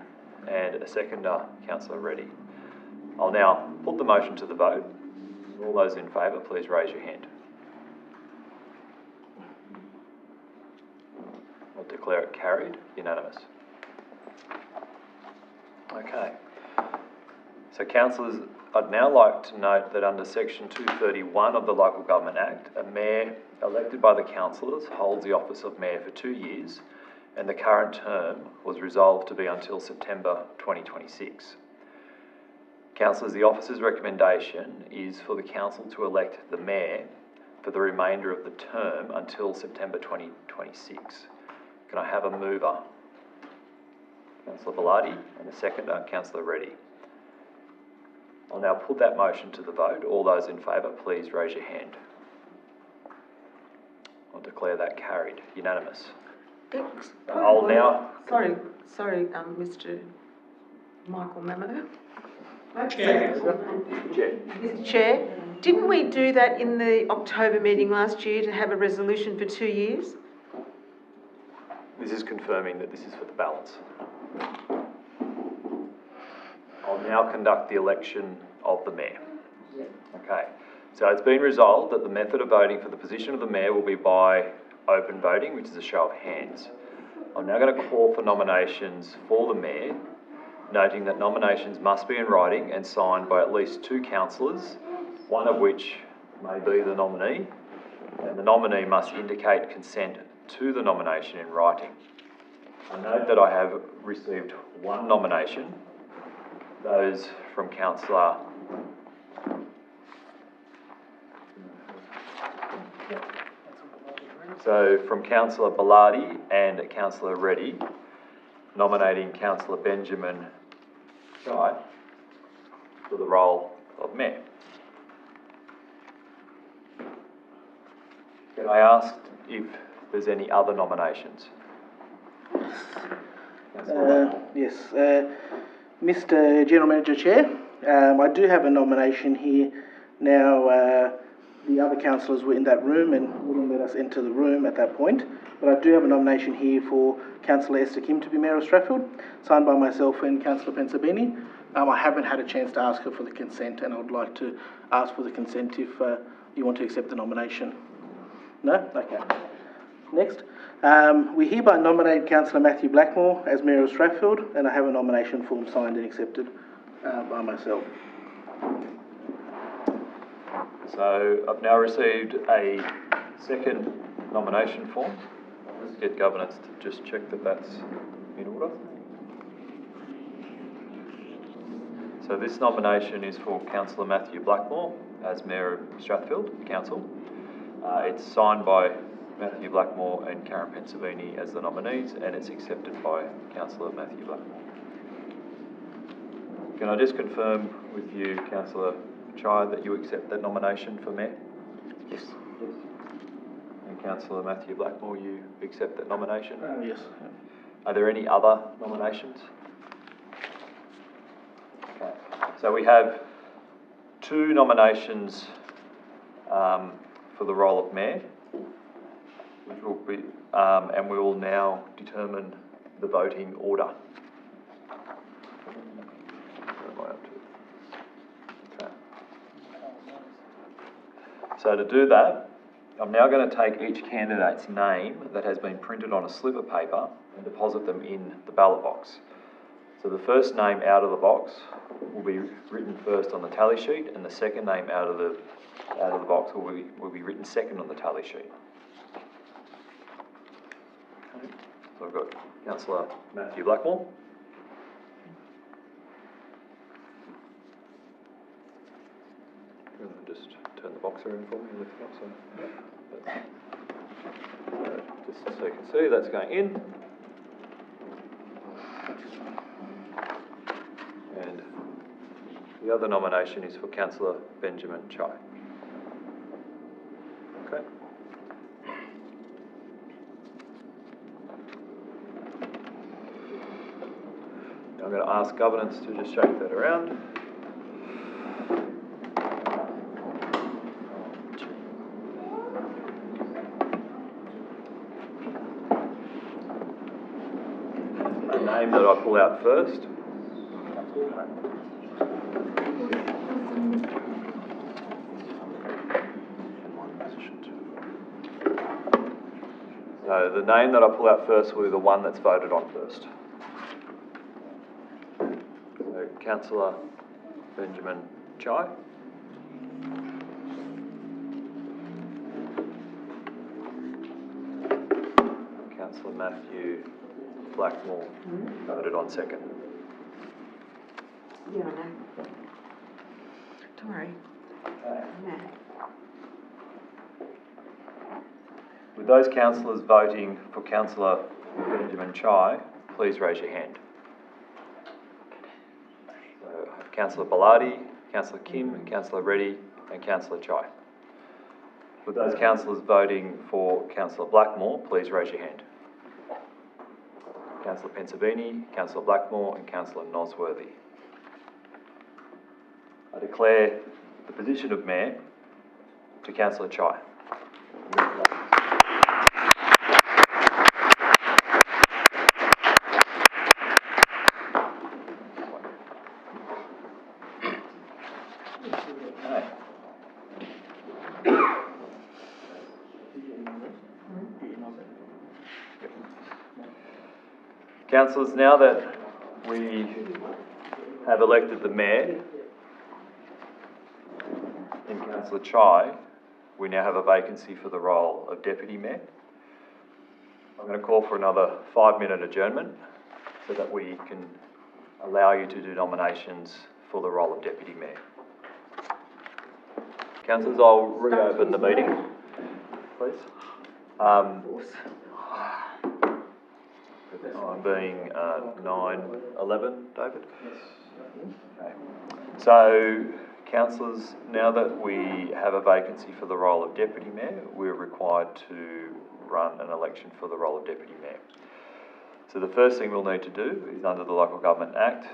and a seconder, Councillor Reddy. I'll now put the motion to the vote. All those in favour, please raise your hand. I'll declare it carried, unanimous. Okay. So councillors, I'd now like to note that under section 231 of the Local Government Act, a mayor elected by the councillors holds the office of mayor for 2 years and the current term was resolved to be until September 2026. Councillors, the officer's recommendation is for the council to elect the mayor for the remainder of the term until September 2026. Can I have a mover? Councillor Bellardi and a seconder, Councillor Reddy. I'll now put that motion to the vote. All those in favour, please raise your hand. I'll declare that carried, unanimous. I'll now... Sorry, Mr. Michael Mamo. Chair. Mr. Chair, didn't we do that in the October meeting last year to have a resolution for 2 years? This is confirming that this is for the balance. I'll now conduct the election of the mayor. Okay, so it's been resolved that the method of voting for the position of the mayor will be by open voting, which is a show of hands. I'm now going to call for nominations for the mayor, noting that nominations must be in writing and signed by at least 2 councillors, one of which may be the nominee, and the nominee must indicate consent to the nomination in writing. I note that I have received 1 nomination, those from Councillor from Councillor Bellardi and Councillor Reddy, nominating Councillor Benjamin Shy for the role of mayor. Can I ask if there's any other nominations? Yes, Mr. General Manager Chair, I do have a nomination here. Now, the other councillors were in that room and wouldn't let us enter the room at that point. But I do have a nomination here for Councillor Esther Kim to be Mayor of Strathfield, signed by myself and Councillor Pensabini. I haven't had a chance to ask her for the consent, and I would like to ask for the consent if you want to accept the nomination. No? Okay. Next. We hereby nominate Councillor Matthew Blackmore as Mayor of Strathfield, and I have a nomination form signed and accepted by myself. So I've now received a second nomination form. Let's get governance to just check that that's in order. So this nomination is for Councillor Matthew Blackmore as Mayor of Strathfield Council. It's signed by Matthew Blackmore and Karen Pensabini as the nominees, and it's accepted by Councillor Matthew Blackmore. Can I just confirm with you, Councillor Chai, that you accept that nomination for Mayor? Yes. And Councillor Matthew Blackmore, you accept that nomination? Yes. Are there any other nominations? Okay. So we have two nominations for the role of Mayor, which will be, and we will now determine the voting order. Okay. So to do that, I'm now going to take each candidate's name that has been printed on a slip of paper and deposit them in the ballot box. So the first name out of the box will be written first on the tally sheet, and the second name out of the box will be written second on the tally sheet. Okay. So I've got Councillor Matthew Blackmore. Just turn the box around for me and lift it up. So, just so you can see, that's going in. And the other nomination is for Councillor Benjamin Chai. Okay. Now I'm going to ask governance to just shake that around. The name that I pull out first. So the name that I pull out first will be the one that's voted on first. So Councillor Benjamin Chai. Councillor Matthew Blackmore voted on second. Yeah, I know. Don't worry. Yeah. With those councillors voting for Councillor Benjamin Chai, please raise your hand. So, Councillor Bellardi, Councillor Kim, Councillor Reddy and Councillor Chai. With those councillors voting for Councillor Blackmore, please raise your hand. Councillor Pensabini, Councillor Blackmore and Councillor Nosworthy. I declare the position of Mayor to Councillor Chai. Councillors, now that we have elected the Mayor and Councillor Chai, we now have a vacancy for the role of Deputy Mayor. I'm going to call for another 5-minute adjournment so that we can allow you to do nominations for the role of Deputy Mayor. Councillors, I'll reopen the meeting, please. Time being 9:11, David? Okay. So, councillors, now that we have a vacancy for the role of Deputy Mayor, we're required to run an election for the role of Deputy Mayor. So the first thing we'll need to do is, under the Local Government Act,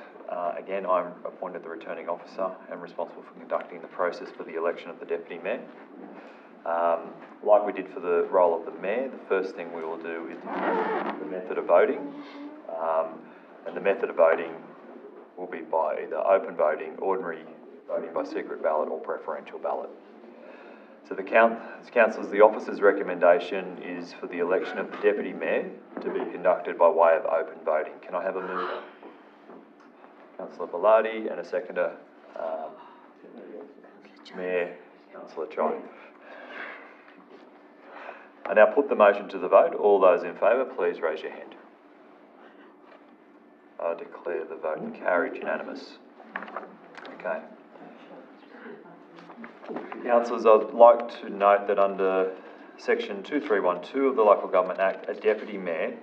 Again, I'm appointed the returning officer and responsible for conducting the process for the election of the deputy mayor. Like we did for the role of the mayor, the first thing we will do is the method of voting. And the method of voting will be by either open voting, ordinary voting by secret ballot or preferential ballot. So councillors, the officer's recommendation is for the election of the deputy mayor to be conducted by way of open voting. Can I have a mover? Councillor Bellardi, and a seconder, Mayor Councillor Chai. I now put the motion to the vote. All those in favour, please raise your hand. I declare the vote carried unanimous. Okay. Councillors, I'd like to note that under section 2312 of the Local Government Act, a deputy mayor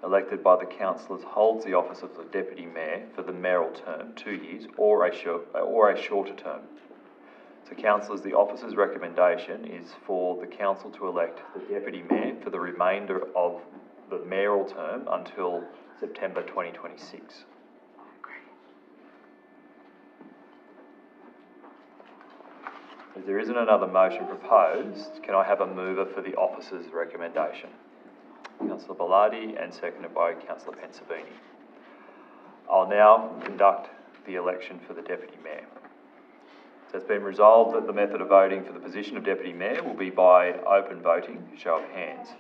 elected by the councillors holds the office of the deputy mayor for the mayoral term, 2 years, or a shorter term. So councillors, the officer's recommendation is for the council to elect the deputy mayor for the remainder of the mayoral term until September 2026. As there isn't another motion proposed, can I have a mover for the officer's recommendation? Councillor Bellardi, and seconded by Councillor Pensabini. I'll now conduct the election for the deputy mayor. So it's been resolved that the method of voting for the position of deputy mayor will be by open voting, show of hands.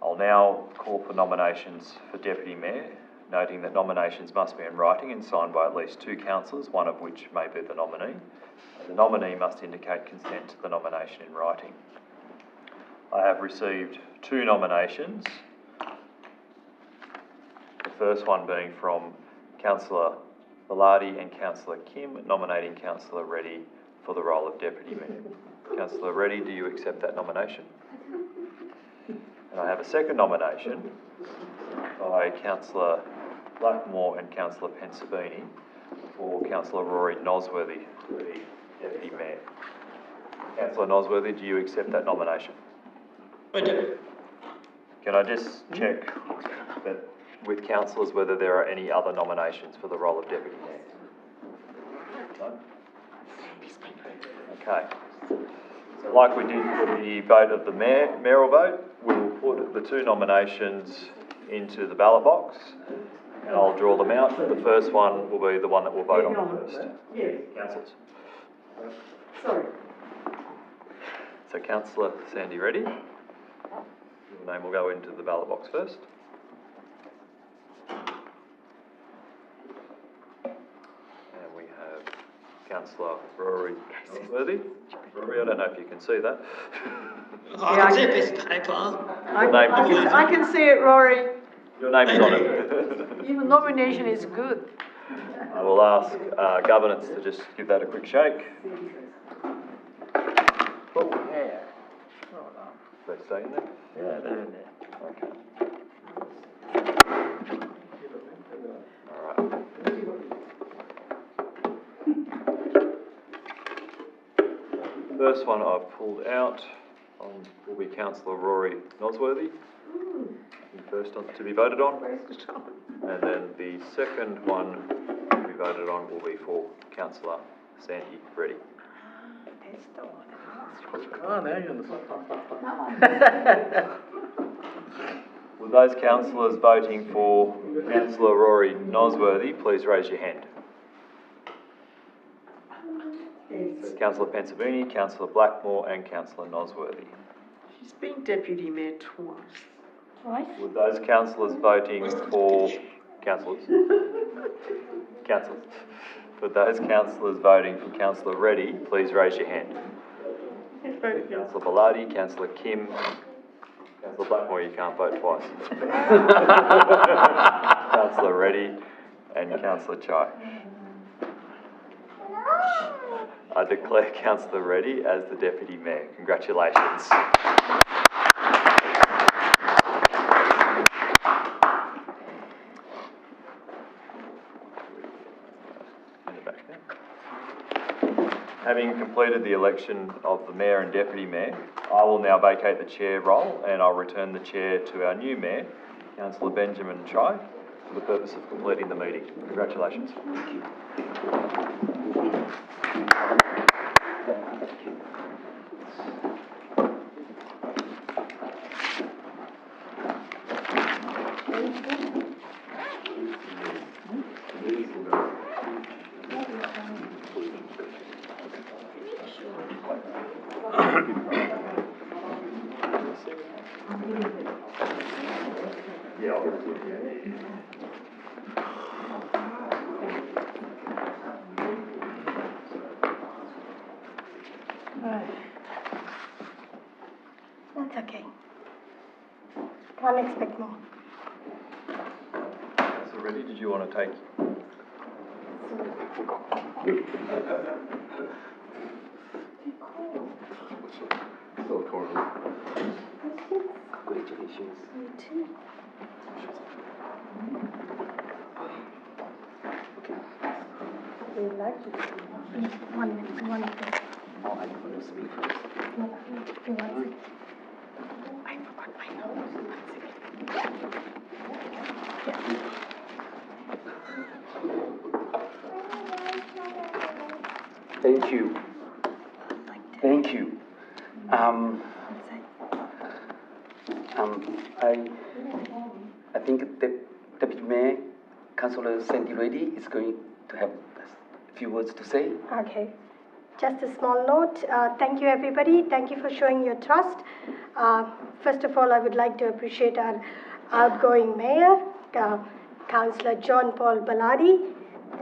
I'll now call for nominations for deputy mayor, noting that nominations must be in writing and signed by at least 2 councillors, one of which may be the nominee. The nominee must indicate consent to the nomination in writing. I have received 2 nominations. The first one being from Councillor Bellardi and Councillor Kim, nominating Councillor Reddy for the role of deputy mayor. Councillor Reddy, do you accept that nomination? And I have a second nomination by Councillor Blackmore and Councillor Pensabini for Councillor Rory Nosworthy for the deputy mayor. Councillor Nosworthy, do you accept that nomination? I do. Can I just check that with councillors whether there are any other nominations for the role of deputy mayor? No? Okay. So like we did for the vote of the mayoral vote, we will put the 2 nominations into the ballot box and I'll draw them out. The first one will be the one that we'll vote on first. Yes. Councillors. Sorry. So Councillor Sandy Reddy, your name will go into the ballot box first. And we have Councillor Rory Nosworthy. Rory, I don't know if you can see that. I can see a piece of paper. I can see it, Rory. Your name is on it. Your nomination is good. I will ask governance to just give that a quick shake. Oh, yeah. Well done. They stay in there? Yeah, they're in there. Okay. All right. The first one I've pulled out will be Councillor Rory Nosworthy. First on, to be voted on. And then the second one to be voted on will be for Councillor Sandy Reddy. Oh, now you're on the Will those councillors voting for Councillor Rory Nosworthy please raise your hand? So Councillor Pensabini, Councillor Blackmore and Councillor Nosworthy. She's been deputy mayor twice. Right? Would those councillors voting for would those councillors voting for Councillor Reddy please raise your hand? Councillor Bellardi, Councillor Kim, Councillor Blackmore, you can't vote twice. Councillor Reddy and Councillor Chai. I declare Councillor Reddy as the Deputy Mayor. Congratulations. Having completed the election of the Mayor and Deputy Mayor, I will now vacate the Chair role and I'll return the Chair to our new Mayor, Councillor Benjamin Chai, for the purpose of completing the meeting. Congratulations. That's okay. Can't expect more. So ready? Did you want to take? Still corner. Congratulations. You too. Would you like to speak? 1 minute, 1 minute. Oh, I want to speak first. No, you want to. I forgot my notes. 1 second. Thank you. Thank you. I think the Deputy Mayor, Councillor Sandy Reddy, is going to have a few words to say. Okay. Just a small note. Thank you, everybody. Thank you for showing your trust. First of all, I would like to appreciate our outgoing mayor, Councillor John Paul Baladi.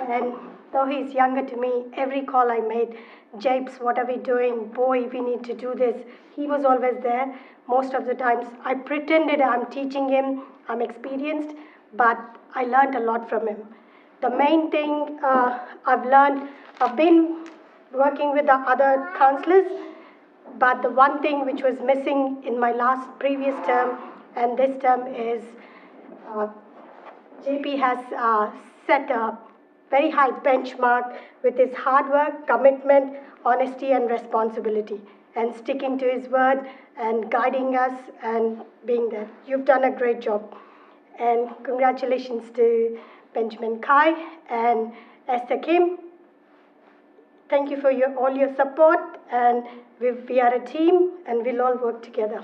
And though he's younger to me, every call I made, Japes, what are we doing? Boy, we need to do this. He was always there. Most of the times, I pretended I'm teaching him, I'm experienced, but I learned a lot from him. The main thing I've been working with the other councillors, but the one thing which was missing in my previous term and this term is JP has set a very high benchmark with his hard work, commitment, honesty and responsibility, and sticking to his word and guiding us and being there. You've done a great job. And congratulations to Benjamin Kai and Esther Kim. Thank you for all your support, and we are a team and we'll all work together.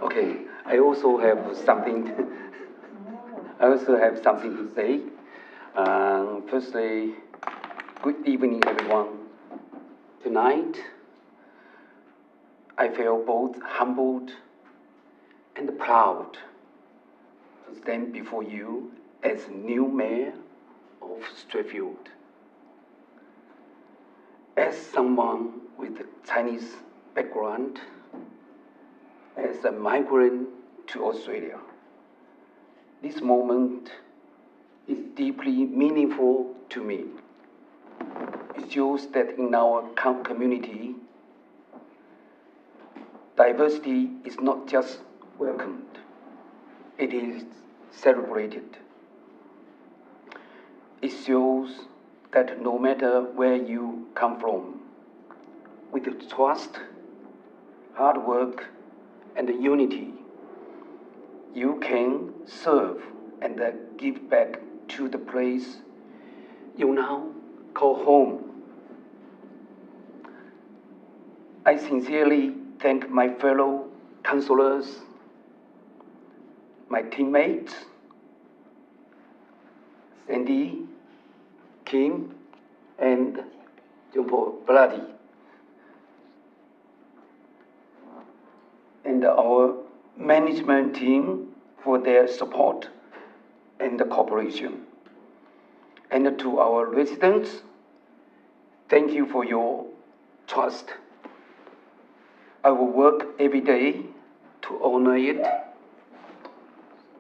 Okay, I also have something to say. Firstly, good evening, everyone. Tonight, I feel both humbled and proud to stand before you as new mayor of Strathfield. As someone with a Chinese background, as a migrant to Australia, this moment is deeply meaningful to me. It shows that in our community, diversity is not just welcomed, it is celebrated. It shows that no matter where you come from, with trust, hard work, and unity, you can serve and give back to the place you now call home. I sincerely thank my fellow councillors, my teammates, Sandy, Kim, and John Paul Baladi, and our management team for their support and the cooperation. And to our residents, thank you for your trust. I will work every day to honor it,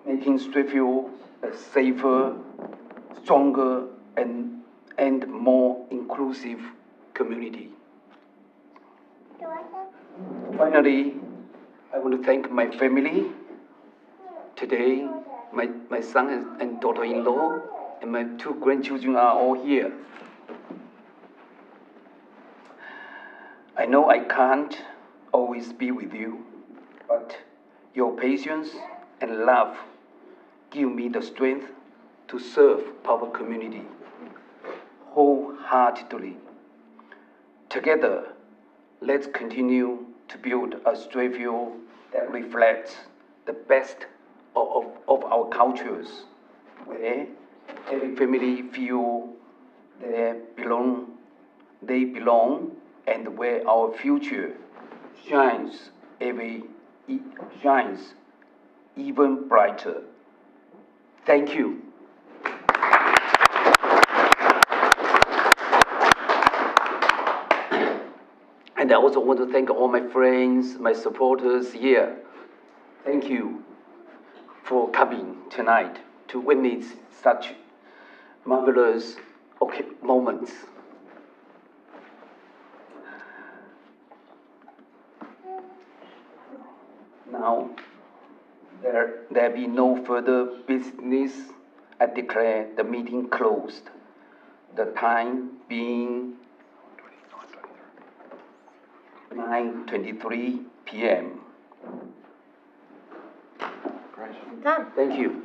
making Strathfield a safer, stronger, and more inclusive community. Finally, I want to thank my family. Today, my son and daughter-in-law and my 2 grandchildren are all here. I know I can't always be with you, but your patience and love give me the strength to serve our community wholeheartedly. Together, let's continue to build a Strathfield that reflects the best of our cultures, where every family feel they belong, and where our future shines even brighter. Thank you. And I also want to thank all my friends, my supporters here. Thank you for coming tonight to witness such marvelous moments. Now, there be no further business. I declare the meeting closed. The time being 9:23 p.m. Done. Thank you.